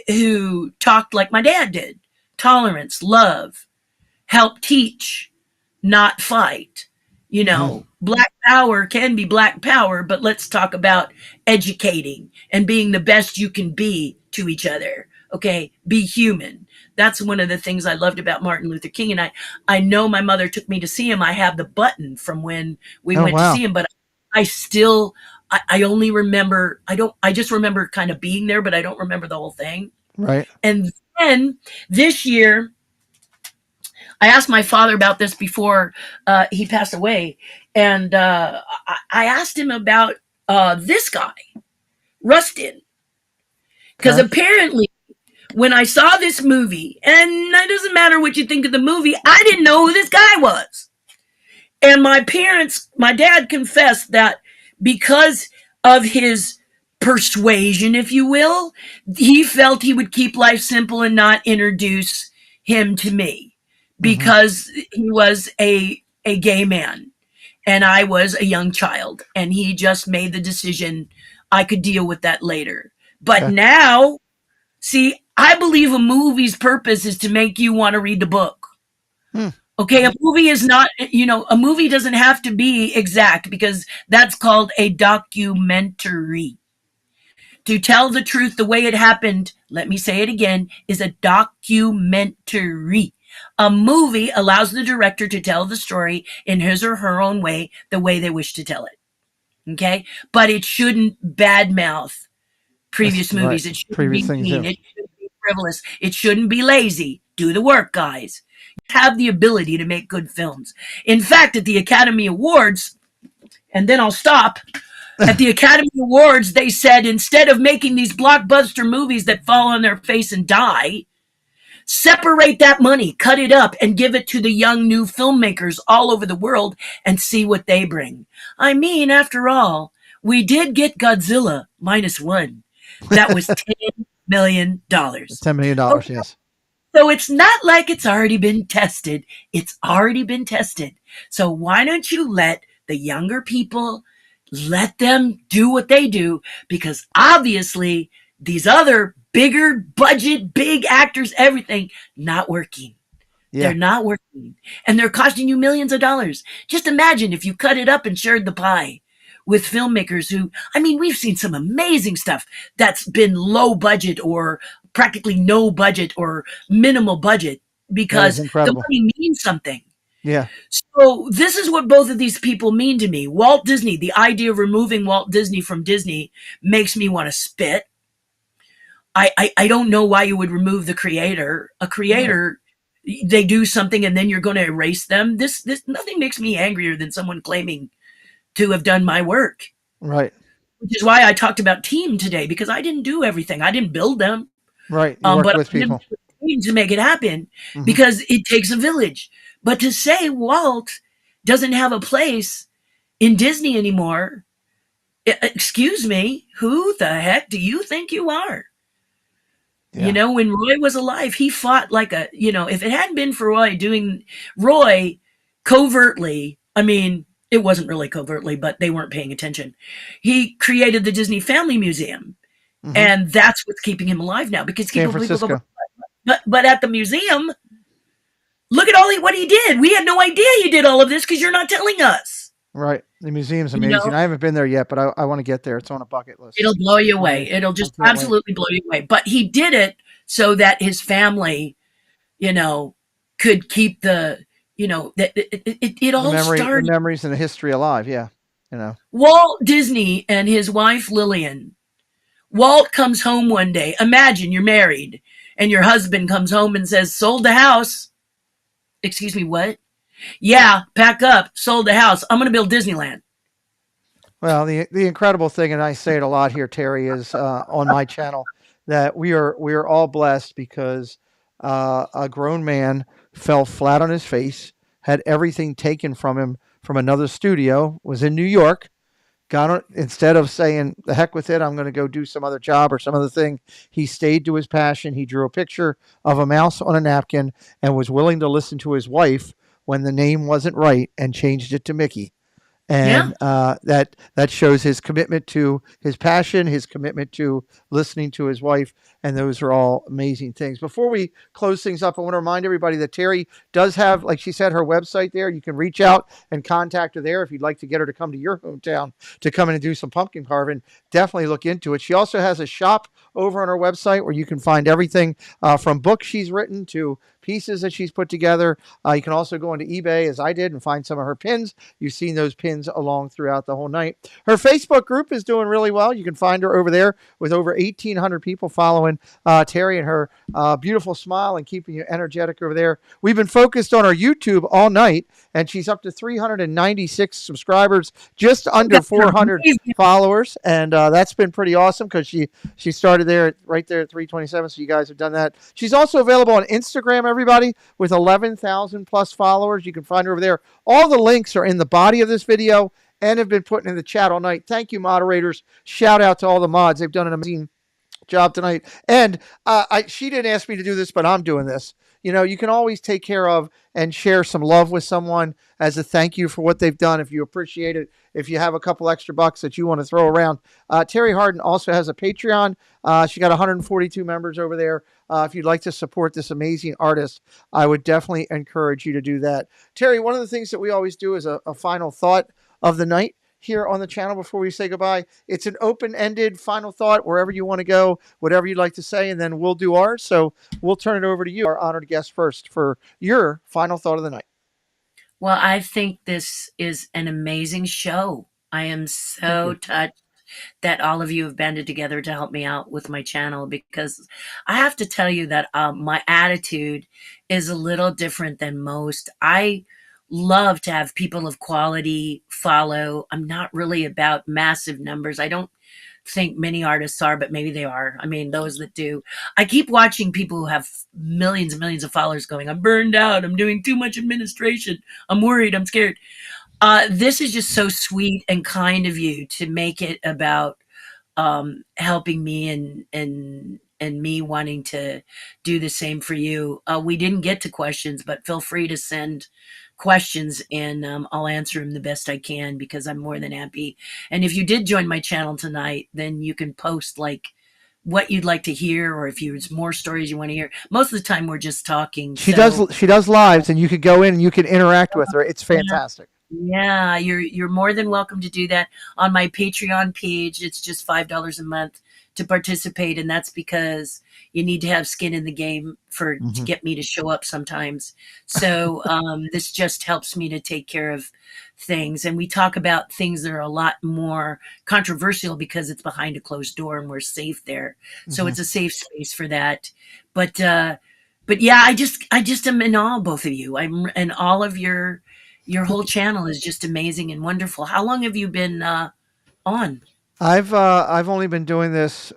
who talked like my dad did. Tolerance, love, help teach, not fight. You know, Black power can be Black power, but let's talk about educating and being the best you can be to each other. Okay, be human. That's one of the things I loved about Martin Luther King. And I know my mother took me to see him. I have the button from when we went to see him, but I only remember, I just remember kind of being there, but I don't remember the whole thing. Right. And then this year, I asked my father about this before he passed away, and I asked him about this guy, Rustin, because apparently when I saw this movie, and it doesn't matter what you think of the movie, I didn't know who this guy was. And my dad confessed that because of his persuasion, if you will, he felt he would keep life simple and not introduce him to me because he was a gay man and I was a young child, and he just made the decision I could deal with that later. But now See, I believe a movie's purpose is to make you want to read the book. Hmm. Okay, a movie is not, a movie doesn't have to be exact because that's called a documentary. To tell the truth the way it happened, let me say it again, is a documentary. A movie allows the director to tell the story in his or her own way, the way they wish to tell it. Okay? But it shouldn't badmouth previous That's right. movies. It shouldn't Previous be things, mean. yeah. It shouldn't be frivolous. It shouldn't be lazy. Do the work, guys. You have the ability to make good films. In fact, at the Academy Awards, and then I'll stop. At the Academy Awards, they said instead of making these blockbuster movies that fall on their face and die, separate that money, cut it up, and give it to the young new filmmakers all over the world and see what they bring. I mean, after all, we did get Godzilla -1. That was $10 million. $10 million, Okay, yes. so it's not like it's already been tested. It's already been tested. So why don't you let the younger people, let them do what they do? Because obviously these other bigger budget, big actors, everything, not working. Yeah. They're not working. And they're costing you millions of dollars. Just imagine if you cut it up and shared the pie with filmmakers who, I mean, we've seen some amazing stuff that's been low budget or practically no budget or minimal budget because the incredible. money means something. Yeah. So this is what both of these people mean to me. Walt Disney, the idea of removing Walt Disney from Disney makes me want to spit. I don't know why you would remove the creator. A creator, they do something and then you're going to erase them. This nothing makes me angrier than someone claiming to have done my work. Right. Which is why I talked about team today, because I didn't do everything. I didn't build them. Right. You work But with I didn't people do a team to make it happen Mhm. because it takes a village. But to say Walt doesn't have a place in Disney anymore, excuse me, who the heck do you think you are? Yeah. When Roy was alive, he fought like if it hadn't been for Roy covertly, I mean, it wasn't really covertly, but they weren't paying attention. He created the Disney Family Museum, Mhm. and that's what's keeping him alive now because San people Francisco. but at the museum, look at what he did. We had no idea he did all of this because you're not telling us. Right. The museum's You amazing. know? I haven't been there yet, but I want to get there. It's on a bucket list. It'll blow you away. Right. It'll just I can't wait. absolutely blow you away. But he did it so that his family, could keep the, that it all The started. memories and the history alive. Yeah. Walt Disney and his wife Lillian. Walt comes home one day. Imagine you're married and your husband comes home and says, sold the house. Excuse me, what? Yeah, pack up, sold the house. I'm going to build Disneyland. Well, the incredible thing, and I say it a lot here, Terry, is on my channel that we are all blessed because a grown man fell flat on his face, had everything taken from him from another studio, was in New York, instead of saying the heck with it, I'm going to go do some other job or some other thing, he stayed to his passion. He drew a picture of a mouse on a napkin and was willing to listen to his wife when the name wasn't right and changed it to Mickey. And that shows his commitment to his passion, his commitment to listening to his wife, and those are all amazing things. Before we close things up, I want to remind everybody that Terri does have, like she said, her website there. You can reach out and contact her there if you'd like to get her to come to your hometown to come in and do some pumpkin carving. Definitely look into it. She also has a shop over on her website where you can find everything from books she's written to pieces that she's put together. You can also go onto eBay, as I did, and find some of her pins. You've seen those pins along throughout the whole night. Her Facebook group is doing really well. You can find her over there with over 1,800 people following Terri and her beautiful smile and keeping you energetic over there. We've been focused on our YouTube all night, and she's up to 396 subscribers, just under 400 followers, and that's been pretty awesome because she started there right there at 327, so you guys have done that. She's also available on Instagram, everybody, with 11,000 plus followers. You can find her over there. All the links are in the body of this video and have been put in the chat all night. Thank you, moderators. Shout out to all the mods. They've done an amazing job tonight. And she didn't ask me to do this, but I'm doing this. You can always take care of and share some love with someone as a thank you for what they've done. If you appreciate it, if you have a couple extra bucks that you want to throw around. Terri Hardin also has a Patreon. She got 142 members over there. If you'd like to support this amazing artist, I would definitely encourage you to do that. Terri, one of the things that we always do is a final thought of the night here on the channel before we say goodbye. It's an open-ended final thought, wherever you want to go, whatever you'd like to say, and then we'll do ours. So we'll turn it over to you, our honored guest, first for your final thought of the night. Well, I think this is an amazing show. I am so touched that all of you have banded together to help me out with my channel, because I have to tell you that my attitude is a little different than most. I love to have people of quality follow. I'm not really about massive numbers. I don't think many artists are, but maybe they are. I mean, those that do. I keep watching people who have millions and millions of followers going, I'm burned out. I'm doing too much administration. I'm worried. I'm scared. This is just so sweet and kind of you to make it about helping me and me wanting to do the same for you. We didn't get to questions, but feel free to send questions and I'll answer them the best I can, because I'm more than happy. And if you did join my channel tonight, then you can post like what you'd like to hear, or if there's more stories you want to hear. Most of the time we're just talking. She does lives, and you could go in and you can interact with her. It's fantastic. Yeah, you're more than welcome to do that on my Patreon page. It's just $5 a month to participate, and that's because you need to have skin in the game to get me to show up sometimes. So this just helps me to take care of things, and we talk about things that are a lot more controversial because it's behind a closed door and we're safe there. So it's a safe space for that. But yeah, I just am in awe of both of you. And all of your whole channel is just amazing and wonderful. How long have you been on? I've only been doing this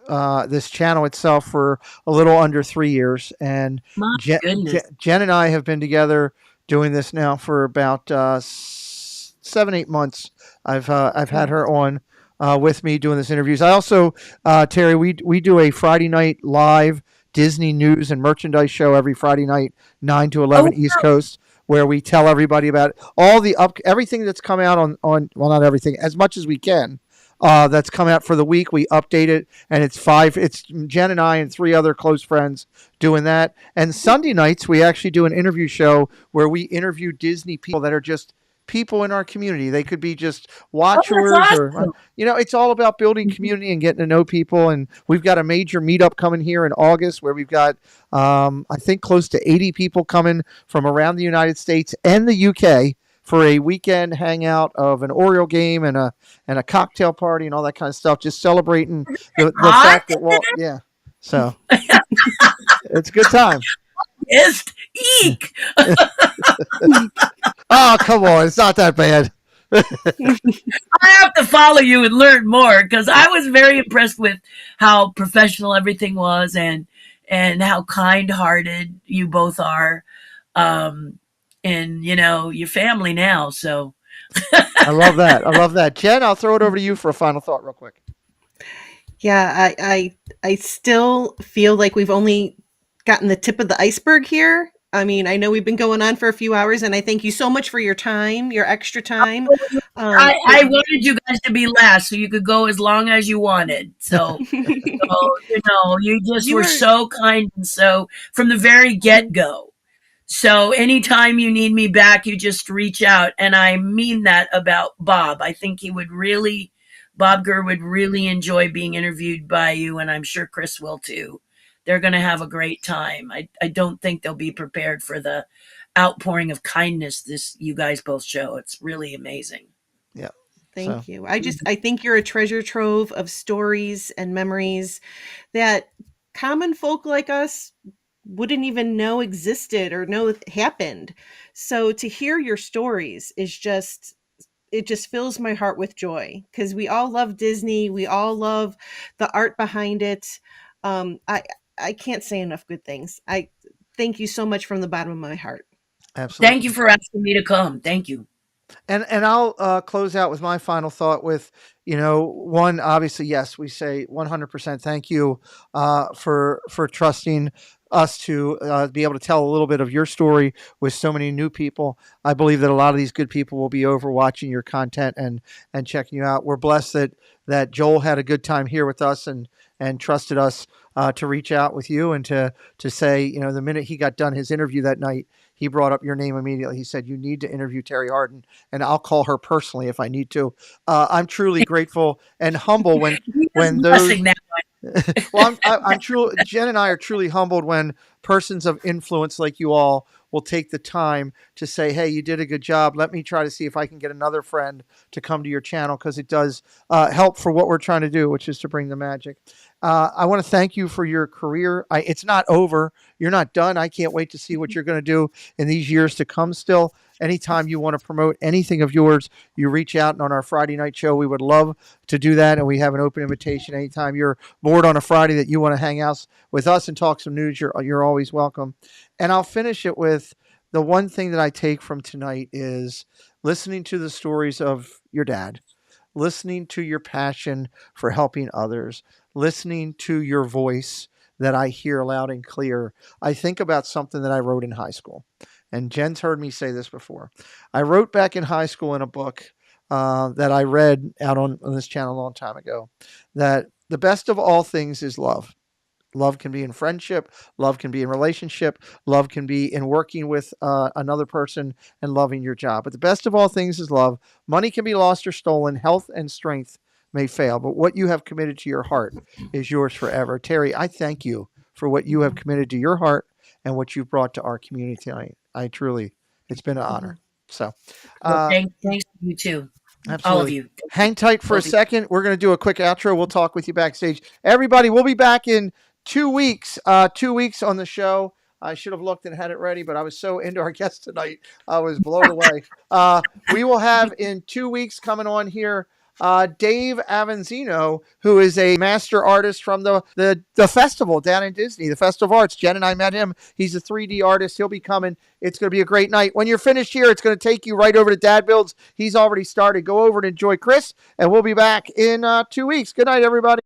channel itself for a little under 3 years, and My goodness. Jen and I have been together doing this now for about 7-8 months. I've had her on with me doing this interviews. I also Terri, we do a Friday night live Disney news and merchandise show every Friday night, 9 to 11 East Coast, where we tell everybody about all everything that's come out on well, not everything, as much as we can. That's come out for the week. We update it, and it's Jen and I and 3 other close friends doing that. And Sunday nights, we actually do an interview show where we interview Disney people that are just people in our community. They could be just watchers, awesome. or it's all about building community and getting to know people. And we've got a major meetup coming here in August where we've got I think close to 80 people coming from around the United States and the UK for a weekend hangout of an Oriole game and a cocktail party and all that kind of stuff, just celebrating the fact that so it's a good time. Eek. Oh, come on, it's not that bad. I have to follow you and learn more, because I was very impressed with how professional everything was and how kind-hearted you both are. And your family now, so I love that. Jen, I'll throw it over to you for a final thought real quick. Yeah, I still feel like we've only gotten the tip of the iceberg here. I mean, I know we've been going on for a few hours, and I thank you so much for your time, your extra time. I wanted you guys to be last so you could go as long as you wanted. So, you just were so kind, and so from the very get-go. So anytime you need me back, you just reach out. And I mean that about Bob. I think Bob Gurr would really enjoy being interviewed by you, and I'm sure Chris will too. They're going to have a great time. I don't think they'll be prepared for the outpouring of kindness you guys both show. It's really amazing. Yeah. Thank you. I think you're a treasure trove of stories and memories that common folk like us wouldn't even know existed or know happened. So to hear your stories it just fills my heart with joy, because we all love Disney. We all love the art behind it. I can't say enough good things. I thank you so much from the bottom of my heart. Absolutely. Thank you for asking me to come. Thank you. And I'll close out with my final thought with, one, obviously, yes, we say 100% thank you for trusting us to be able to tell a little bit of your story with so many new people. I believe that a lot of these good people will be over watching your content and checking you out. We're blessed that Joel had a good time here with us and trusted us to reach out with you and to say, the minute he got done his interview that night, he brought up your name immediately. He said, "You need to interview Terri Hardin, and I'll call her personally if I need to." I'm truly grateful and humble He was when those. blessing that Well, I'm truly, Jen and I are truly humbled when persons of influence like you all will take the time to say, "Hey, you did a good job. Let me try to see if I can get another friend to come to your channel," because it does help for what we're trying to do, which is to bring the magic. I want to thank you for your career. It's not over. You're not done. I can't wait to see what you're going to do in these years to come still. Anytime you want to promote anything of yours, you reach out. And on our Friday night show, we would love to do that. And we have an open invitation. Anytime you're bored on a Friday that you want to hang out with us and talk some news, you're always welcome. And I'll finish it with the one thing that I take from tonight is listening to the stories of your dad, listening to your passion for helping others, listening to your voice that I hear loud and clear. I think about something that I wrote in high school. And Jen's heard me say this before. I wrote back in high school in a book that I read out on this channel a long time ago, that the best of all things is love. Love can be in friendship. Love can be in relationship. Love can be in working with another person and loving your job. But the best of all things is love. Money can be lost or stolen. Health and strength may fail. But what you have committed to your heart is yours forever. Terri, I thank you for what you have committed to your heart and what you've brought to our community tonight. It's been an honor. So, Thanks to you too. absolutely. All of you. Hang tight for a second. We're going to do a quick outro. We'll talk with you backstage. Everybody, we'll be back in 2 weeks. 2 weeks on the show. I should have looked and had it ready, but I was so into our guest tonight, I was blown away. We will have in 2 weeks coming on here Dave Avanzino, who is a master artist from the festival down in Disney, the Festival of Arts. Jen and I met him. He's a 3D artist. He'll be coming. It's going to be a great night. When you're finished here, it's going to take you right over to Dad Builds. He's already started. Go over and enjoy Chris, and we'll be back in 2 weeks. Good night, everybody.